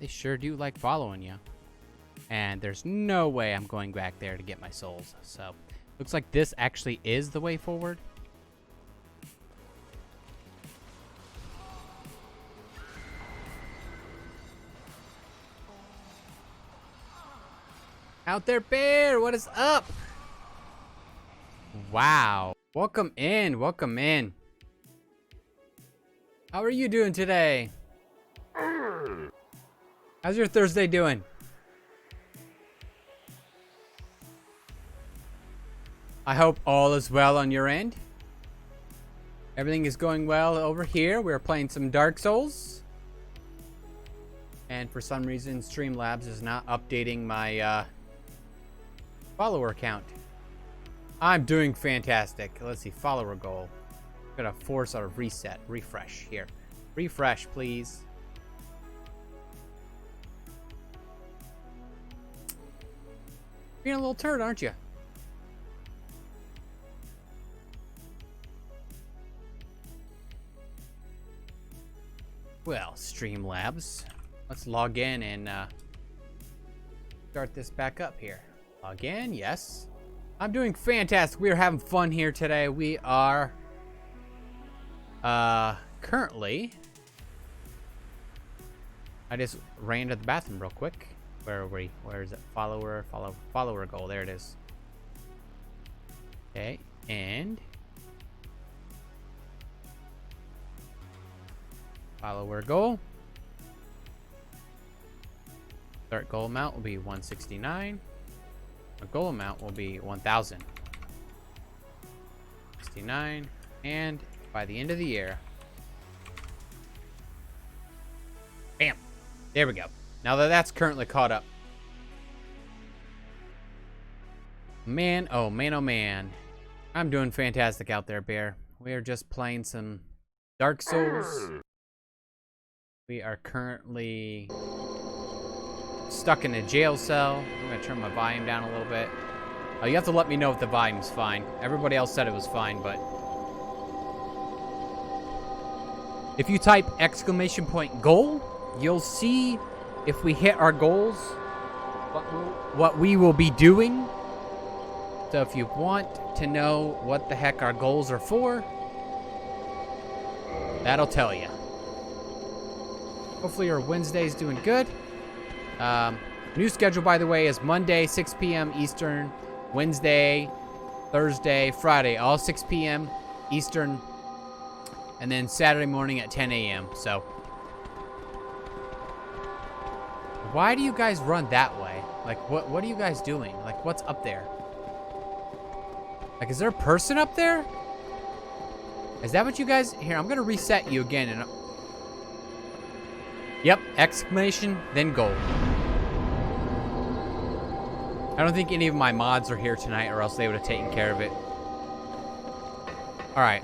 They sure do like following you. And there's no way I'm going back there to get my souls. So, looks like this actually is the way forward. Out there, bear! What is up? Wow. Welcome in. Welcome in. How are you doing today? How's your Thursday doing? I hope all is well on your end. Everything is going well over here. We're playing some Dark Souls. And for some reason, Streamlabs is not updating my follower count. I'm doing fantastic. Let's see, follower goal. Gotta force a reset. Refresh here. Refresh, please. Being a little turd, aren't you? Well, Streamlabs, let's log in and start this back up here. Log in, yes. I'm doing fantastic. We are having fun here today. We are currently, I just ran to the bathroom real quick. Where are we? Where is it? Follower goal. There it is. Okay, and follower goal. Start goal amount will be 169. Our goal amount will be 1,000. 69, and by the end of the year, bam, there we go. Now that that's currently caught up. Man, oh man, oh man. I'm doing fantastic out there, Bear. We are just playing some Dark Souls. We are currently stuck in a jail cell. I'm gonna turn my volume down a little bit. You have to let me know if the volume's fine. Everybody else said it was fine, but if you type !goal, you'll see if we hit our goals, what we will be doing. So if you want to know what the heck our goals are for, that'll tell you. Hopefully your Wednesday's doing good. New schedule, by the way, is Monday, 6 p.m. Eastern, Wednesday, Thursday, Friday, all 6 p.m. Eastern, and then Saturday morning at 10 a.m. So, why do you guys run that way? Like, what are you guys doing? Like, what's up there? Like, is there a person up there? Is that what you guys... Here, I'm gonna reset you again, and... Yep, exclamation, then goal. I don't think any of my mods are here tonight, or else they would have taken care of it. Alright.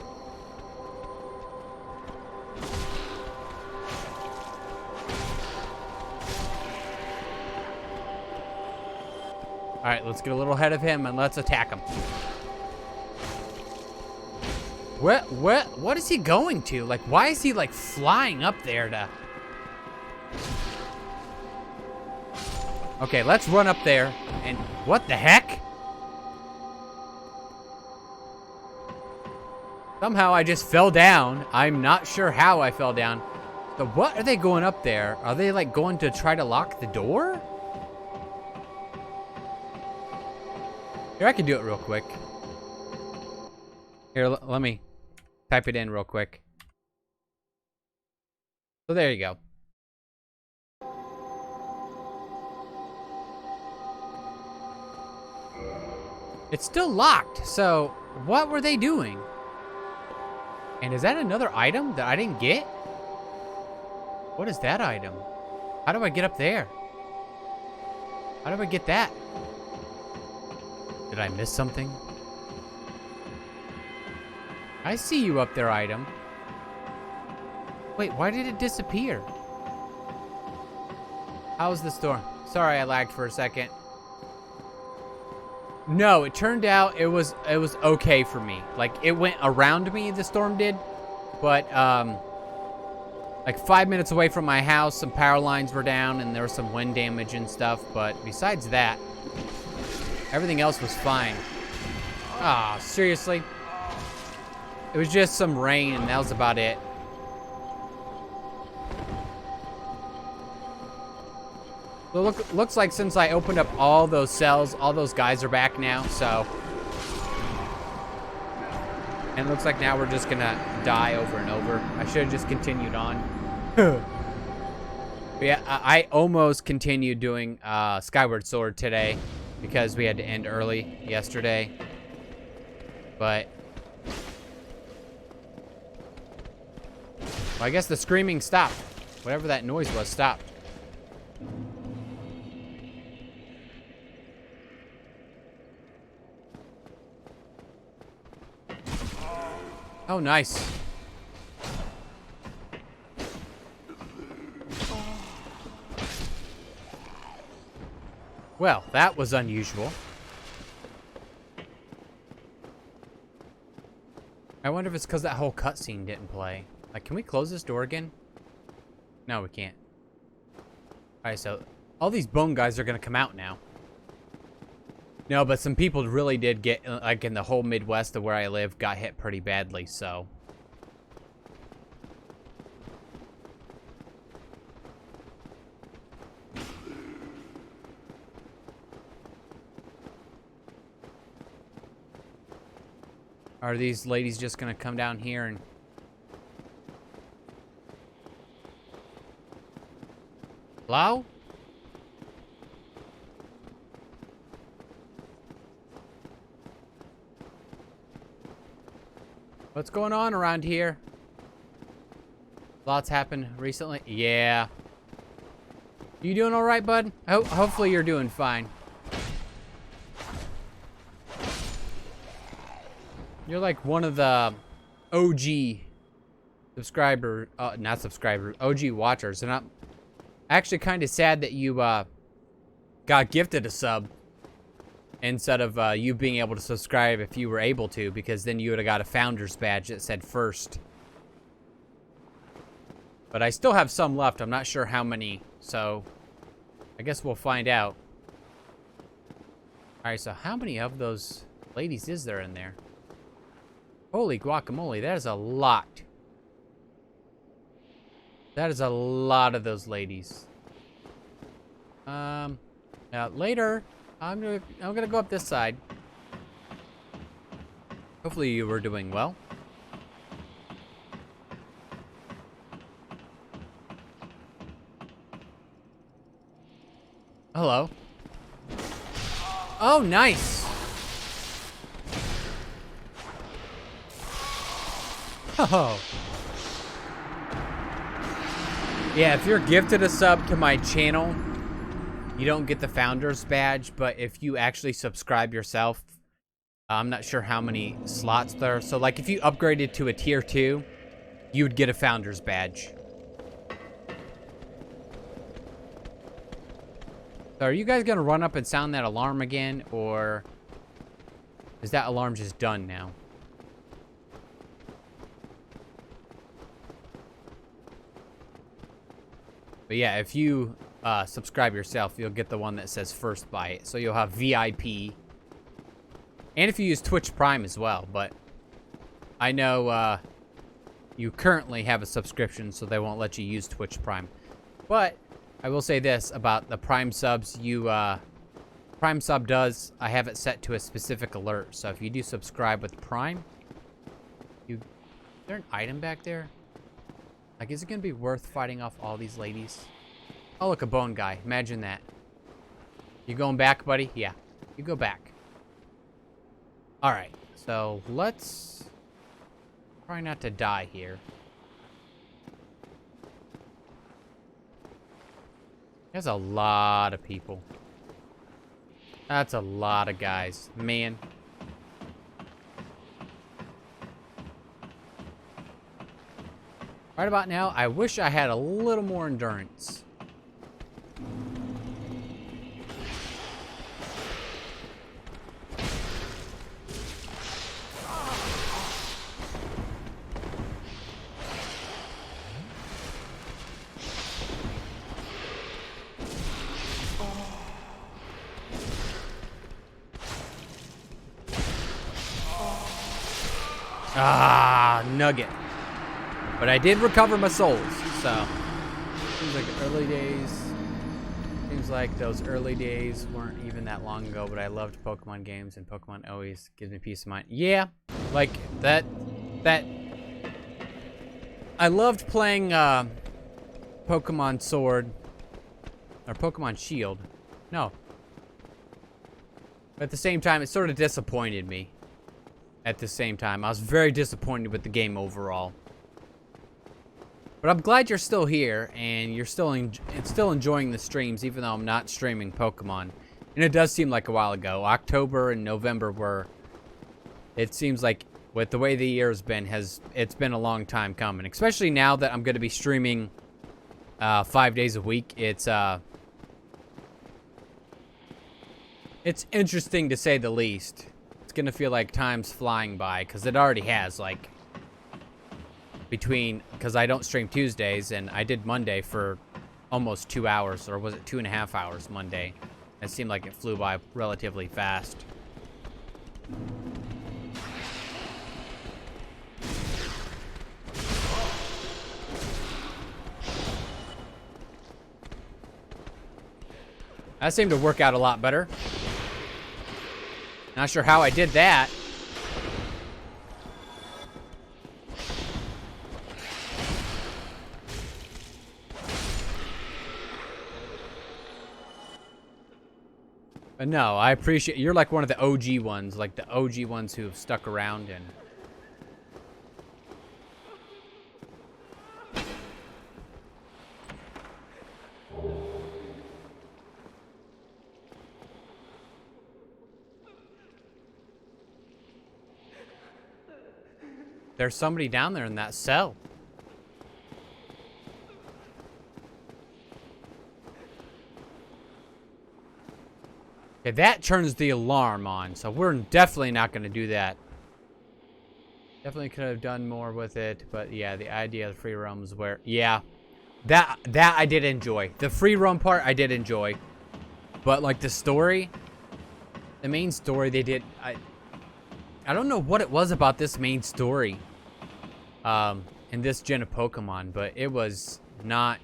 Alright, let's get a little ahead of him and let's attack him. What is he going to? Like, why is he, like, flying up there to... Okay, let's run up there and... What the heck? Somehow I just fell down. I'm not sure how I fell down. So what are they going up there? Are they, like, going to try to lock the door? Here, I can do it real quick. Here, let me type it in real quick. So there you go. It's still locked, so what were they doing? And is that another item that I didn't get? What is that item? How do I get up there? How do I get that? Did I miss something? I see you up there, item. Wait, why did it disappear? How's the storm? Sorry, I lagged for a second. No, it turned out it was okay for me. Like, it went around me, the storm did. But, like 5 minutes away from my house, some power lines were down and there was some wind damage and stuff. But besides that, everything else was fine. Ah, seriously? It was just some rain and that was about it. So looks like since I opened up all those cells, all those guys are back now, so. And it looks like now we're just gonna die over and over. I should have just continued on. But yeah, I almost continued doing Skyward Sword today because we had to end early yesterday. But well, I guess the screaming stopped. Whatever that noise was stopped. Oh, nice. Well, that was unusual. I wonder if it's because that whole cutscene didn't play. Like, can we close this door again? No, we can't. Alright, so all these bone guys are gonna come out now. No, but some people really did get, like, in the whole Midwest of where I live, got hit pretty badly, so. Are these ladies just gonna come down here and... Hello? What's going on around here? Lots happened recently. Yeah. You doing all right, bud? Hopefully you're doing fine. You're like one of the OG subscriber, not subscriber, OG watchers. And I'm actually kind of sad that you got gifted a sub instead of you being able to subscribe if you were able to, because then you would have got a founder's badge that said first. But I still have some left. I'm not sure how many, so I guess we'll find out. All right, so how many of those ladies is there in there? Holy guacamole, that is a lot. That is a lot of those ladies. Now later, I'm gonna go up this side. Hopefully you were doing well. Hello. Oh, nice. Oh. Yeah, if you're gifted a sub to my channel, you don't get the founder's badge, but if you actually subscribe yourself, I'm not sure how many slots there are. So like if you upgraded to a tier 2, you would get a founder's badge. So are you guys gonna run up and sound that alarm again, or is that alarm just done now? But yeah, if you subscribe yourself, you'll get the one that says first by it. So you'll have VIP. And if you use Twitch Prime as well. But I know you currently have a subscription, so they won't let you use Twitch Prime. But I will say this about the Prime subs. Prime sub does, I have it set to a specific alert. So if you do subscribe with Prime, is there an item back there? Like, is it going to be worth fighting off all these ladies? Oh, look, a bone guy. Imagine that. You going back, buddy? Yeah, you go back. All right, so let's try not to die here. There's a lot of people. That's a lot of guys. Man. Right about now, I wish I had a little more endurance. Ah, nugget. But I did recover my souls, so seems like early days. Seems like those early days weren't even that long ago, but I loved Pokemon games, and Pokemon always gives me peace of mind. Yeah, like that. I loved playing Pokemon Sword or Pokemon Shield. No. But at the same time, it sort of disappointed me. At the same time, I was very disappointed with the game overall. But I'm glad you're still here, and you're still enjoying the streams, even though I'm not streaming Pokemon. And it does seem like a while ago. October and November were, it seems like with the way the year's been, it's been a long time coming. Especially now that I'm going to be streaming 5 days a week. It's interesting to say the least. It's going to feel like time's flying by, because it already has, like, because I don't stream Tuesdays, and I did Monday for almost 2 hours, or was it 2.5 hours Monday? It seemed like it flew by relatively fast. That seemed to work out a lot better. Not sure how I did that. But no, I appreciate, you're like one of the OG ones, like the OG ones who have stuck around and... There's somebody down there in that cell. Okay, that turns the alarm on, so we're definitely not going to do that. Definitely could have done more with it, but yeah, the idea of the free roams where... Yeah, that I did enjoy. The free roam part I did enjoy. But like the story, the main story they did... I don't know what it was about this main story in this gen of Pokemon, but it was not...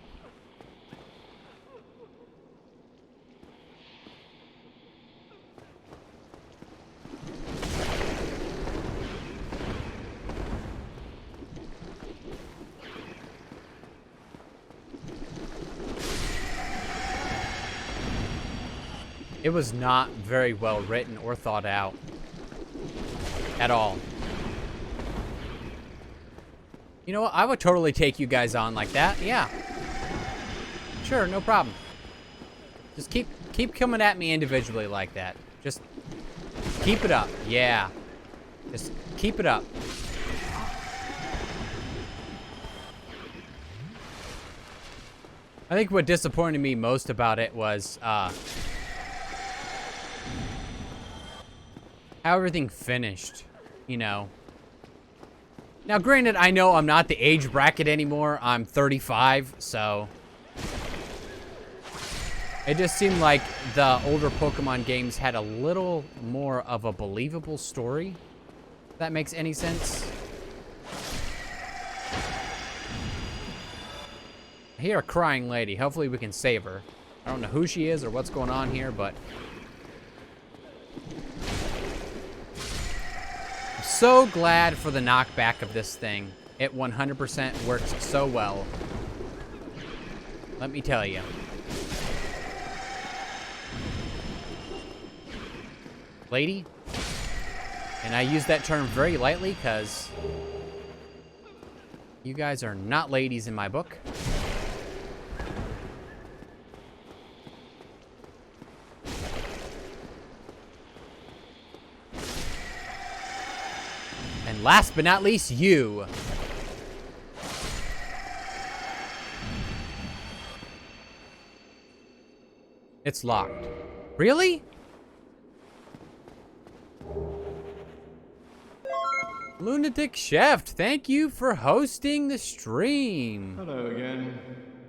It was not very well written or thought out at all. You know what? I would totally take you guys on like that. Yeah. Sure, no problem. Just keep coming at me individually like that. Just keep it up. Yeah. Just keep it up. I think what disappointed me most about it was how everything finished, you know. Now, granted, I know I'm not the age bracket anymore. I'm 35, so... It just seemed like the older Pokemon games had a little more of a believable story. If that makes any sense. I hear a crying lady. Hopefully we can save her. I don't know who she is or what's going on here, but... So glad for the knockback of this thing. It 100% works so well. Let me tell you. Lady. And I use that term very lightly because you guys are not ladies in my book. And last but not least, you. It's locked. Really? Lunatic Chef, thank you for hosting the stream. Hello again.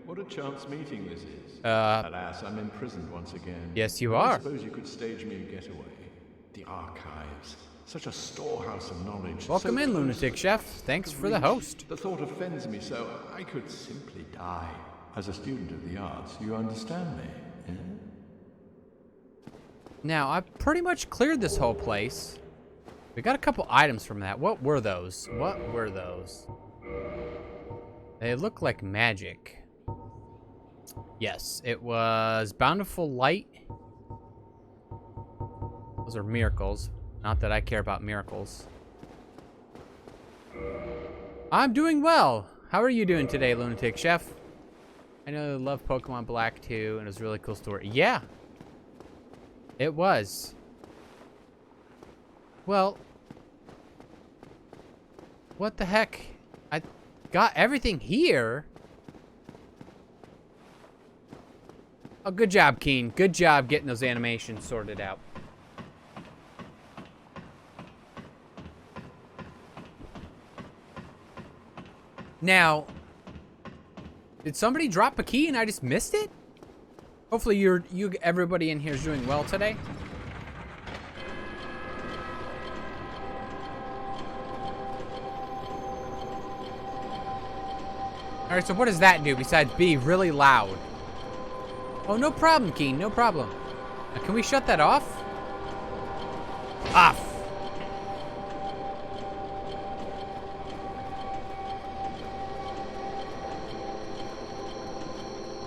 What a chance meeting this is. Alas, I'm imprisoned once again. Yes, you are. I suppose you could stage me a getaway. The archives. Such a storehouse of knowledge. Welcome so in, close Lunatic Chef. Thanks for the host. The thought offends me so I could simply die. As a student of the arts, you understand me, eh? Now, I've pretty much cleared this whole place. We got a couple items from that. What were those? What were those? They look like magic. Yes, it was Bountiful Light. Those are miracles. Not that I care about miracles. I'm doing well. How are you doing today, Lunatic Chef? I know you love Pokemon Black too, and it was a really cool story. Yeah, it was. Well, What the heck? I got everything here. Oh, good job, Keen. Good job getting those animations sorted out. Now, did somebody drop a key and I just missed it? Hopefully everybody in here is doing well today. All right, so what does that do besides be really loud? Oh, no problem, Keen, no problem. Now, can we shut that off? Off.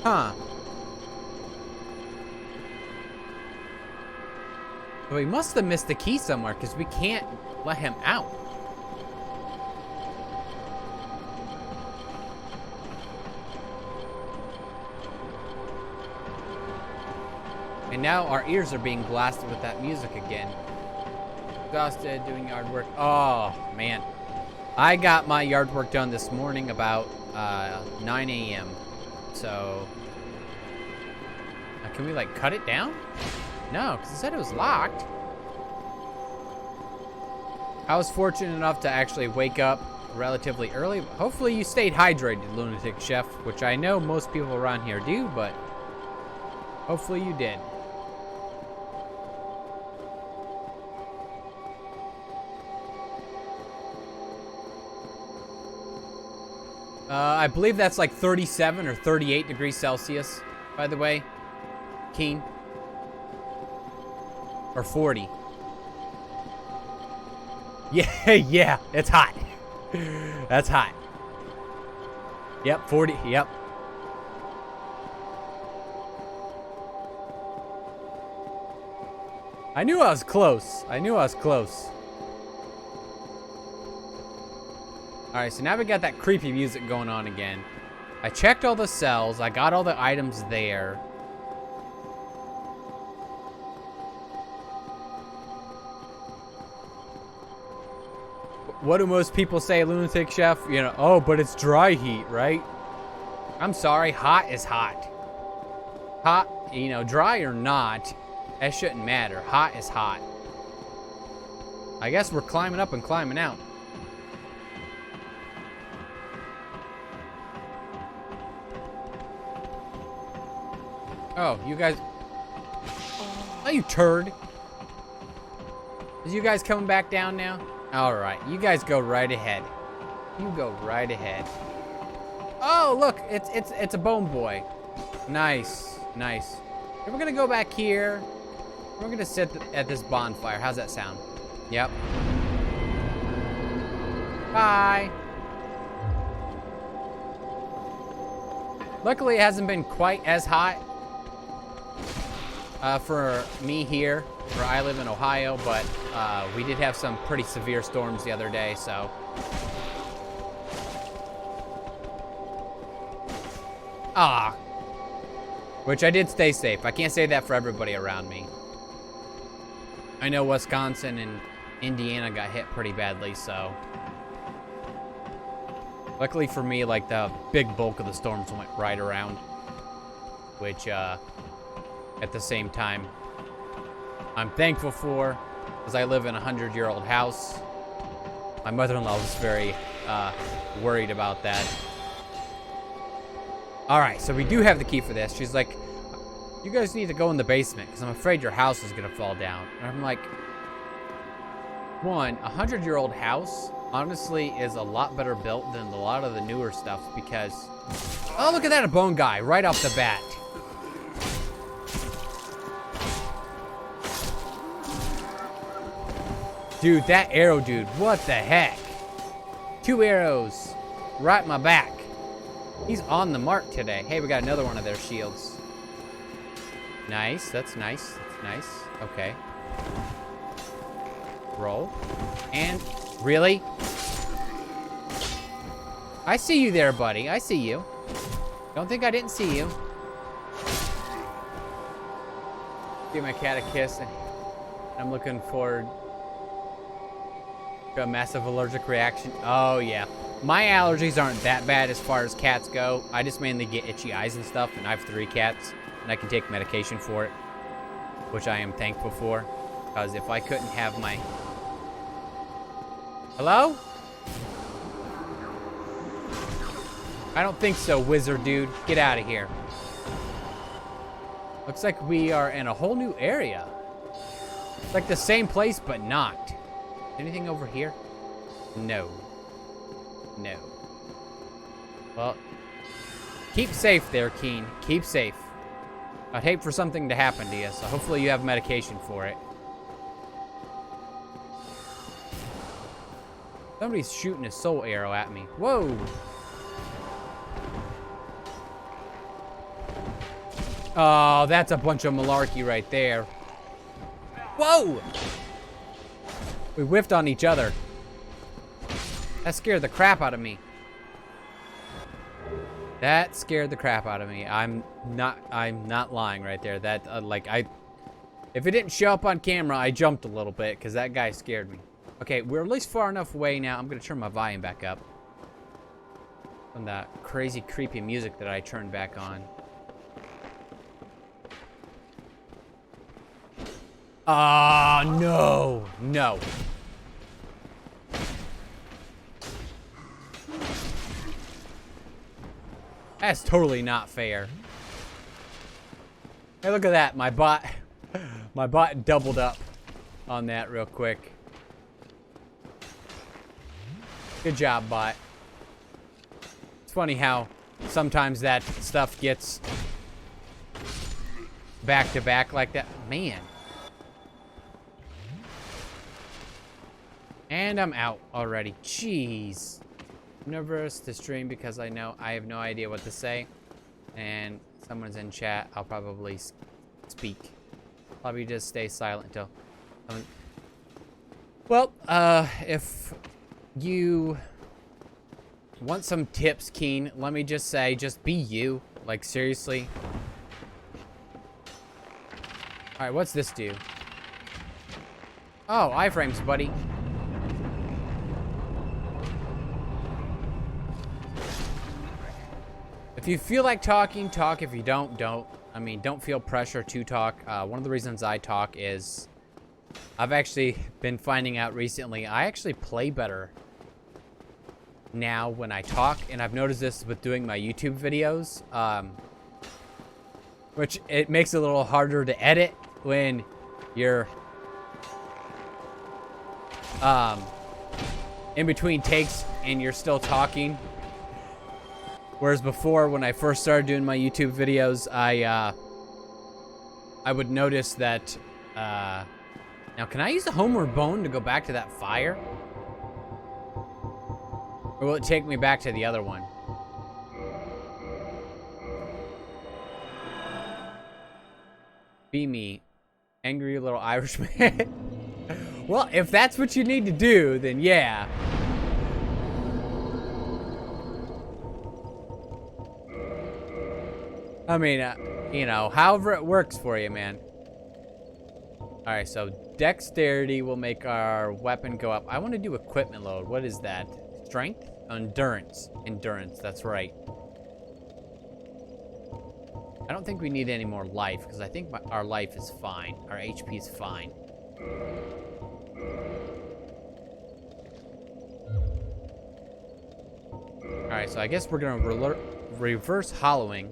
Huh. So we must have missed the key somewhere because we can't let him out. And now our ears are being blasted with that music again. Exhausted doing yard work. Oh, man. I got my yard work done this morning about 9 a.m. So, can we like cut it down? No, because it said it was locked. I was fortunate enough to actually wake up relatively early. Hopefully you stayed hydrated, Lunatic Chef, which I know most people around here do, but hopefully you did. I believe that's like 37 or 38 degrees Celsius, by the way, Keen. Or 40. Yeah, yeah, it's hot. That's hot. Yep, 40, yep. I knew I was close. I knew I was close. Alright, so now we got that creepy music going on again. I checked all the cells. I got all the items there. What do most people say, Lunatic Chef? You know, oh, but it's dry heat, right? I'm sorry, hot is hot. Hot, you know, dry or not, that shouldn't matter. Hot is hot. I guess we're climbing up and climbing out. Oh, you guys... Oh, you turd. Is you guys coming back down now? Alright, you guys go right ahead. You go right ahead. Oh, look, it's a bone boy. Nice, nice. And we're gonna go back here. We're gonna sit at this bonfire. How's that sound? Yep. Bye. Luckily, it hasn't been quite as hot for me here, where I live in Ohio, but we did have some pretty severe storms the other day, so. Ah. Which I did stay safe. I can't say that for everybody around me. I know Wisconsin and Indiana got hit pretty badly, so. Luckily for me, like, the big bulk of the storms went right around. Which, at the same time, I'm thankful for, because I live in a 100-year-old house. My mother-in-law was very worried about that. All right, so we do have the key for this. She's like, you guys need to go in the basement, because I'm afraid your house is going to fall down. And I'm like, one, a 100-year-old house, honestly, is a lot better built than a lot of the newer stuff, because... Oh, look at that, a bone guy, right off the bat. Dude, that arrow dude, what the heck? 2 arrows, right in my back. He's on the mark today. Hey, we got another one of their shields. Nice, that's nice, that's nice. Okay. Roll. And, really? I see you there, buddy, I see you. Don't think I didn't see you. Give my cat a kiss, and I'm looking forward A massive allergic reaction. Oh, yeah. My allergies aren't that bad as far as cats go. I just mainly get itchy eyes and stuff, and I have 3 cats, and I can take medication for it, which I am thankful for, because if I couldn't have my... Hello? I don't think so, wizard dude. Get out of here. Looks like we are in a whole new area. It's like the same place, but not. Anything over here? No. No. Well, keep safe there, Keen. Keep safe. I'd hate for something to happen to you, so hopefully you have medication for it. Somebody's shooting a soul arrow at me. Whoa! Oh, that's a bunch of malarkey right there. Whoa! We whiffed on each other. That scared the crap out of me. That scared the crap out of me. I'm not lying right there. That if it didn't show up on camera, I jumped a little bit because that guy scared me. Okay, we're at least far enough away now. I'm gonna turn my volume back up from that crazy, creepy music that I turned back on. Ah, no, no. That's totally not fair. Hey, look at that. My bot doubled up on that real quick. Good job, bot. It's funny how sometimes that stuff gets back to back like that. Man. And I'm out already. Jeez. I'm nervous to stream because I know I have no idea what to say. And someone's in chat. I'll probably speak. Probably just stay silent until... Well, if you want some tips, Keen, let me just say, just be you. Like, seriously. Alright, what's this do? Oh, iframes, buddy. If you feel like talking, talk. If you don't, don't. I mean, don't feel pressure to talk. One of the reasons I talk is I've actually been finding out recently I actually play better now when I talk, and I've noticed this with doing my YouTube videos, which it makes it a little harder to edit when you're in between takes and you're still talking. Whereas before, when I first started doing my YouTube videos, I would notice that, now can I use the homeward bone to go back to that fire? Or will it take me back to the other one? Be me, angry little Irishman. Well, if that's what you need to do, then yeah. I mean, you know, however it works for you, man. Alright, so dexterity will make our weapon go up. I want to do equipment load. What is that? Strength? Endurance. Endurance, that's right. I don't think we need any more life, because I think our life is fine. Our HP is fine. Alright, so I guess we're going to reverse hollowing.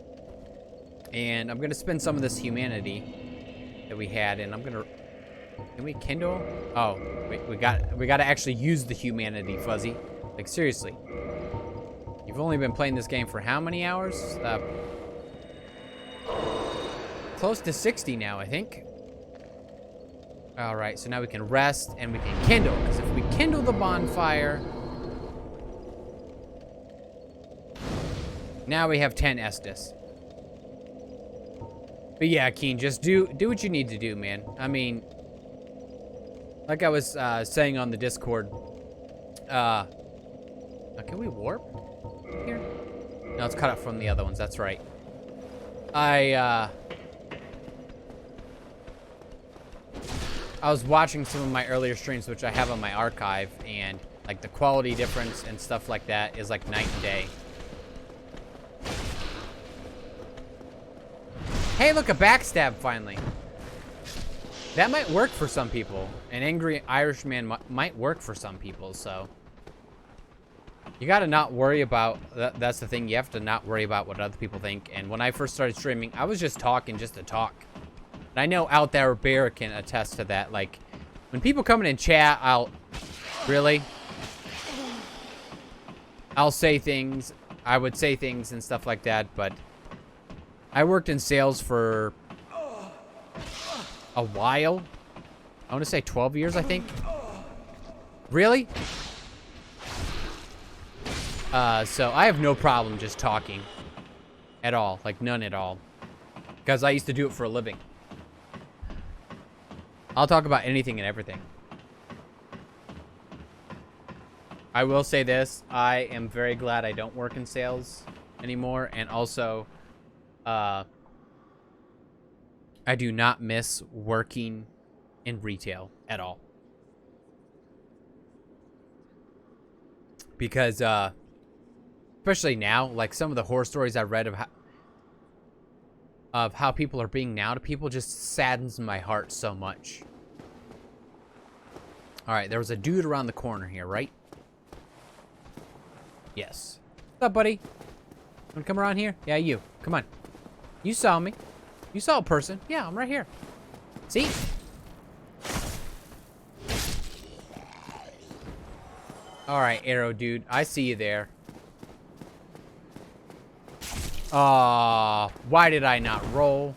And I'm going to spend some of this humanity that we had, and I'm going to... Can we kindle? Oh, wait, we got to actually use the humanity, Fuzzy. Like, seriously. You've only been playing this game for how many hours? Close to 60 now, I think. Alright, so now we can rest and we can kindle. Because if we kindle the bonfire... Now we have 10 Estus. But yeah, Keen, just do what you need to do, man. I mean, like I was saying on the Discord, can we warp here? No, it's cut off from the other ones. That's right. I was watching some of my earlier streams, which I have on my archive, and like the quality difference and stuff like that is like night and day. Hey, look, a backstab finally. That might work for some people. An angry Irishman might work for some people, so. You gotta not worry about, that's the thing, you have to not worry about what other people think. And when I first started streaming, I was just talking just to talk. And I know Out There Bear can attest to that. Like, when people come in and chat, I'll say things, I would say things and stuff like that, but I worked in sales for a while. I want to say 12 years, I think. Really? So I have no problem just talking at all, like none at all, because I used to do it for a living. I'll talk about anything and everything. I will say this, I am very glad I don't work in sales anymore, and also, I do not miss working in retail at all. Because, especially now, like some of the horror stories I read of how people are being now to people just saddens my heart so much. Alright, there was a dude around the corner here, right? Yes. What's up, buddy? Wanna come around here? Yeah, you. Come on. You saw me. You saw a person. Yeah, I'm right here. See? Alright, Arrow dude. I see you there. Aw, why did I not roll?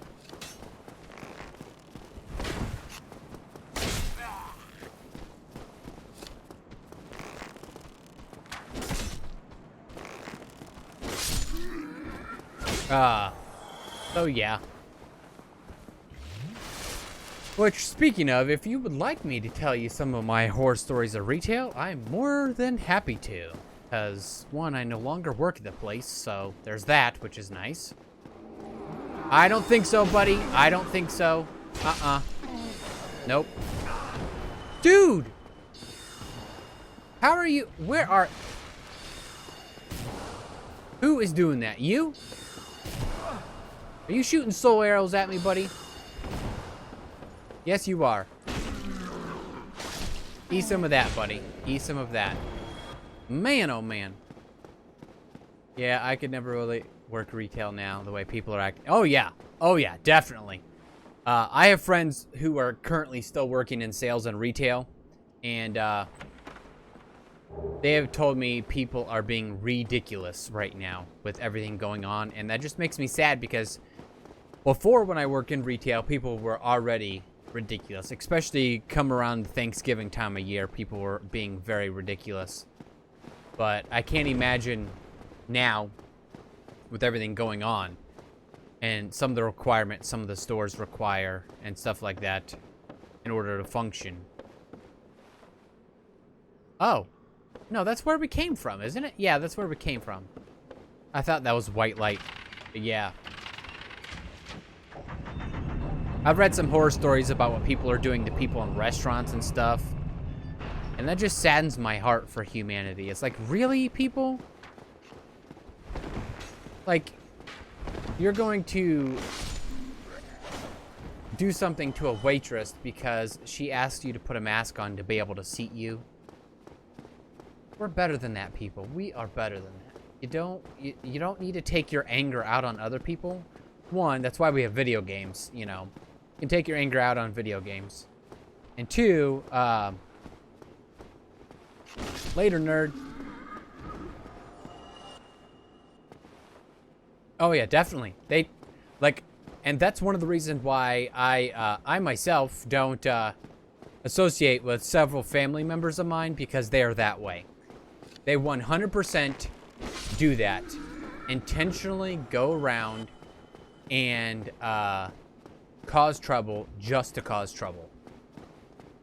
So yeah. Which, speaking of, if you would like me to tell you some of my horror stories of retail, I'm more than happy to. Because, one, I no longer work at the place, so there's that, which is nice. I don't think so, buddy. I don't think so. Nope. Dude! How are you? Where are... Who is doing that? You? Are you shooting soul arrows at me, buddy? Yes, you are. Eat some of that, buddy. Eat some of that. Man, oh man. Yeah, I could never really work retail now, the way people are acting. Oh, yeah. Oh, yeah, definitely. I have friends who are currently still working in sales and retail, and they have told me people are being ridiculous right now with everything going on, and that just makes me sad because before, when I worked in retail, people were already ridiculous, especially come around Thanksgiving time of year. People were being very ridiculous. But I can't imagine now, with everything going on, and some of the requirements some of the stores require, and stuff like that, in order to function. Oh. No, that's where we came from, isn't it? Yeah, that's where we came from. I thought that was white light. But yeah. I've read some horror stories about what people are doing to people in restaurants and stuff. And that just saddens my heart for humanity. It's like, really, people? Like, you're going to do something to a waitress because she asked you to put a mask on to be able to seat you? We're better than that, people. We are better than that. You don't need to take your anger out on other people. One, that's why we have video games, you know. You can take your anger out on video games. And two, later, nerd. Oh yeah, definitely. They, like, and that's one of the reasons why I myself don't associate with several family members of mine, because they are that way. They 100% do that. Intentionally go around and cause trouble just to cause trouble.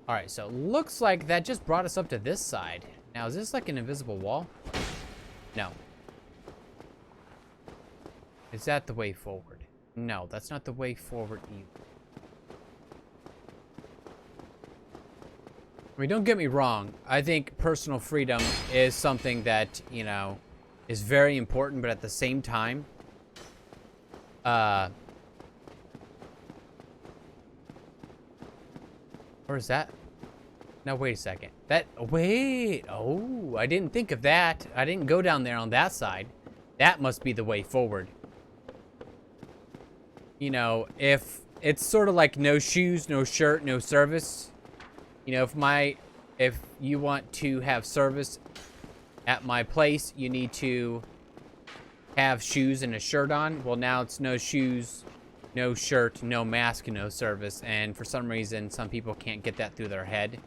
Alright, so looks like that just brought us up to this side. Now, is this like an invisible wall? No. Is that the way forward? No, that's not the way forward either. I mean, don't get me wrong. I think personal freedom is something that, you know, is very important, but at the same time, where is that? No, wait a second. Wait. Oh, I didn't think of that. I didn't go down there on that side. That must be the way forward. You know, if it's sort of like no shoes, no shirt, no service. You know, if you want to have service at my place, you need to have shoes and a shirt on. Well, now it's no shoes, no shirt, no mask, no service. And for some reason, some people can't get that through their head.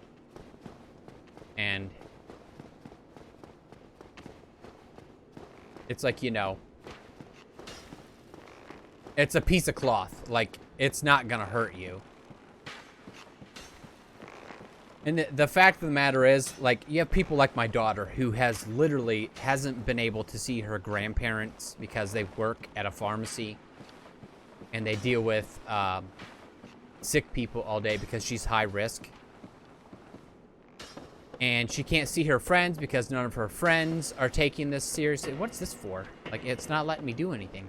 And it's like, you know, it's a piece of cloth. Like, it's not gonna hurt you. And the fact of the matter is, like, you have people like my daughter who hasn't been able to see her grandparents because they work at a pharmacy and they deal with sick people all day because she's high risk. And she can't see her friends because none of her friends are taking this seriously. What's this for? Like, it's not letting me do anything.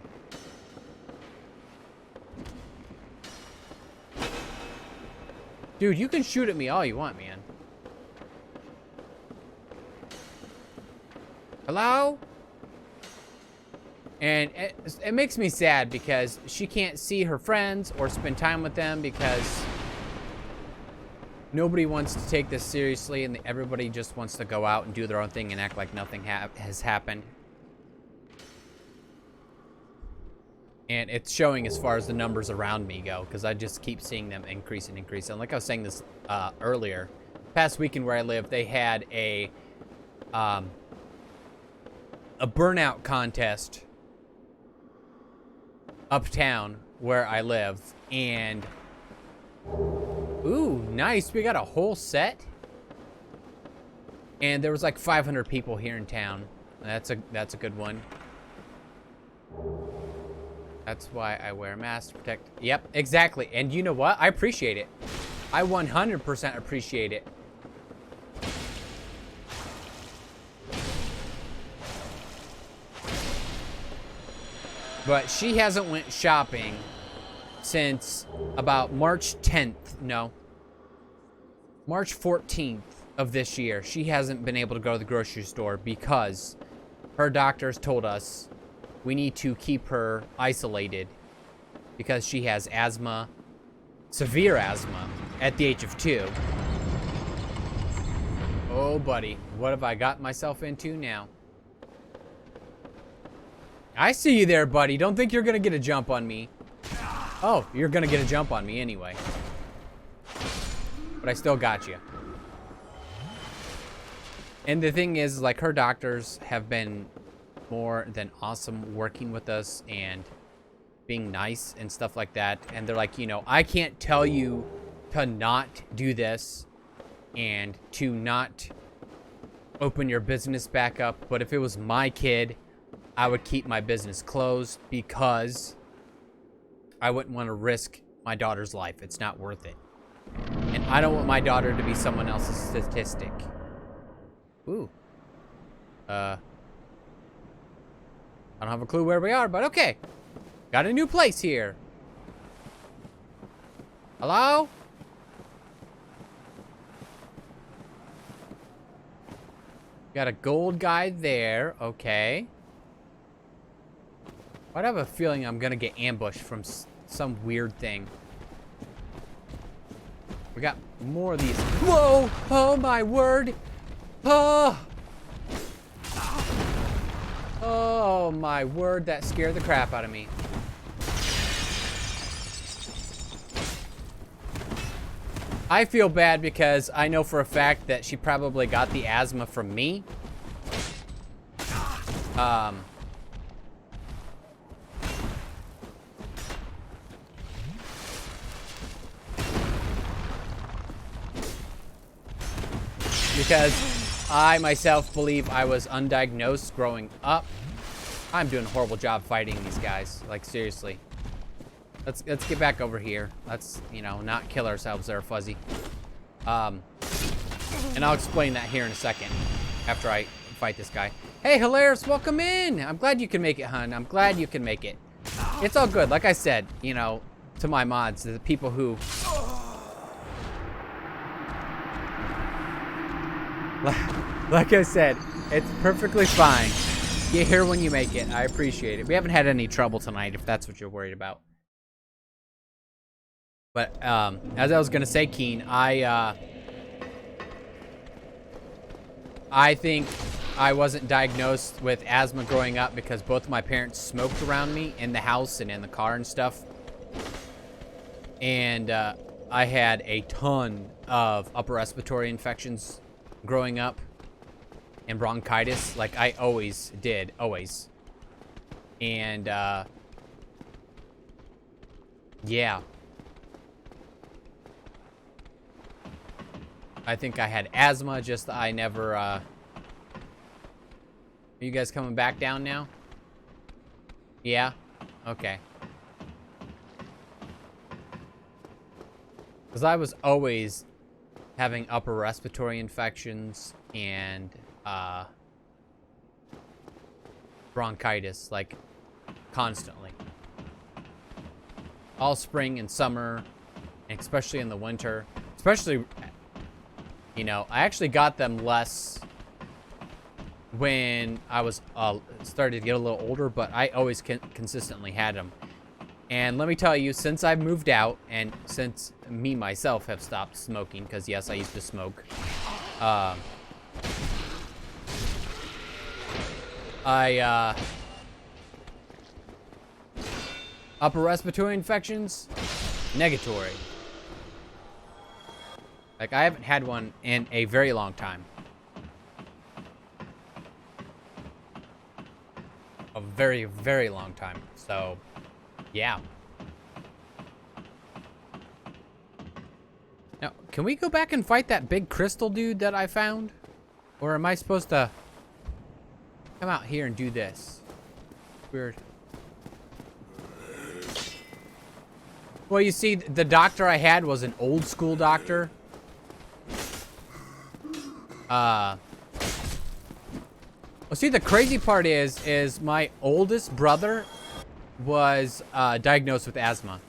Dude, you can shoot at me all you want, man. Hello? And it makes me sad because she can't see her friends or spend time with them because nobody wants to take this seriously and everybody just wants to go out and do their own thing and act like nothing has happened. And it's showing as far as the numbers around me go, because I just keep seeing them increase and increase. And like I was saying this earlier, past weekend where I live, they had a burnout contest uptown where I live, and ooh, nice, we got a whole set. And there was like 500 people here in town. That's a good one. That's why I wear a mask to protect. Yep, exactly. And you know what? I appreciate it. I 100% appreciate it. But she hasn't went shopping since about March 10th. No. March 14th of this year. She hasn't been able to go to the grocery store because her doctors told us we need to keep her isolated because she has asthma, severe asthma, at the age of 2. Oh, buddy, what have I got myself into now? I see you there, buddy. Don't think you're gonna get a jump on me. Oh, you're gonna get a jump on me anyway. But I still got you. And the thing is, like, her doctors have been more than awesome working with us and being nice and stuff like that. And they're like, you know, I can't tell you to not do this and to not open your business back up, but if it was my kid, I would keep my business closed because I wouldn't want to risk my daughter's life. It's not worth it. And I don't want my daughter to be someone else's statistic. Ooh. I don't have a clue where we are, but okay. Got a new place here. Hello? Got a gold guy there. Okay. I have a feeling I'm gonna get ambushed from some weird thing. We got more of these. Whoa! Oh my word! Oh! Oh my word, that scared the crap out of me. I feel bad because I know for a fact that she probably got the asthma from me. Because I myself believe I was undiagnosed growing up. I'm doing a horrible job fighting these guys. Like, seriously. Let's get back over here. Let's, you know, not kill ourselves there, Fuzzy. And I'll explain that here in a second after I fight this guy. Hey, Hilarious, welcome in. I'm glad you can make it, hun. I'm glad you can make it. It's all good. Like I said, you know, to my mods, the people who... Like I said, it's perfectly fine. Get here when you make it. I appreciate it. We haven't had any trouble tonight, if that's what you're worried about. But, as I was gonna say, Keen, I think I wasn't diagnosed with asthma growing up because both of my parents smoked around me in the house and in the car and stuff. And, I had a ton of upper respiratory infections growing up. And bronchitis, like I always did, always. And, yeah. I think I had asthma, just I never, Are you guys coming back down now? Yeah? Okay. Because I was always having upper respiratory infections and, bronchitis, like, constantly. All spring and summer, and especially in the winter. Especially, you know, I actually got them less when I was, started to get a little older, but I always consistently had them. And let me tell you, since I've moved out, and since me, myself, have stopped smoking, because yes, I used to smoke, upper respiratory infections, negatory. Like, I haven't had one in a very long time. A very, very long time. So, yeah. Now, can we go back and fight that big crystal dude that I found? Or am I supposed to come out here and do this? Weird. Well, you see, the doctor I had was an old school doctor. Well, see, the crazy part is my oldest brother was diagnosed with asthma.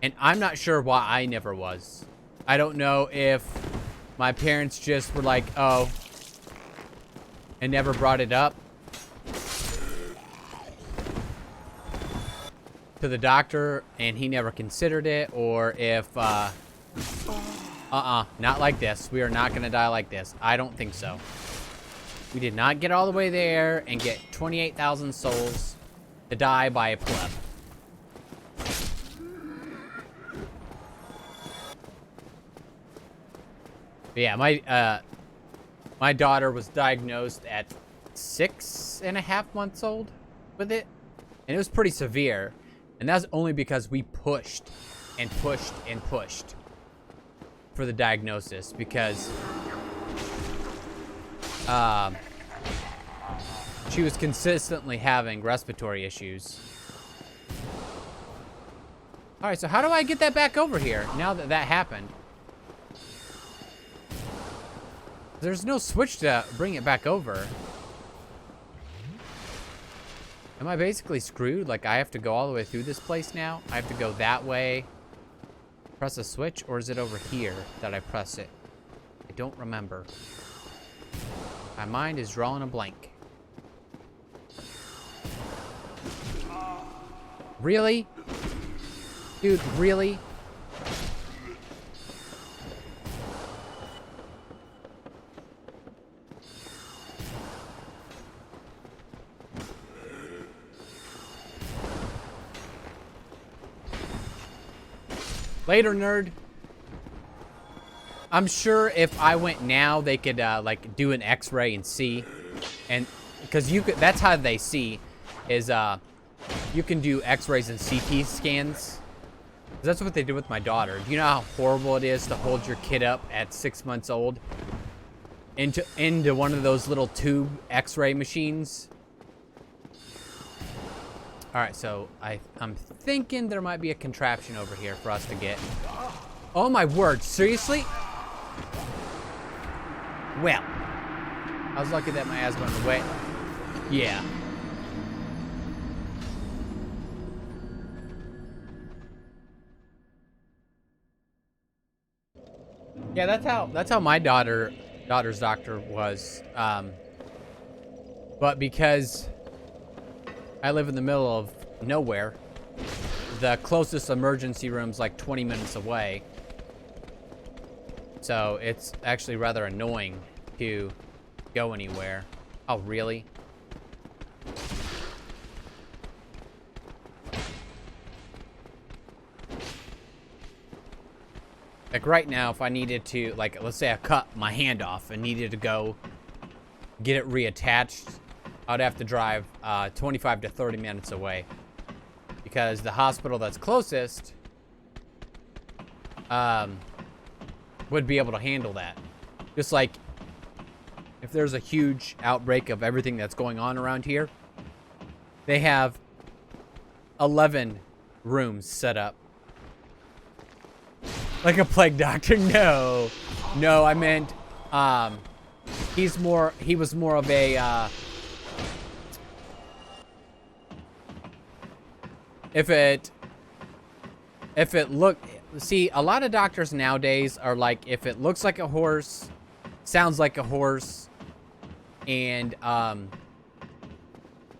And I'm not sure why I never was. I don't know if my parents just were like, oh, and never brought it up to the doctor and he never considered it, or if, not like this. We are not gonna die like this. I don't think so. We did not get all the way there and get 28,000 souls to die by a pleb. But yeah, my daughter was diagnosed at 6.5 months old with it, and it was pretty severe. And that's only because we pushed and pushed and pushed for the diagnosis, because she was consistently having respiratory issues. All right, so how do I get that back over here now that that happened? There's no switch to bring it back over. Am I basically screwed? Like, I have to go all the way through this place now? I have to go that way, press a switch, or is it over here that I press it? I don't remember. My mind is drawing a blank. Really? Dude, really? Later, nerd. I'm sure if I went now, they could like do an X-ray and see, and because you could. That's how they see, is you can do X-rays and CT scans. That's what they did with my daughter. Do you know how horrible it is to hold your kid up at 6 months old into one of those little tube X-ray machines? All right, so I'm thinking there might be a contraption over here for us to get. Oh my word, seriously? Well, I was lucky that my asthma went away. Yeah. Yeah, that's how my daughter's doctor was. But because I live in the middle of nowhere, the closest emergency room's like 20 minutes away. So it's actually rather annoying to go anywhere. Oh, really? Like right now, if I needed to, like, let's say I cut my hand off and needed to go get it reattached, I'd have to drive 25 to 30 minutes away. Because the hospital that's closest would be able to handle that. Just like if there's a huge outbreak of everything that's going on around here, they have 11 rooms set up. Like a plague doctor? No. No, I meant, he was more of a, if it see, a lot of doctors nowadays are like, if it looks like a horse, sounds like a horse, and,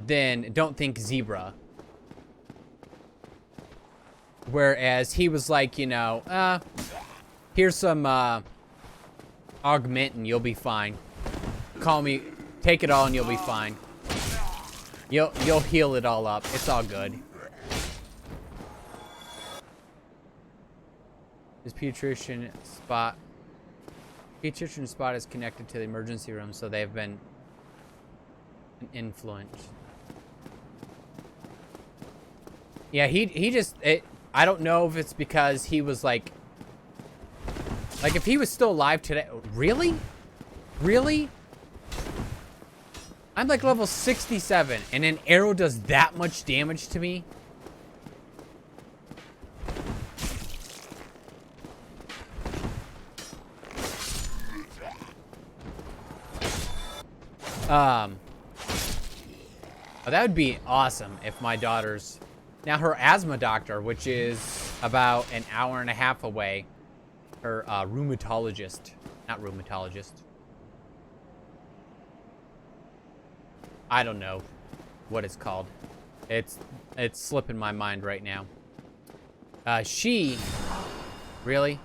then don't think zebra. Whereas he was like, you know, here's some augment and you'll be fine. Call me, take it all and you'll be fine. You'll heal it all up. It's all good. His pediatrician spot is connected to the emergency room, so they've been influenced. Yeah, he just I don't know if it's because he was like if he was still alive today. Really? Really? I'm like level 67 and an arrow does that much damage to me? That would be awesome if my daughter's... Now, her asthma doctor, which is about an hour and a half away, her rheumatologist, not rheumatologist. I don't know what it's called. It's slipping my mind right now. She... Really?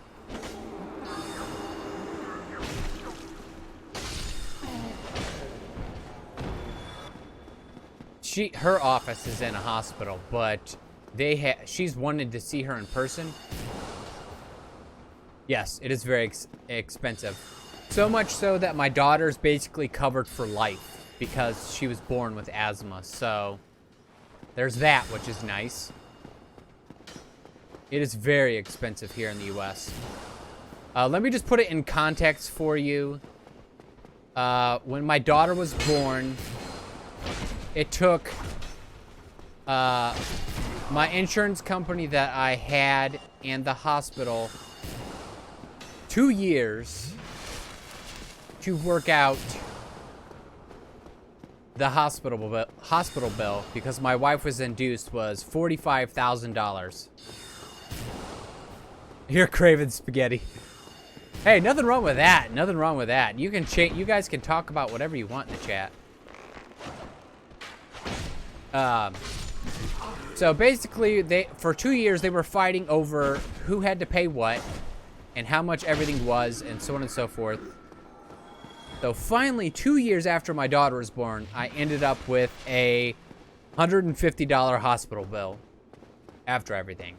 Her office is in a hospital, but she's wanted to see her in person. Yes, it is very expensive. So much so that my daughter's basically covered for life because she was born with asthma. So there's that, which is nice. It is very expensive here in the US. Let me just put it in context for you. When my daughter was born, it took my insurance company that I had and the hospital 2 years to work out the hospital bill because my wife was induced was $45,000. You're craving spaghetti. Hey, nothing wrong with that. Nothing wrong with that. You guys can talk about whatever you want in the chat. So basically, for 2 years, they were fighting over who had to pay what and how much everything was and so on and so forth. So finally, 2 years after my daughter was born, I ended up with a $150 hospital bill after everything.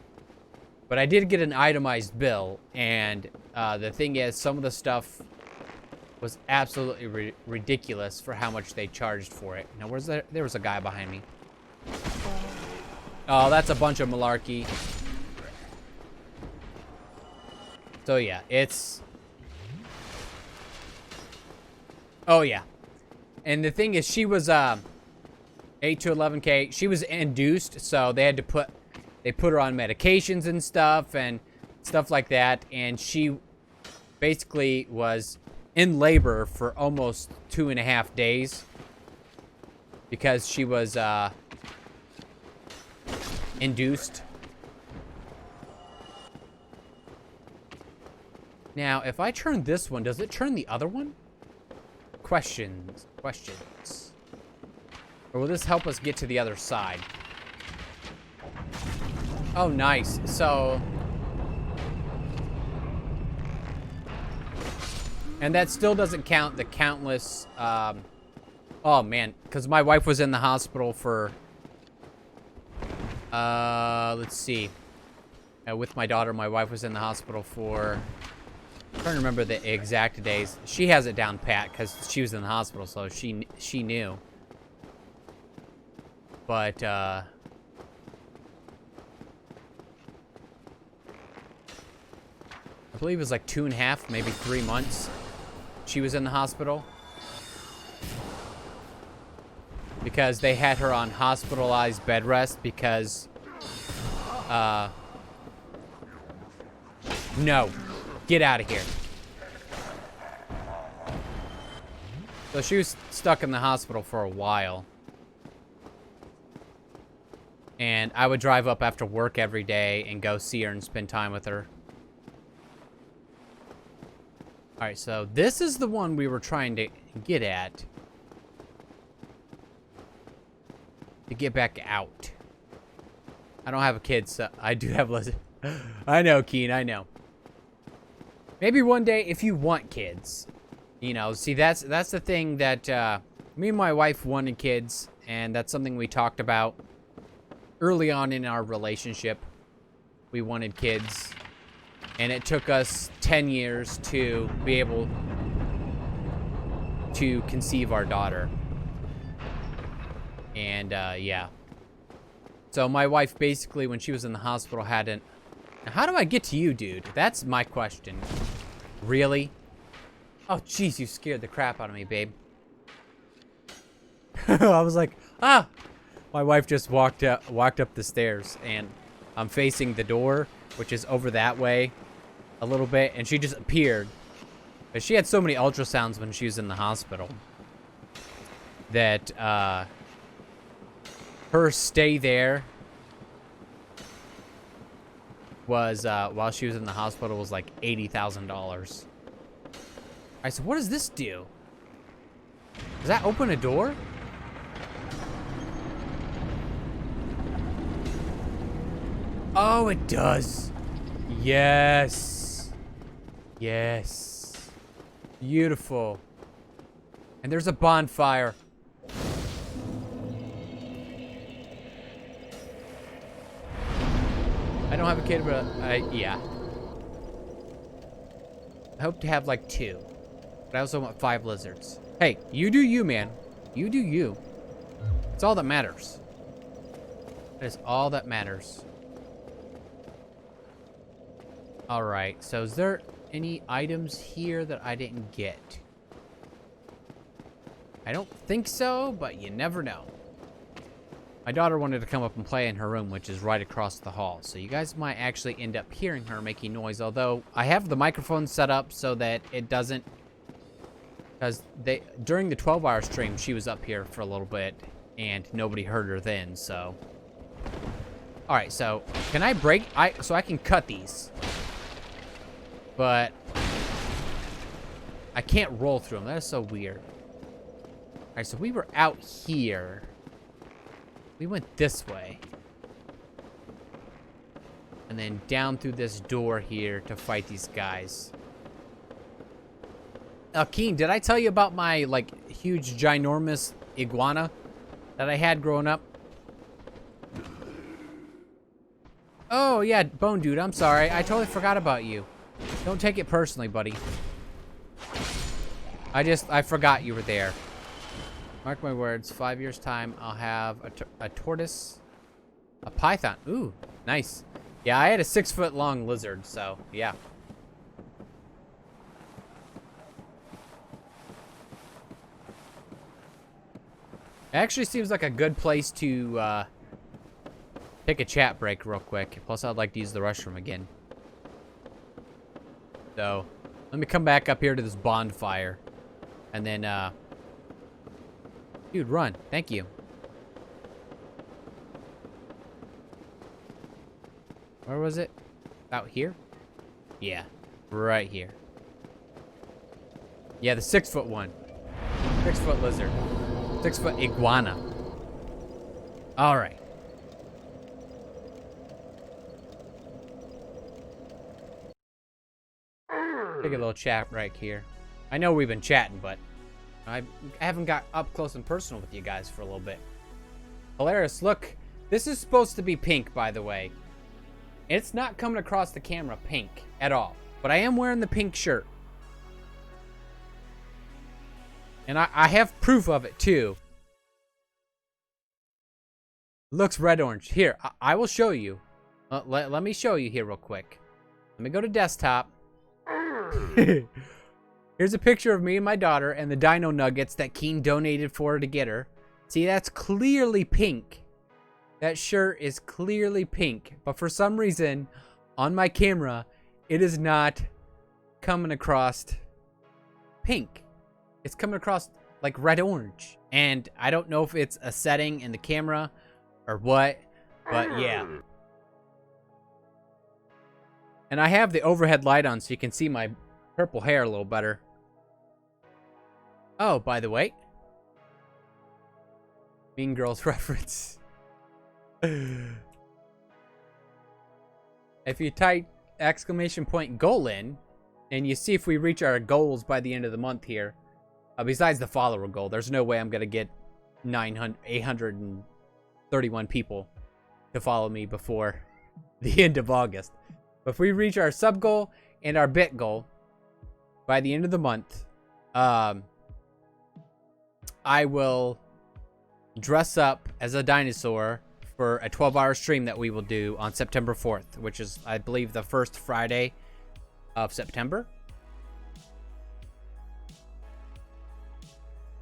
But I did get an itemized bill, and the thing is, some of the stuff was absolutely ridiculous for how much they charged for it. Now, there was a guy behind me. Oh, that's a bunch of malarkey. So yeah, it's... Oh yeah. And the thing is, she was 8 to 11K. She was induced, so they had to put her on medications and stuff, and stuff like that. And she basically was in labor for almost 2.5 days because she was induced. Now, if I turn this one, does it turn the other one? Questions. Or will this help us get to the other side? Oh, nice. So... And that still doesn't count the countless... oh, man. Because my wife was in the hospital for... let's see. With my daughter, my wife was in the hospital for... I'm trying to remember the exact days. She has it down pat because she was in the hospital, so she knew. But, I believe it was like 2.5, maybe 3 months she was in the hospital. Because they had her on hospitalized bed rest because, no. Get out of here. So she was stuck in the hospital for a while. And I would drive up after work every day and go see her and spend time with her. Alright, so this is the one we were trying to get at. To get back out. I don't have a kid, so I do have less. I know, Keen, I know. Maybe one day if you want kids. You know, see, that's the thing that me and my wife wanted kids, and that's something we talked about early on in our relationship. We wanted kids, and it took us 10 years to be able to conceive our daughter. And yeah. So my wife basically, when she was in the hospital, had an... Now, how do I get to you, dude? That's my question. Really? Oh, jeez, you scared the crap out of me, babe. I was like, ah! My wife just walked up the stairs, and I'm facing the door, which is over that way a little bit, and she just appeared. But she had so many ultrasounds when she was in the hospital that her stay there was, while she was in the hospital, was like $80,000. I said, what does this do? Does that open a door? Oh, it does. Yes. Yes. Beautiful. And there's a bonfire. I don't have a kid, but yeah. I hope to have like 2. But I also want 5 lizards. Hey, you do you, man. You do you. It's all that matters. That is all that matters. Alright, so is there any items here that I didn't get? I don't think so, but you never know. My daughter wanted to come up and play in her room, which is right across the hall. So you guys might actually end up hearing her making noise. Although, I have the microphone set up so that it doesn't... Because during the 12-hour stream, she was up here for a little bit. And nobody heard her then, so... Alright, so can I break... So I can cut these. But... I can't roll through them. That is so weird. Alright, so we were out here... We went this way. And then down through this door here to fight these guys. Keen, did I tell you about my, like, huge, ginormous iguana that I had growing up? Oh, yeah, Bone Dude, I'm sorry. I totally forgot about you. Don't take it personally, buddy. I forgot you were there. Mark my words, 5 years' time, I'll have a tortoise, a python. Ooh, nice. Yeah, I had a 6-foot-long lizard, so, yeah. It actually seems like a good place to take a chat break real quick. Plus, I'd like to use the restroom again. So, let me come back up here to this bonfire. And then, dude, run. Thank you. Where was it? Out here? Yeah, right here. Yeah, the 6-foot one. 6-foot lizard. 6-foot iguana. All right. Take a little chat right here. I know we've been chatting, but I haven't got up close and personal with you guys for a little bit. Hilarious, look. This is supposed to be pink, by the way. It's not coming across the camera pink at all. But I am wearing the pink shirt. And I have proof of it, too. Looks red-orange. Here, I will show you. Let me show you here real quick. Let me go to desktop. Here's a picture of me and my daughter and the dino nuggets that Keen donated for her to get her. See, that's clearly pink. That shirt is clearly pink. But for some reason, on my camera, it is not coming across pink. It's coming across like red-orange. And I don't know if it's a setting in the camera or what, but yeah. And I have the overhead light on so you can see my purple hair a little better. Oh, by the way. Mean Girls reference. If you type !goal in, and you see if we reach our goals by the end of the month here, besides the follower goal, there's no way I'm going to get 831 people to follow me before the end of August. But if we reach our sub goal and our bit goal by the end of the month, I will dress up as a dinosaur for a 12-hour stream that we will do on September 4th, which is, I believe, the first Friday of September.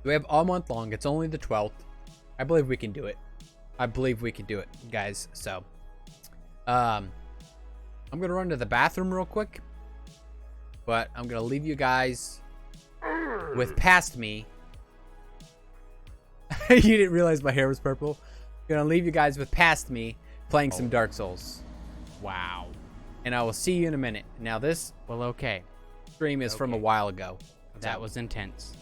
We have all month long. It's only the 12th. I believe we can do it. I believe we can do it, guys. So, I'm going to run to the bathroom real quick. But I'm going to leave you guys with Past Me. You didn't realize my hair was purple? I'm going to leave you guys with Past Me playing some Dark Souls. Wow. And I will see you in a minute. Now this, well, okay. Stream is from a while ago. That was intense.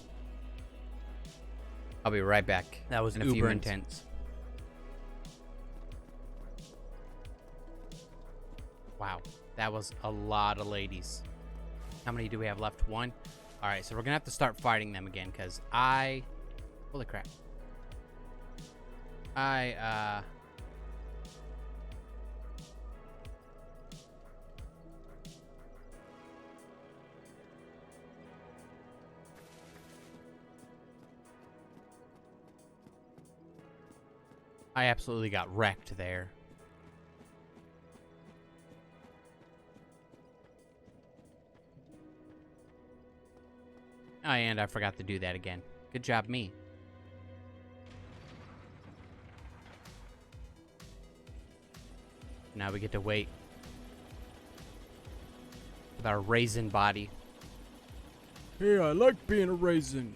I'll be right back. That was in a few uber minutes. intense. Wow. That was a lot of ladies. How many do we have left? One? Alright, so we're gonna have to start fighting them again, because holy crap. I absolutely got wrecked there. Oh, and I forgot to do that again. Good job, me. Now we get to wait with our raisin body. Hey, I like being a raisin.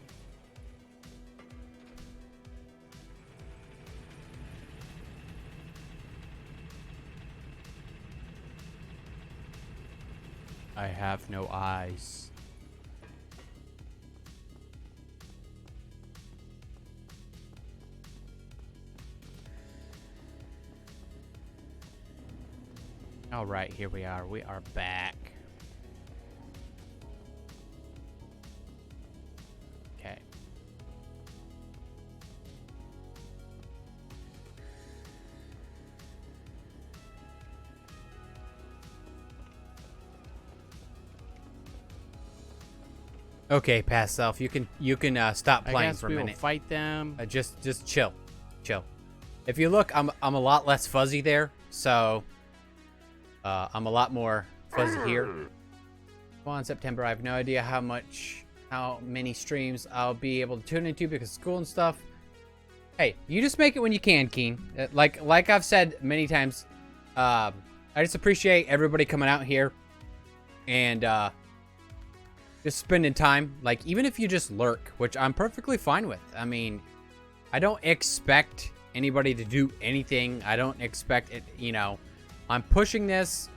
I have no eyes. All right, here we are. We are back. Okay. Okay, past self, you can stop playing for a we will minute. fight them. Just chill. If you look, I'm a lot less fuzzy there, so I'm a lot more fuzzy here. Well, in September, I have no idea how many streams I'll be able to tune into because of school and stuff. Hey, you just make it when you can, Keen. Like I've said many times, I just appreciate everybody coming out here and just spending time. Like, even if you just lurk, which I'm perfectly fine with. I mean, I don't expect anybody to do anything. I don't expect it, you know. I'm pushing this.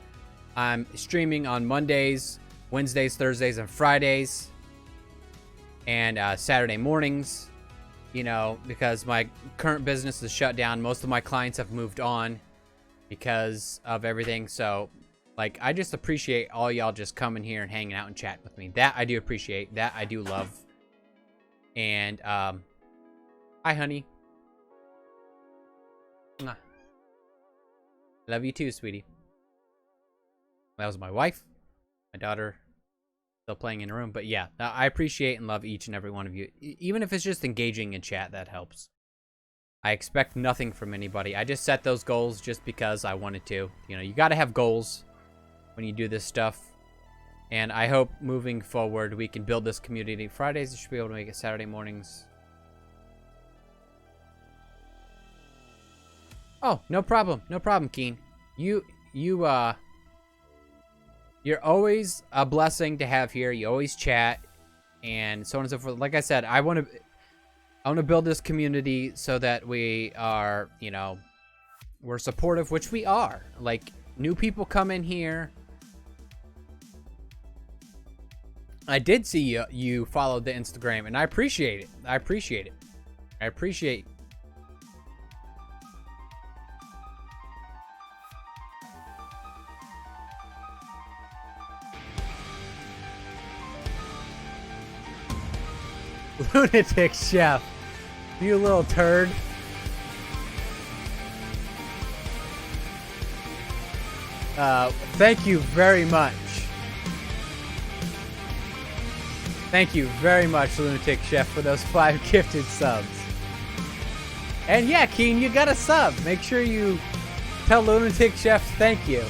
I'm streaming on Mondays, Wednesdays, Thursdays, and Fridays. And Saturday mornings, you know, because my current business is shut down. Most of my clients have moved on because of everything. So, like, I just appreciate all y'all just coming here and hanging out and chatting with me. That I do appreciate. That I do love. And, hi, honey. Mwah. Love you too, sweetie. That was my wife. My daughter still playing in a room. But yeah, I appreciate and love each and every one of you. Even if it's just engaging in chat, that helps. I expect nothing from anybody. I just set those goals just because I wanted to. You know, you got to have goals when you do this stuff. And I hope moving forward we can build this community. Fridays, I should be able to make it Saturday mornings. Oh, no problem. No problem, Keen. You're always a blessing to have here. You always chat and so on and so forth. Like I said, I want to build this community so that we are, you know, we're supportive, which we are. Like, new people come in here. I did see you followed the Instagram, and I appreciate it. I appreciate it. I appreciate Lunatic Chef, you little turd. Thank you very much. Thank you very much, Lunatic Chef, for those 5 gifted subs. And yeah, Keen, you got a sub. Make sure you tell Lunatic Chef thank you.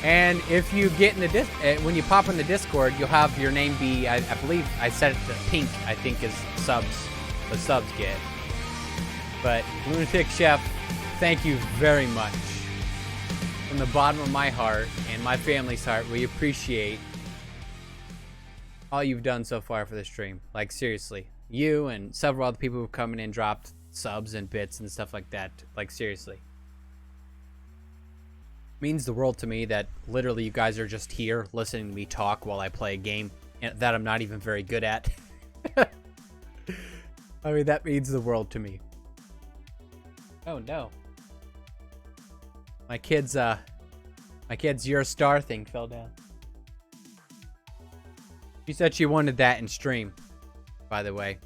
And if you get in the when you pop in the Discord, you'll have your name be, I believe I set it to pink, I think is subs, the subs get. But Lunatic Chef, thank you very much. From the bottom of my heart and my family's heart, we appreciate all you've done so far for the stream. Like, seriously. You and several other people who've come in and dropped subs and bits and stuff like that. Like, seriously. Means the world to me that literally you guys are just here listening to me talk while I play a game that I'm not even very good at. I mean, that means the world to me. Oh no. My kid's You're a Star thing fell down. She said she wanted that in stream, by the way.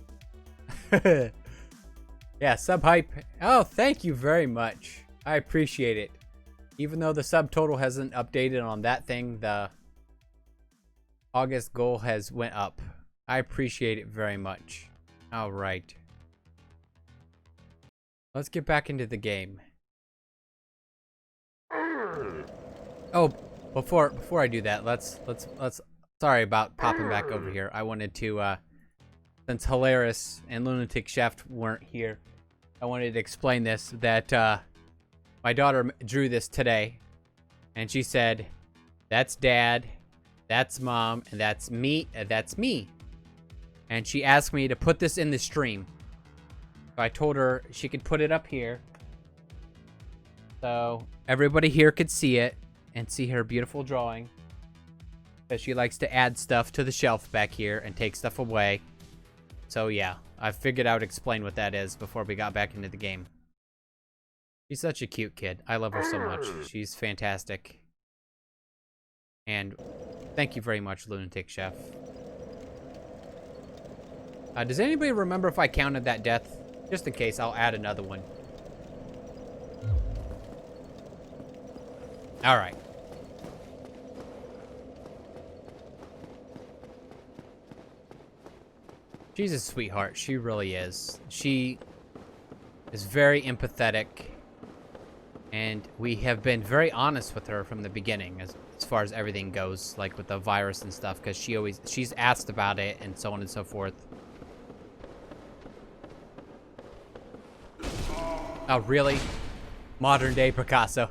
Yeah, sub hype. Oh, thank you very much. I appreciate it. Even though the sub total hasn't updated on that thing, the August goal has went up. I appreciate it very much. All right. Let's get back into the game. Oh, before I do that, let's sorry about popping back over here. I wanted to since Hilaris and Lunatic Chef weren't here, I wanted to explain this that my daughter drew this today, and she said, "That's Dad, that's Mom, and that's me, that's me." And she asked me to put this in the stream. So I told her she could put it up here, so everybody here could see it and see her beautiful drawing. Because she likes to add stuff to the shelf back here and take stuff away. So yeah, I figured I would explain what that is before we got back into the game. She's such a cute kid. I love her so much. She's fantastic. And thank you very much, Lunatic Chef. Does anybody remember if I counted that death? Just in case, I'll add another one. Alright. She's a sweetheart. She really is. She is very empathetic. And we have been very honest with her from the beginning as far as everything goes, like with the virus and stuff, because she's asked about it and so on and so forth. Oh, really? Modern day Picasso.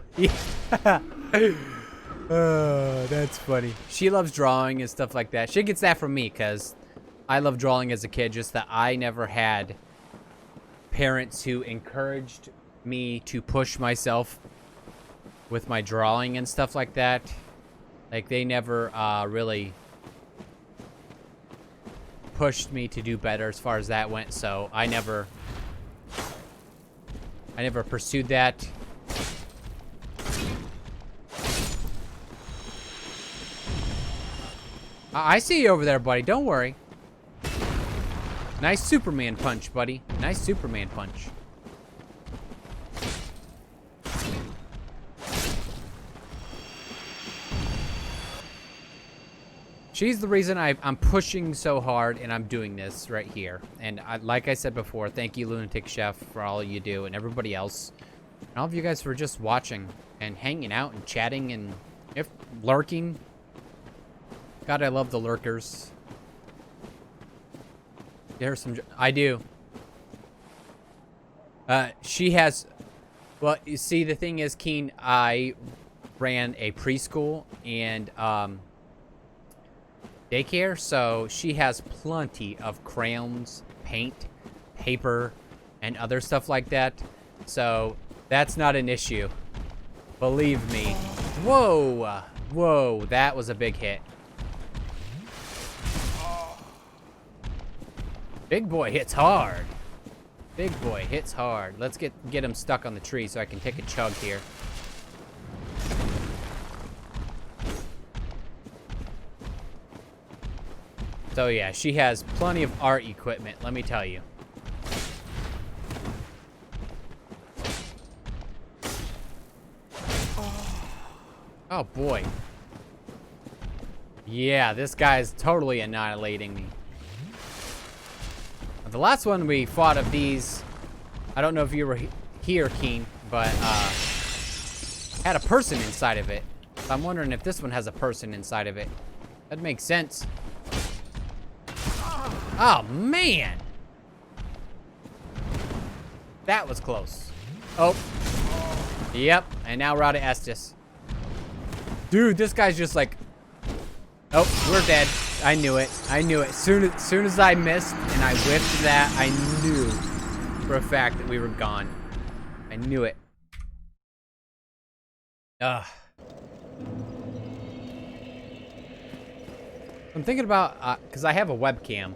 That's funny. She loves drawing and stuff like that. She gets that from me because I love drawing as a kid, just that I never had parents who encouraged me to push myself with my drawing and stuff like that. Like, they never really pushed me to do better as far as that went, so I never pursued that. I see you over there, buddy. Don't worry. Nice Superman punch, buddy. Nice Superman punch. She's the reason I'm pushing so hard and I'm doing this right here. And like I said before, thank you, Lunatic Chef, for all you do, and everybody else. And all of you guys for just watching and hanging out and chatting and if lurking. God, I love the lurkers. There's some... I do. She has... Well, you see, the thing is, Keen, I ran a preschool and daycare, so she has plenty of crayons, paint, paper, and other stuff like that. So that's not an issue. Believe me. Whoa! Whoa, that was a big hit. Big boy hits hard. Big boy hits hard. Let's get him stuck on the tree so I can take a chug here. So yeah, she has plenty of art equipment, let me tell you. Oh boy. Yeah, this guy's totally annihilating me. The last one we fought of these, I don't know if you were here, Keen, but had a person inside of it. So I'm wondering if this one has a person inside of it. That makes sense. Oh, man. That was close. Oh. Yep, and now we're out of Estus. Dude, this guy's just like... Oh, we're dead. I knew it. I knew it. Soon as I missed and I whiffed that, I knew for a fact that we were gone. I knew it. Ugh. I'm thinking about, because I have a webcam,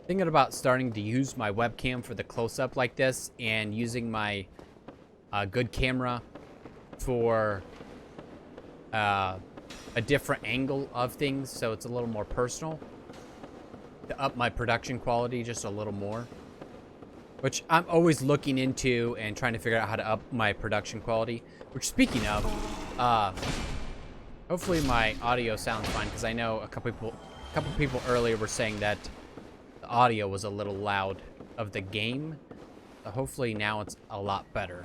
thinking about starting to use my webcam for the close-up like this and using my good camera for a different angle of things, so it's a little more personal, to up my production quality just a little more, which I'm always looking into and trying to figure out how to up my production quality. Which, speaking of, hopefully my audio sounds fine, because I know a couple people earlier were saying that the audio was a little loud of the game, so hopefully now it's a lot better.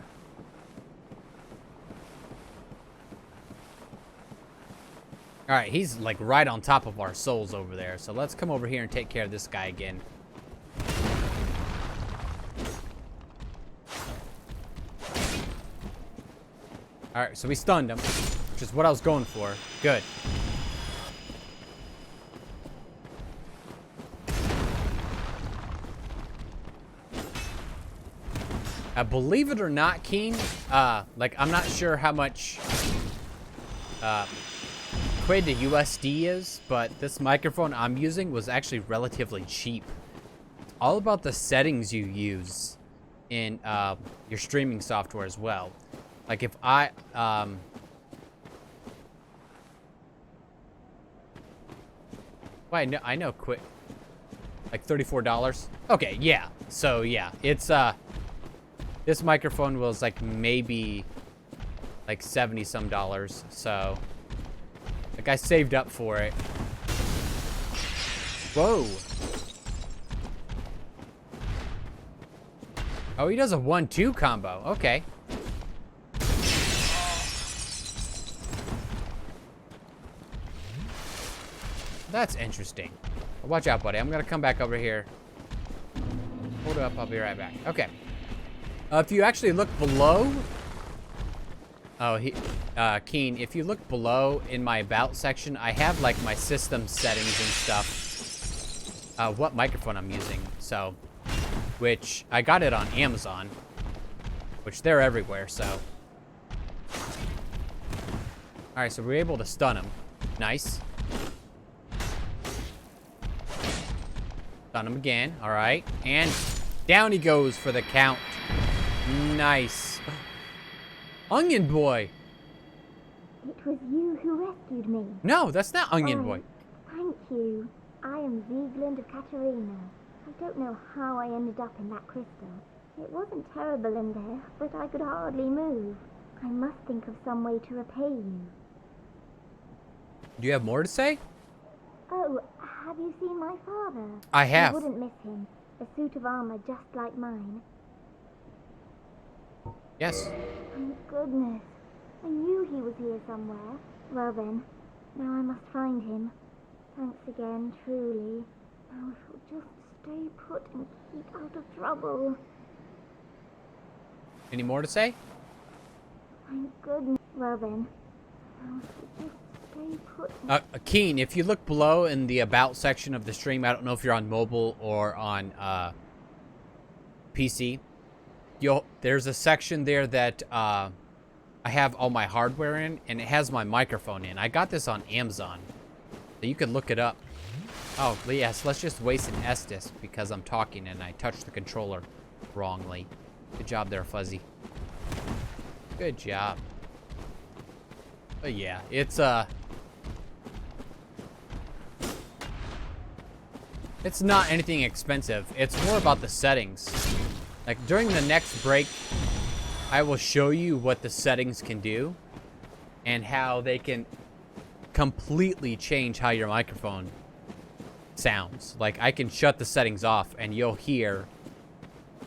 All right, he's like right on top of our souls over there. So let's come over here and take care of this guy again. All right, so we stunned him, which is what I was going for. Good. Believe it or not, Keen, like, I'm not sure how much quid to USD is, but this microphone I'm using was actually relatively cheap. It's all about the settings you use in your streaming software as well. Like if I I know quick, like $34. Okay, yeah. So yeah, it's this microphone was like maybe like $70 some. So like I saved up for it. Whoa. Oh, he does a 1-2 combo. Okay. That's interesting. Watch out, buddy. I'm gonna come back over here. Hold it up. I'll be right back. Okay. If you actually look below, Oh, Keen, if you look below in my about section, I have like my system settings and stuff. What microphone I'm using, so, which I got it on Amazon, which they're everywhere, so. All right, so we're able to stun him. Nice. Stun him again. All right, and down he goes for the count. Nice. Onion Boy. It was you who rescued me. No, that's not Onion Boy. Thank you. I am Vigeland of Katarina. I don't know how I ended up in that crystal. It wasn't terrible in there, but I could hardly move. I must think of some way to repay you. Do you have more to say? Oh, have you seen my father? I have. You wouldn't miss him. A suit of armor just like mine. Yes. Thank goodness. I knew he was here somewhere. Well then, now I must find him. Thanks again, truly. Now if we'll just stay put and keep out of trouble. Any more to say? Thank goodness. Well then, now if we'll just stay put and... Keen, if you look below in the about section of the stream, I don't know if you're on mobile or on PC. There's a section there that I have all my hardware in, and it has my microphone in. I got this on Amazon, so you can look it up. Oh, yes, let's just waste an Estus because I'm talking and I touched the controller wrongly. Good job there, Fuzzy. Good job. But yeah, it's not anything expensive. It's more about the settings. Like, during the next break, I will show you what the settings can do and how they can completely change how your microphone sounds. Like, I can shut the settings off and you'll hear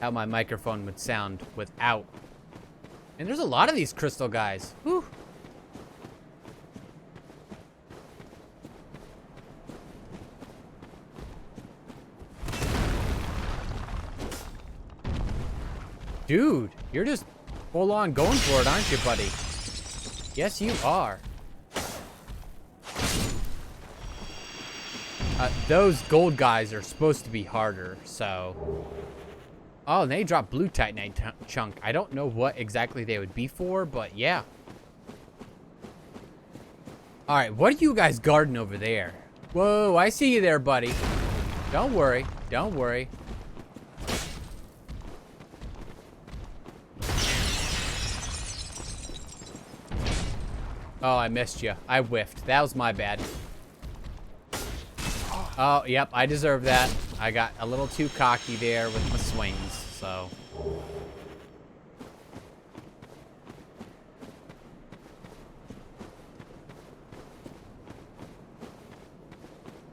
how my microphone would sound without. And there's a lot of these crystal guys. Whew. Dude, you're just full on going for it, aren't you, buddy? Yes, you are. Those gold guys are supposed to be harder, so... Oh, and they dropped blue titanite chunk. I don't know what exactly they would be for, but yeah. Alright, what are you guys guarding over there? Whoa, I see you there, buddy. Don't worry. Don't worry. Oh, I missed you. I whiffed. That was my bad. Oh, yep, I deserve that. I got a little too cocky there with my swings, so.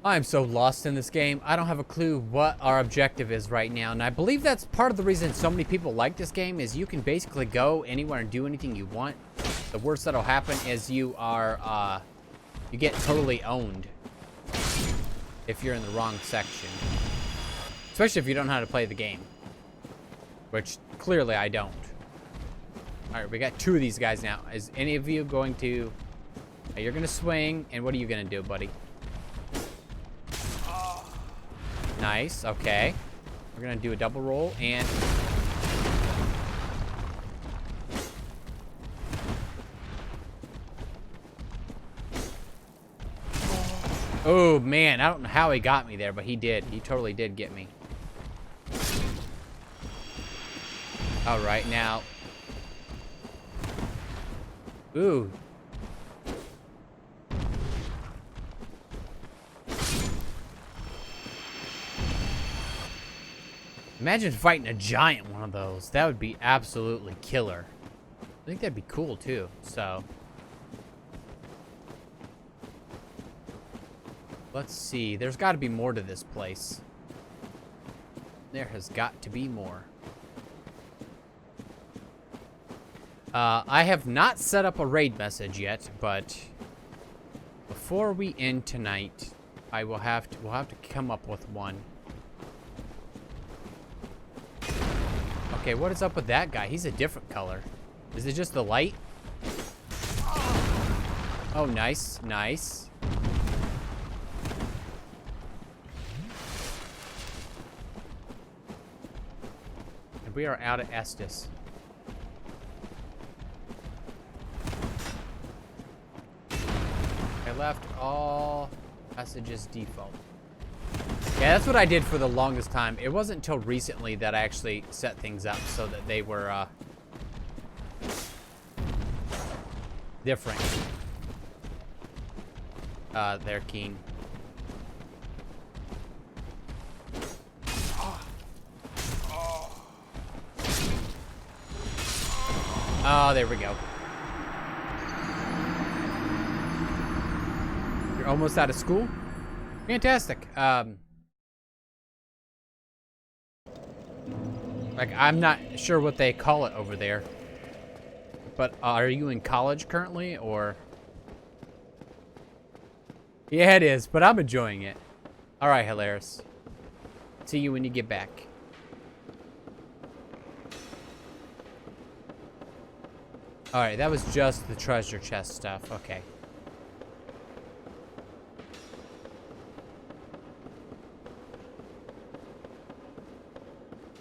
I'm so lost in this game. I don't have a clue what our objective is right now. And I believe that's part of the reason so many people like this game is you can basically go anywhere and do anything you want. The worst that'll happen is you are, you get totally owned if you're in the wrong section. Especially if you don't know how to play the game. Which, clearly, I don't. Alright, we got 2 of these guys now. Is any of you going to... You're going to swing, and what are you going to do, buddy? Nice, okay. We're going to do a double roll, and... Oh, man, I don't know how he got me there, but he did. He totally did get me. All right, now. Ooh. Imagine fighting a giant one of those. That would be absolutely killer. I think that'd be cool, too, so... Let's see. There's got to be more to this place. There has got to be more. I have not set up a raid message yet, but before we end tonight, we'll have to come up with one. Okay, what is up with that guy? He's a different color. Is it just the light? Oh, nice, nice. And we are out of Estus. I left all messages default. Yeah, that's what I did for the longest time. It wasn't until recently that I actually set things up so that they were different. They're keen. Oh, there we go. You're almost out of school? Fantastic. Like, I'm not sure what they call it over there. But are you in college currently, or? Yeah, it is, but I'm enjoying it. All right, Hilaris. See you when you get back. All right, that was just the treasure chest stuff. Okay.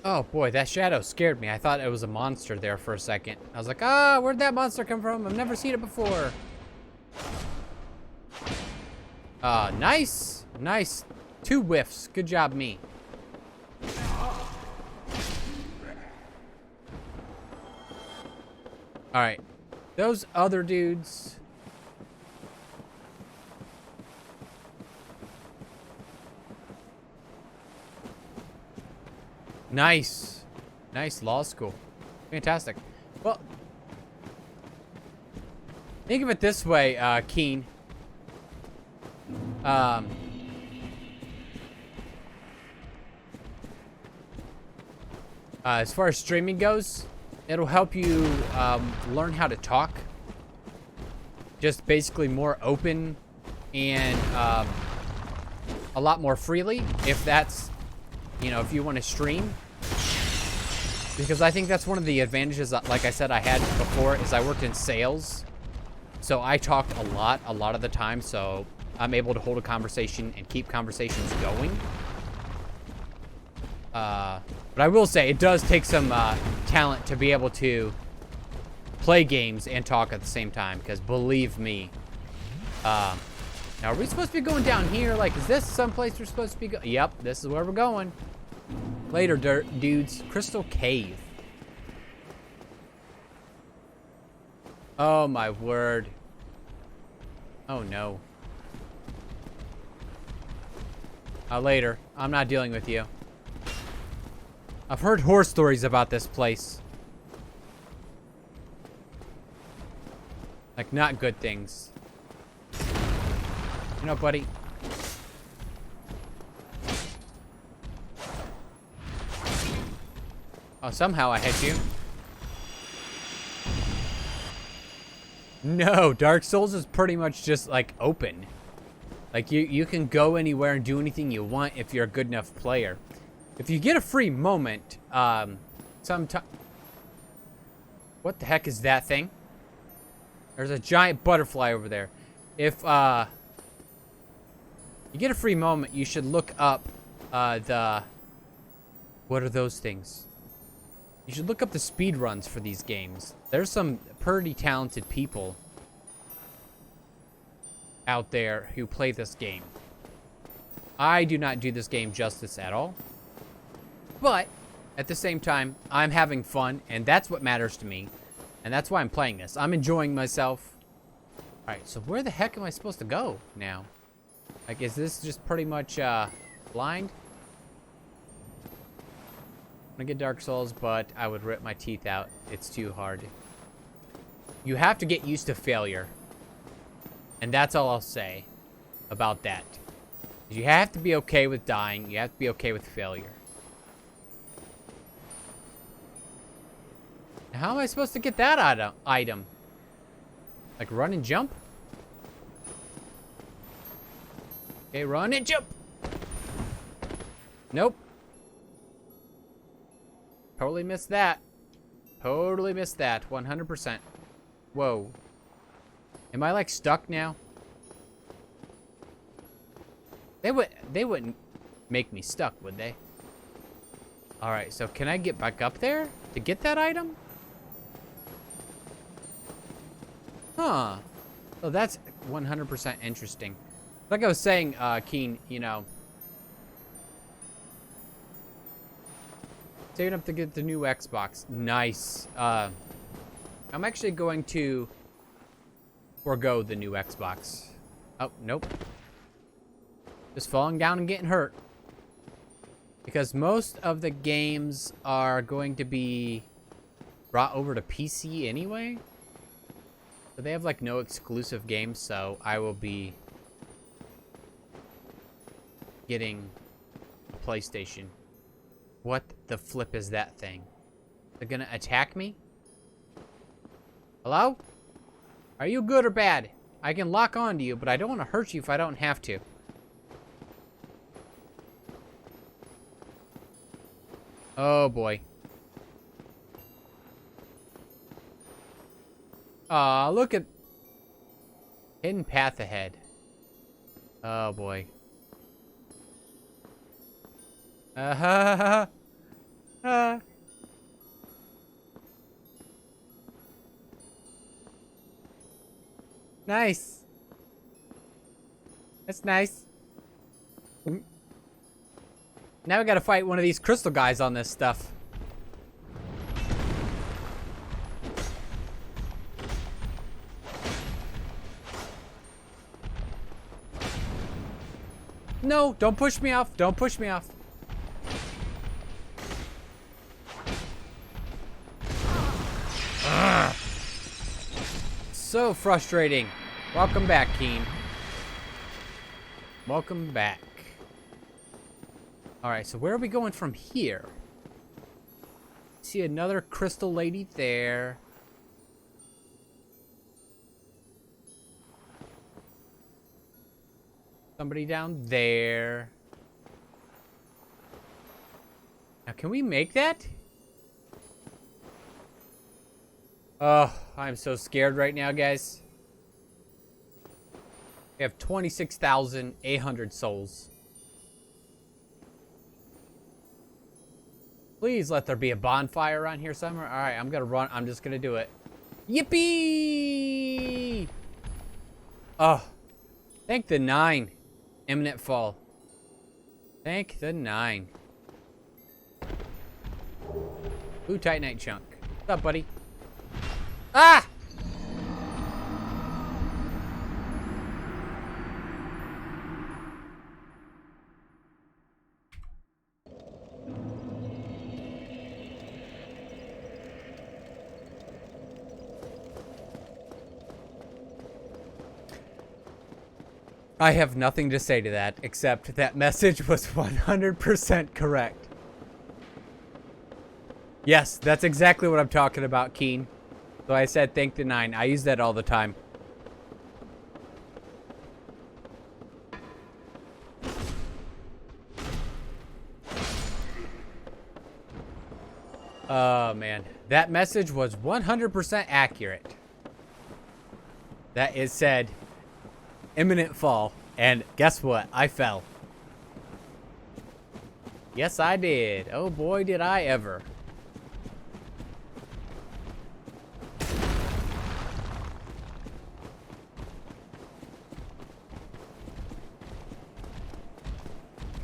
Oh boy, that shadow scared me. I thought it was a monster there for a second. I was like, ah, where'd that monster come from? I've never seen it before. Nice. Nice. 2 whiffs. Good job, me. Alright. Those other dudes. Nice. Nice law school. Fantastic. Well, think of it this way, Keen. As far as streaming goes, it'll help you learn how to talk. Just basically more open and a lot more freely, if that's, you know, if you want to stream. Because I think that's one of the advantages, like I said, I had before, is I worked in sales. So I talked a lot of the time, so I'm able to hold a conversation and keep conversations going. But I will say, it does take some talent to be able to play games and talk at the same time, because believe me. Now, are we supposed to be going down here? Like, is this someplace we're supposed to be going? Yep, this is where we're going. Later, dudes. Crystal Cave. Oh, my word. Oh, no. Later. I'm not dealing with you. I've heard horror stories about this place. Like, not good things. You know, buddy. Oh, somehow I hit you. No, Dark Souls is pretty much just, like, open. Like, you can go anywhere and do anything you want if you're a good enough player. If you get a free moment, sometime... What the heck is that thing? There's a giant butterfly over there. If, you get a free moment, you should look up, the... What are those things? You should look up the speed runs for these games. There's some pretty talented people out there who play this game. I do not do this game justice at all. But, at the same time, I'm having fun, and that's what matters to me. And that's why I'm playing this. I'm enjoying myself. Alright, so where the heck am I supposed to go now? Like, is this just pretty much, blind? I'm gonna get Dark Souls, but I would rip my teeth out. It's too hard. You have to get used to failure. And that's all I'll say about that. You have to be okay with dying. You have to be okay with failure. How am I supposed to get that item? Like run and jump? Okay, run and jump. Nope. Totally missed that. Totally missed that. 100%. Whoa. Am I like stuck now? They wouldn't make me stuck, would they? All right, so can I get back up there to get that item? Huh. So that's 100% interesting. Like I was saying, Keen, you know, saving up to get the new Xbox. Nice. I'm actually going to forego the new Xbox. Oh, nope. Just falling down and getting hurt. Because most of the games are going to be brought over to PC anyway. So they have like no exclusive games, so I will be getting a PlayStation. What the flip is that thing? They're gonna attack me? Hello? Are you good or bad? I can lock onto you, but I don't want to hurt you if I don't have to. Oh boy. Aw, look at... Hidden path ahead. Oh boy. Nice. That's nice. Now we gotta fight one of these crystal guys on this stuff. No, don't push me off. Don't push me off. Ugh. So frustrating. Welcome back, Keen. Welcome back. Alright, so where are we going from here? See another crystal lady there. Somebody down there. Now, can we make that? Oh, I'm so scared right now, guys. We have 26,800 souls. Please let there be a bonfire around here somewhere. All right, I'm gonna run. I'm just gonna do it. Yippee! Oh, thank the 9. Imminent fall. Thank the 9. Ooh, Titanite chunk. What's up, buddy? Ah! I have nothing to say to that, except that message was 100% correct. Yes, that's exactly what I'm talking about, Keen. So I said thank the 9. I use that all the time. Oh, man. That message was 100% accurate. That is said... imminent fall, and guess what? I fell. Yes, I did. Oh boy, did I ever.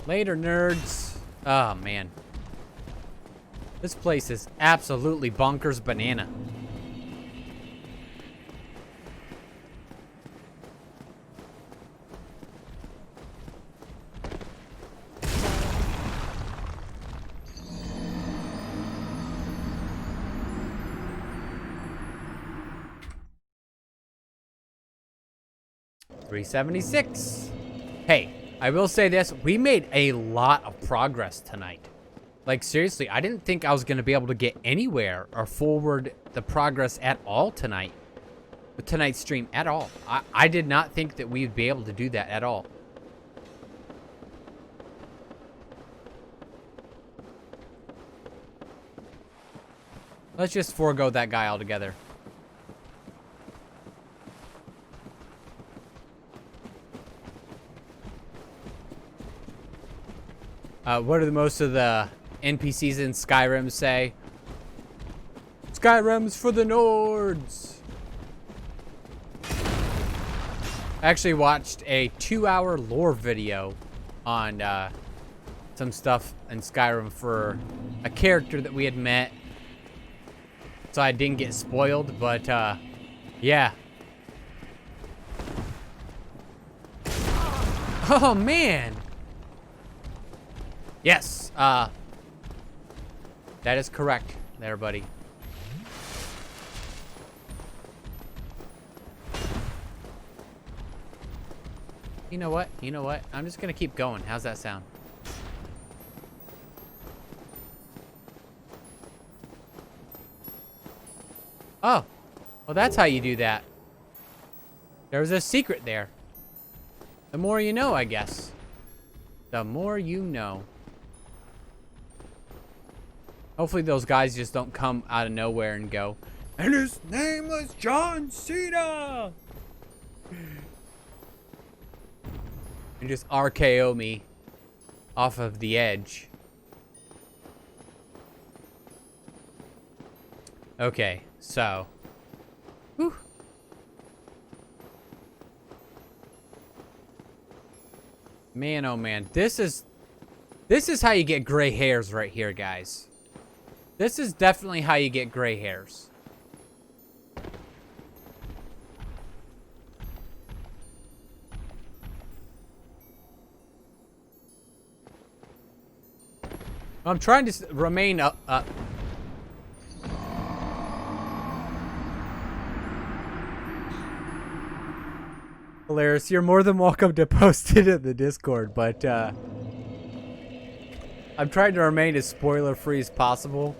Later, nerds. Oh man, this place is absolutely bonkers banana. $376. Hey, I will say this. We made a lot of progress tonight. Like, seriously, I didn't think I was going to be able to get anywhere or forward the progress at all tonight. With tonight's stream at all. I did not think that we'd be able to do that at all. Let's just forego that guy altogether. What do most of the NPCs in Skyrim say? Skyrim's for the Nords. I actually watched a 2-hour lore video on some stuff in Skyrim for a character that we had met. So I didn't get spoiled, but yeah. Oh man. Yes, that is correct there, buddy. You know what? You know what? I'm just gonna keep going. How's that sound? Oh, well, that's how you do that. There was a secret there. The more you know, I guess. The more you know. Hopefully those guys just don't come out of nowhere and go, and his name was John Cena! And just RKO me off of the edge. Okay, so. Whew. Man, oh man, this is how you get gray hairs right here, guys. This is definitely how you get gray hairs. I'm trying to remain Hilarious. You're more than welcome to post it in the Discord, but I'm trying to remain as spoiler-free as possible.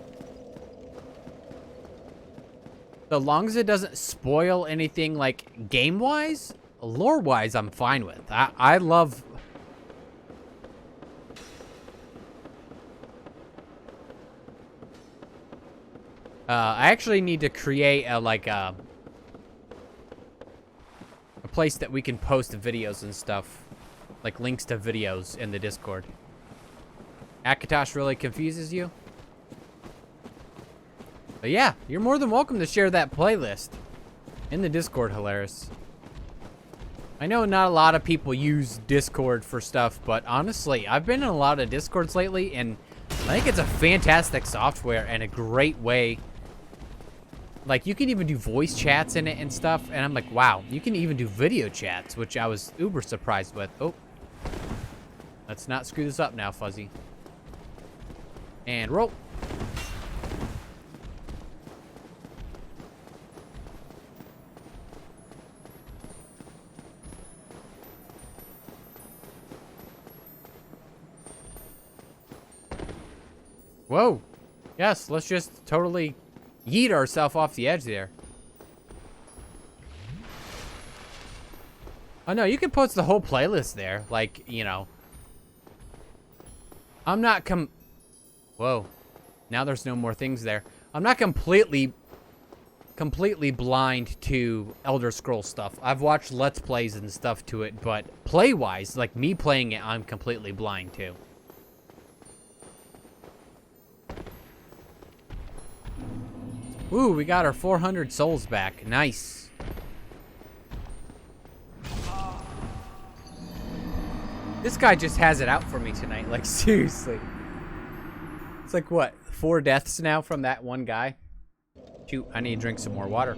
So long as it doesn't spoil anything, like, game-wise, lore-wise, I'm fine with. I love... I actually need to create a place that we can post videos and stuff. Like links to videos in the Discord. Akatosh really confuses you? But yeah, you're more than welcome to share that playlist in the Discord, Hilarious. I know not a lot of people use Discord for stuff, but honestly, I've been in a lot of Discords lately, and I think it's a fantastic software and a great way. Like, you can even do voice chats in it and stuff, and I'm like, wow, you can even do video chats, which I was uber surprised with. Oh. Let's not screw this up now, Fuzzy. And roll. Whoa. Yes, let's just totally yeet ourselves off the edge there. Oh no, you can post the whole playlist there. Like, you know. I'm not Whoa. Now there's no more things there. I'm not completely blind to Elder Scrolls stuff. I've watched Let's Plays and stuff to it, but play-wise, like me playing it, I'm completely blind to. Ooh, we got our 400 souls back. Nice. This guy just has it out for me tonight. Like, seriously. It's like, what, 4 deaths now from that one guy? Shoot, I need to drink some more water.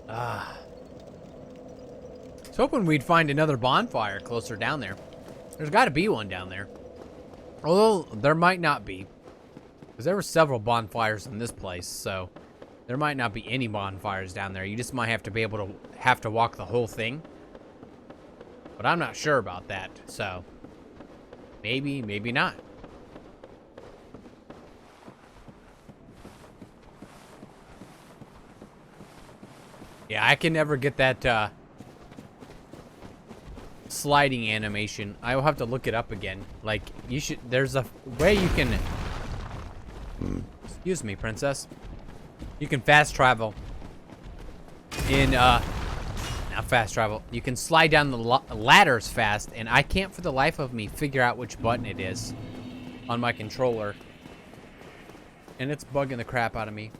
I was hoping we'd find another bonfire closer down there. There's got to be one down there. Although, there might not be. Because there were several bonfires in this place, so there might not be any bonfires down there. You just might have to be able to walk the whole thing. But I'm not sure about that, so maybe, maybe not. Yeah, I can never get that sliding animation. I will have to look it up again. Like, you should, there's a way you can, excuse me, princess. You can fast travel in, not fast travel. You can slide down the ladders fast, and I can't for the life of me figure out which button it is on my controller. And it's bugging the crap out of me.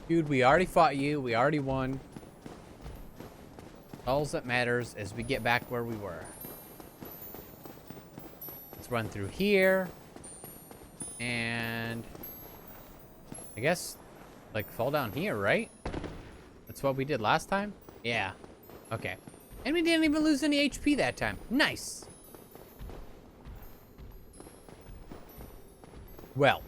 Dude, we already fought you. We already won. All that matters is we get back where we were. Let's run through here. And I guess, like, fall down here, right? That's what we did last time? Yeah. Okay. And we didn't even lose any HP that time. Nice. Well.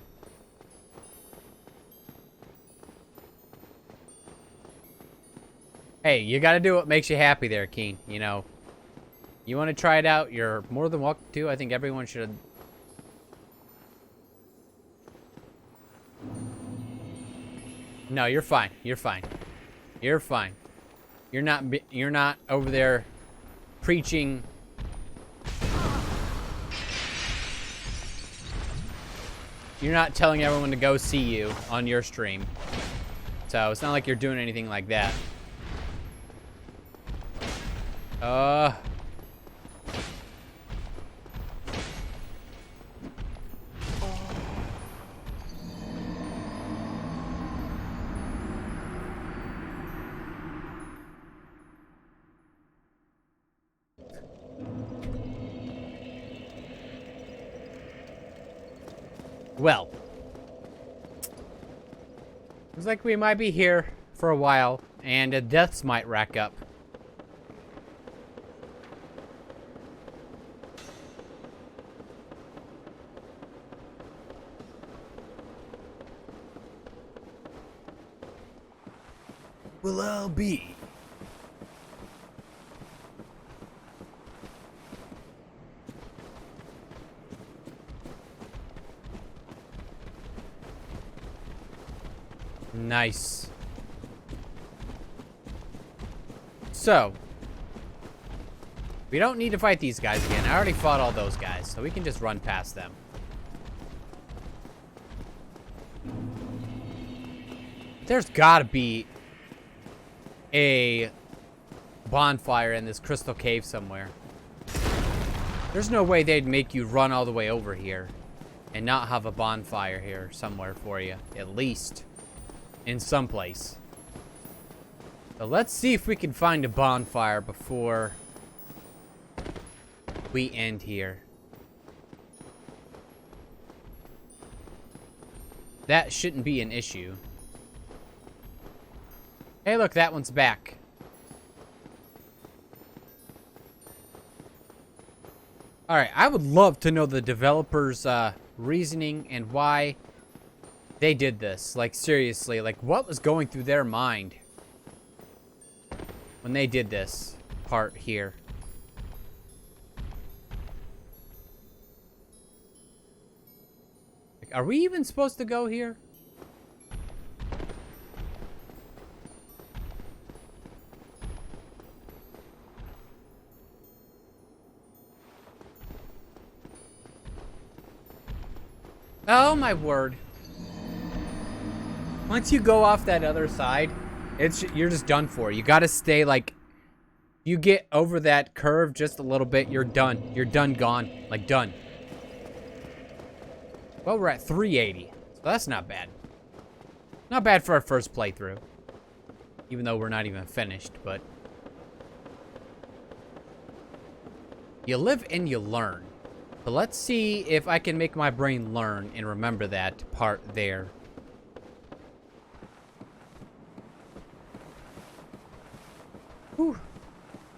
Hey, you gotta do what makes you happy there, Keen. You know, you want to try it out, you're more than welcome to. I think everyone should. No, you're fine. You're fine. You're fine. You're not over there preaching. You're not telling everyone to go see you on your stream. So it's not like you're doing anything like that. Well, looks like we might be here for a while, and deaths might rack up. Will I be? Nice. So, we don't need to fight these guys again. I already fought all those guys, so we can just run past them. There's gotta be a bonfire in this crystal cave somewhere. There's no way they'd make you run all the way over here and not have a bonfire here somewhere for you, at least in some place. So let's see if we can find a bonfire before we end here. That shouldn't be an issue. Hey, look, that one's back. Alright, I would love to know the developers' reasoning and why they did this. Like, seriously, like, what was going through their mind when they did this part here? Like, are we even supposed to go here? Oh my word. Once you go off that other side, you're just done for. You gotta stay, like, you get over that curve just a little bit, you're done. You're done, gone. Like, done. Well, we're at 380, so that's not bad. Not bad for our first playthrough. Even though we're not even finished, but you live and you learn. But let's see if I can make my brain learn and remember that part there. Whew.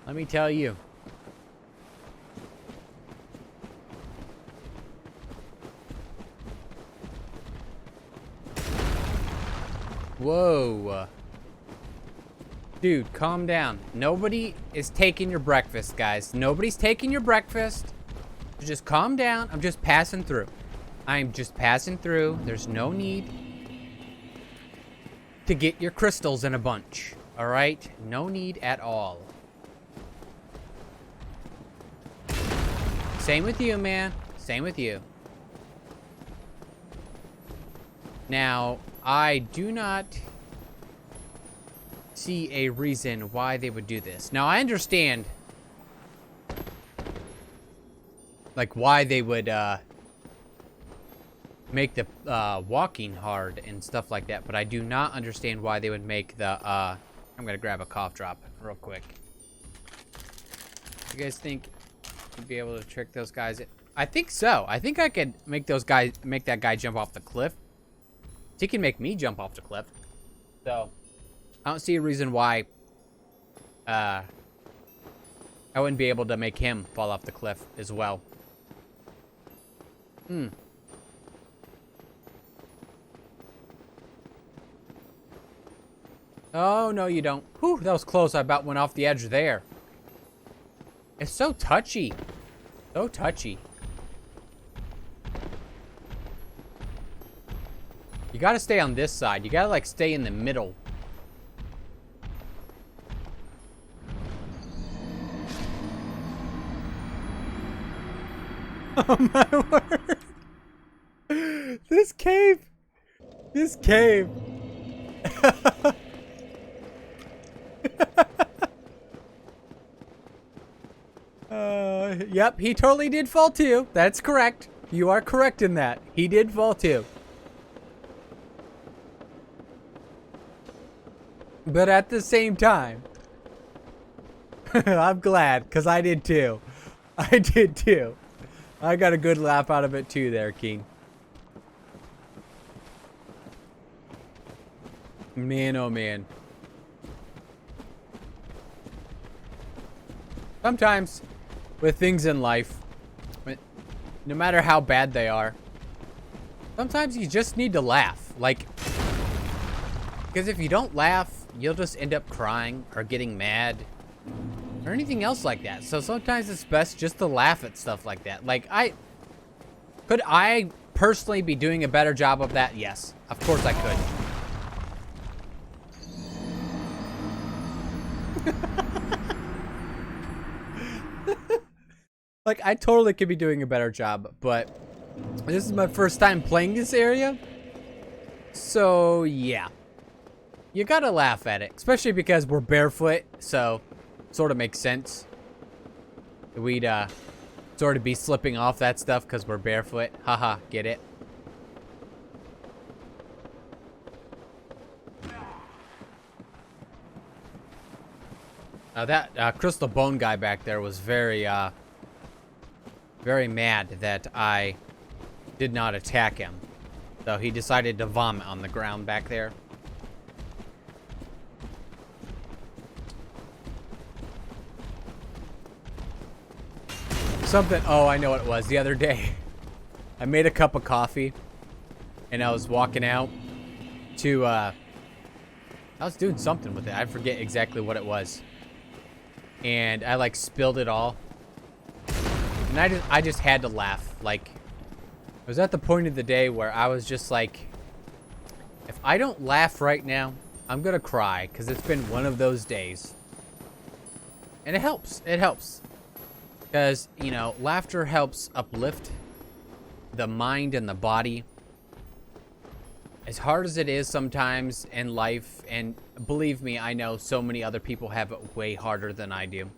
Let me tell you. Whoa. Dude, calm down. Nobody is taking your breakfast, guys. Nobody's taking your breakfast. Just calm down. I'm just passing through. I'm just passing through. There's no need to get your crystals in a bunch. All right, no need at all. Same with you, man. Same with you. Now, I do not see a reason why they would do this. Now, I understand, like, why they would make the walking hard and stuff like that, but I do not understand why they would make the I'm gonna grab a cough drop real quick. You guys think you'd be able to trick those guys? I think so. I think I could make that guy jump off the cliff. He can make me jump off the cliff. So I don't see a reason why I wouldn't be able to make him fall off the cliff as well. Oh, no, you don't. Whew, that was close. I about went off the edge there. It's so touchy. So touchy. You gotta stay on this side. You gotta, like, stay in the middle. Oh, my word. This cave. This cave. Yep, he totally did fall too. That's correct. You are correct in that. He did fall too. But at the same time, I'm glad, because I did too. I did too. I got a good laugh out of it too there, King. Man, oh man. Sometimes, with things in life, no matter how bad they are, sometimes you just need to laugh. Like, because if you don't laugh, you'll just end up crying or getting mad or anything else like that. So sometimes it's best just to laugh at stuff like that. Like, could I personally be doing a better job of that? Yes, of course I could. Like, I totally could be doing a better job, but this is my first time playing this area. So, yeah. You gotta laugh at it, especially because we're barefoot, so sort of makes sense. We'd sort of be slipping off that stuff because we're barefoot. Haha, get it? That crystal bone guy back there was very mad that I did not attack him. So he decided to vomit on the ground back there. Oh, I know what it was. The other day, I made a cup of coffee, and I was walking out to, I was doing something with it. I forget exactly what it was. And I, like, spilled it all. And I just had to laugh. Like, I was at the point of the day where I was just like, if I don't laugh right now, I'm gonna cry, because it's been one of those days. And it helps. It helps. Because, you know, laughter helps uplift the mind and the body. As hard as it is sometimes in life, and believe me, I know so many other people have it way harder than I do.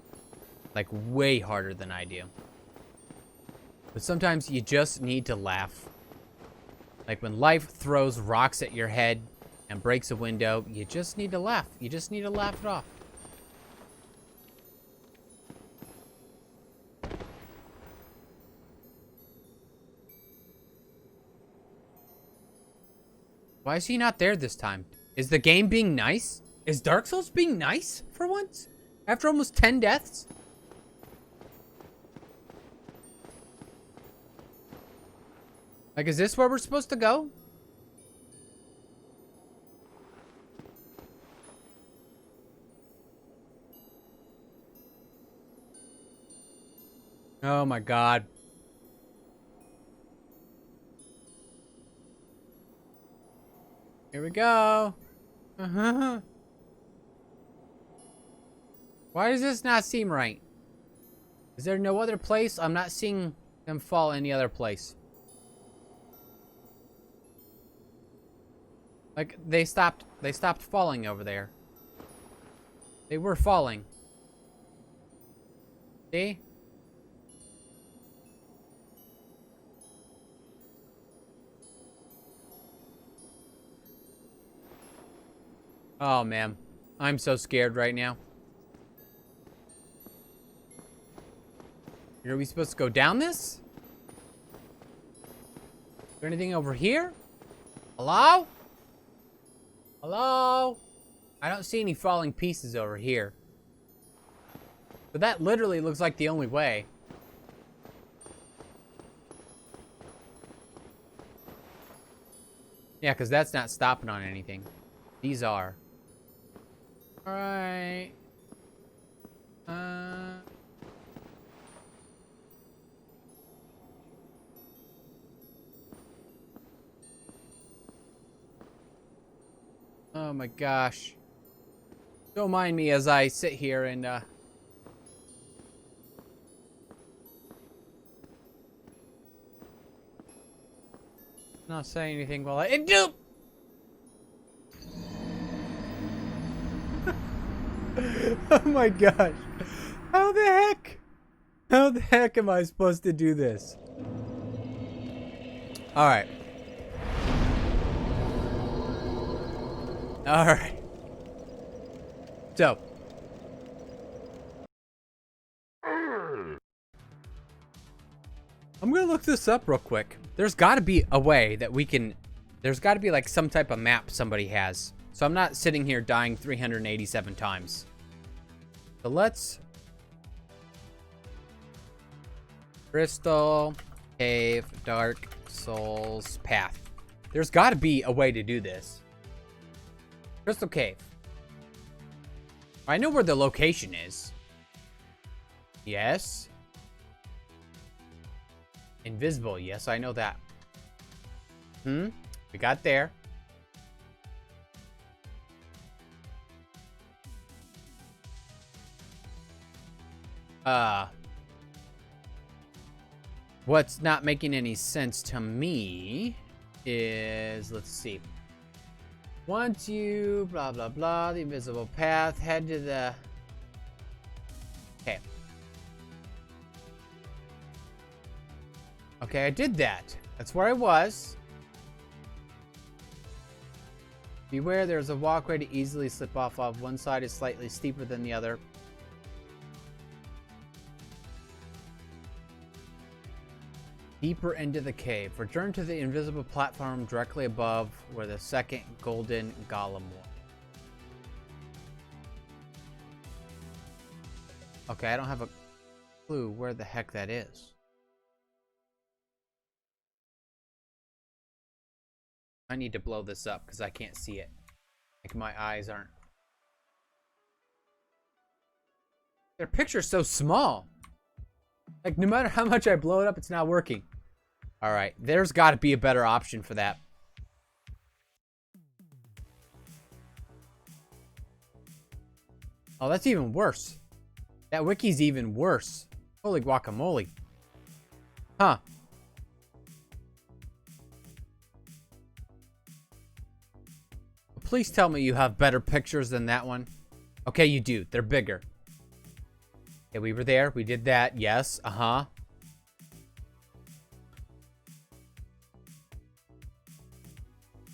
Like, way harder than I do. But sometimes you just need to laugh. Like when life throws rocks at your head and breaks a window, you just need to laugh. You just need to laugh it off. Why is he not there this time? Is the game being nice? Is Dark Souls being nice for once? After almost 10 deaths? Like, is this where we're supposed to go? Oh my god. Here we go. Uh-huh. Why does this not seem right? Is there no other place? I'm not seeing them fall any other place. Like, they stopped falling over there. They were falling. See? Oh, man. I'm so scared right now. Are we supposed to go down this? Is there anything over here? Hello? Hello? I don't see any falling pieces over here. But that literally looks like the only way. Yeah, because that's not stopping on anything. These are. Alright. Oh my gosh. Don't mind me as I sit here and not saying anything while I do. Oh my gosh. How the heck? How the heck am I supposed to do this? Alright. Alright. So. I'm gonna look this up real quick. There's gotta be a way that we can... There's gotta be like some type of map somebody has. So I'm not sitting here dying 387 times. So let's... Crystal Cave Dark Souls Path. There's gotta be a way to do this. Crystal Cave. I know where the location is. Yes. Invisible. Yes, I know that. We got there. What's not making any sense to me is, let's see. Once you blah blah blah, the invisible path, head to the... Okay. Okay, I did that. That's where I was. Beware, there's a walkway to easily slip off of. One side is slightly steeper than the other. Deeper into the cave. Return to the invisible platform directly above where the second golden golem was. Okay, I don't have a clue where the heck that is. I need to blow this up because I can't see it. Like my eyes aren't. Their picture's so small. Like no matter how much I blow it up, it's not working. All right, there's got to be a better option for that. Oh, that's even worse. That wiki's even worse. Holy guacamole. Huh. Please tell me you have better pictures than that one. Okay, you do. They're bigger. Okay, we were there. We did that. Yes. Uh-huh.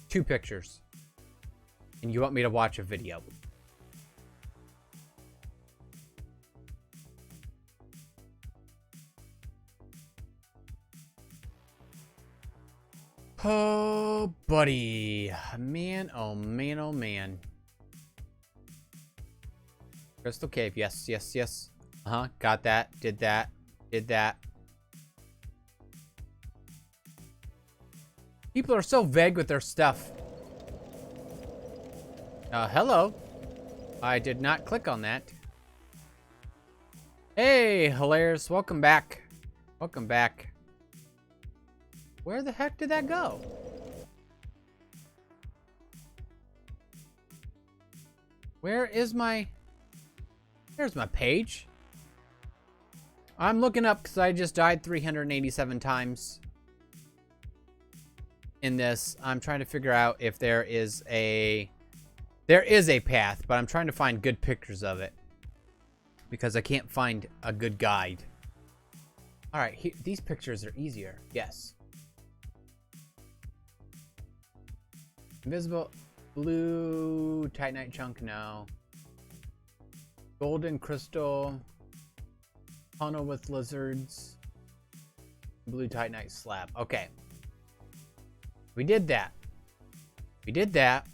Two pictures. And you want me to watch a video. Oh, buddy. Man, oh man, oh man. Crystal Cave. Yes, yes, yes. Uh-huh. Got that. Did that. Did that. People are so vague with their stuff. Hello. I did not click on that. Hey, Hilarious. Welcome back. Welcome back. Where the heck did that go? Where is my There's my page. I'm looking up because I just died 387 times in this. I'm trying to figure out if there is a path, but I'm trying to find good pictures of it because I can't find a good guide. All right, these pictures are easier. Yes. Invisible blue titanite chunk, no. Golden crystal tunnel with lizards. Blue titanite slab. Okay. We did that. We did that.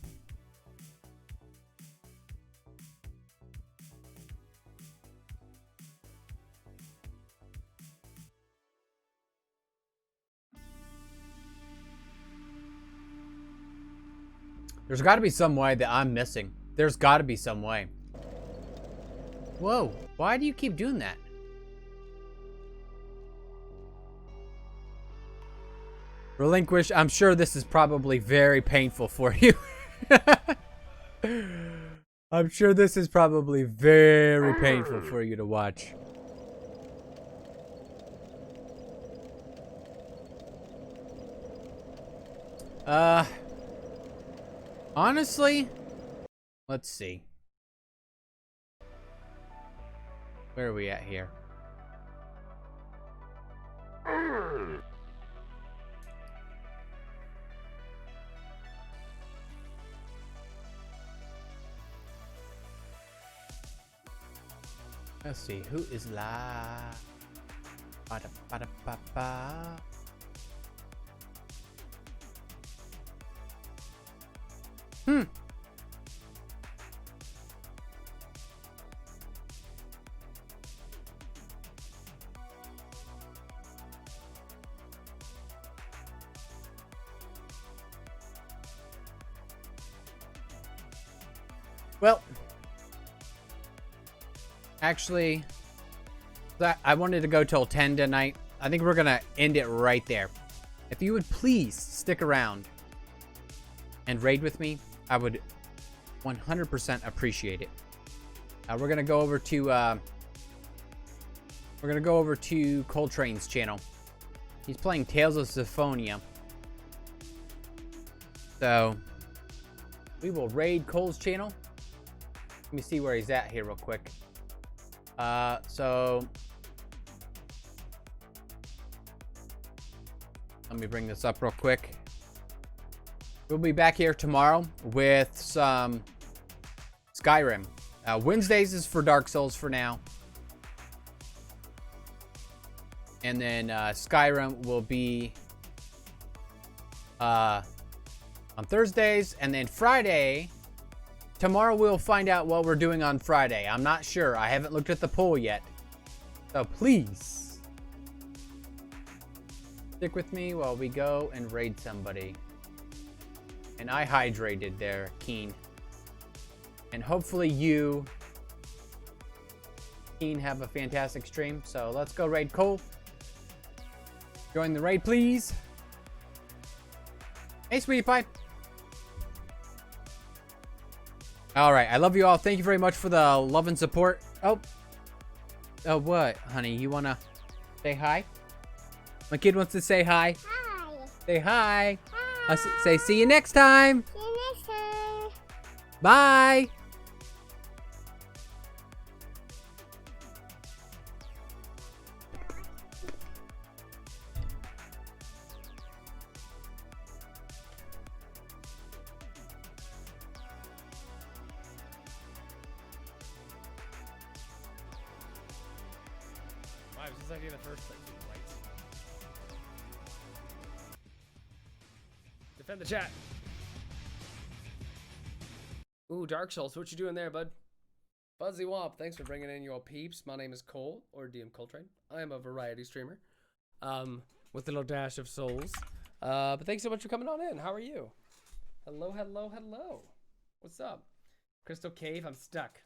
There's got to be some way that I'm missing. There's got to be some way. Whoa. Why do you keep doing that? Relinquish. I'm sure this is probably very painful for you. I'm sure this is probably very painful for you to watch. Honestly, let's see. Where are we at here? Let's see, who is live? Ba-da-ba-da-ba-ba. Well, actually, I wanted to go till 10 tonight. I think we're gonna end it right there. If you would please stick around and raid with me, I would 100% appreciate it. We're gonna go over to Coltrane's channel. He's playing Tales of Symphonia. So we will raid Cole's channel. Let me see where he's at here real quick. So let me bring this up real quick. We'll be back here tomorrow with some Skyrim. Wednesdays is for Dark Souls for now. And then Skyrim will be on Thursdays. And then Friday, tomorrow we'll find out what we're doing on Friday. I'm not sure. I haven't looked at the poll yet. So please stick with me while we go and raid somebody. And I hydrated there, Keen. And hopefully you, Keen, have a fantastic stream. So let's go raid Cole. Join the raid, please. Hey, sweetie pie. All right, I love you all. Thank you very much for the love and support. Oh, what, honey? You wanna say hi? My kid wants to say hi. Hi. Say hi. Hi. Say see you next time. See you next time. Bye. Why was this idea in the first place? Right. Defend the chat. Ooh, Dark Souls. What you doing there, bud? Fuzzy Womp, thanks for bringing in your peeps. My name is Cole, or DM Coltrane. I am a variety streamer, with a little dash of souls. But thanks so much for coming on in. How are you? Hello, hello, hello. What's up? Crystal Cave, I'm stuck.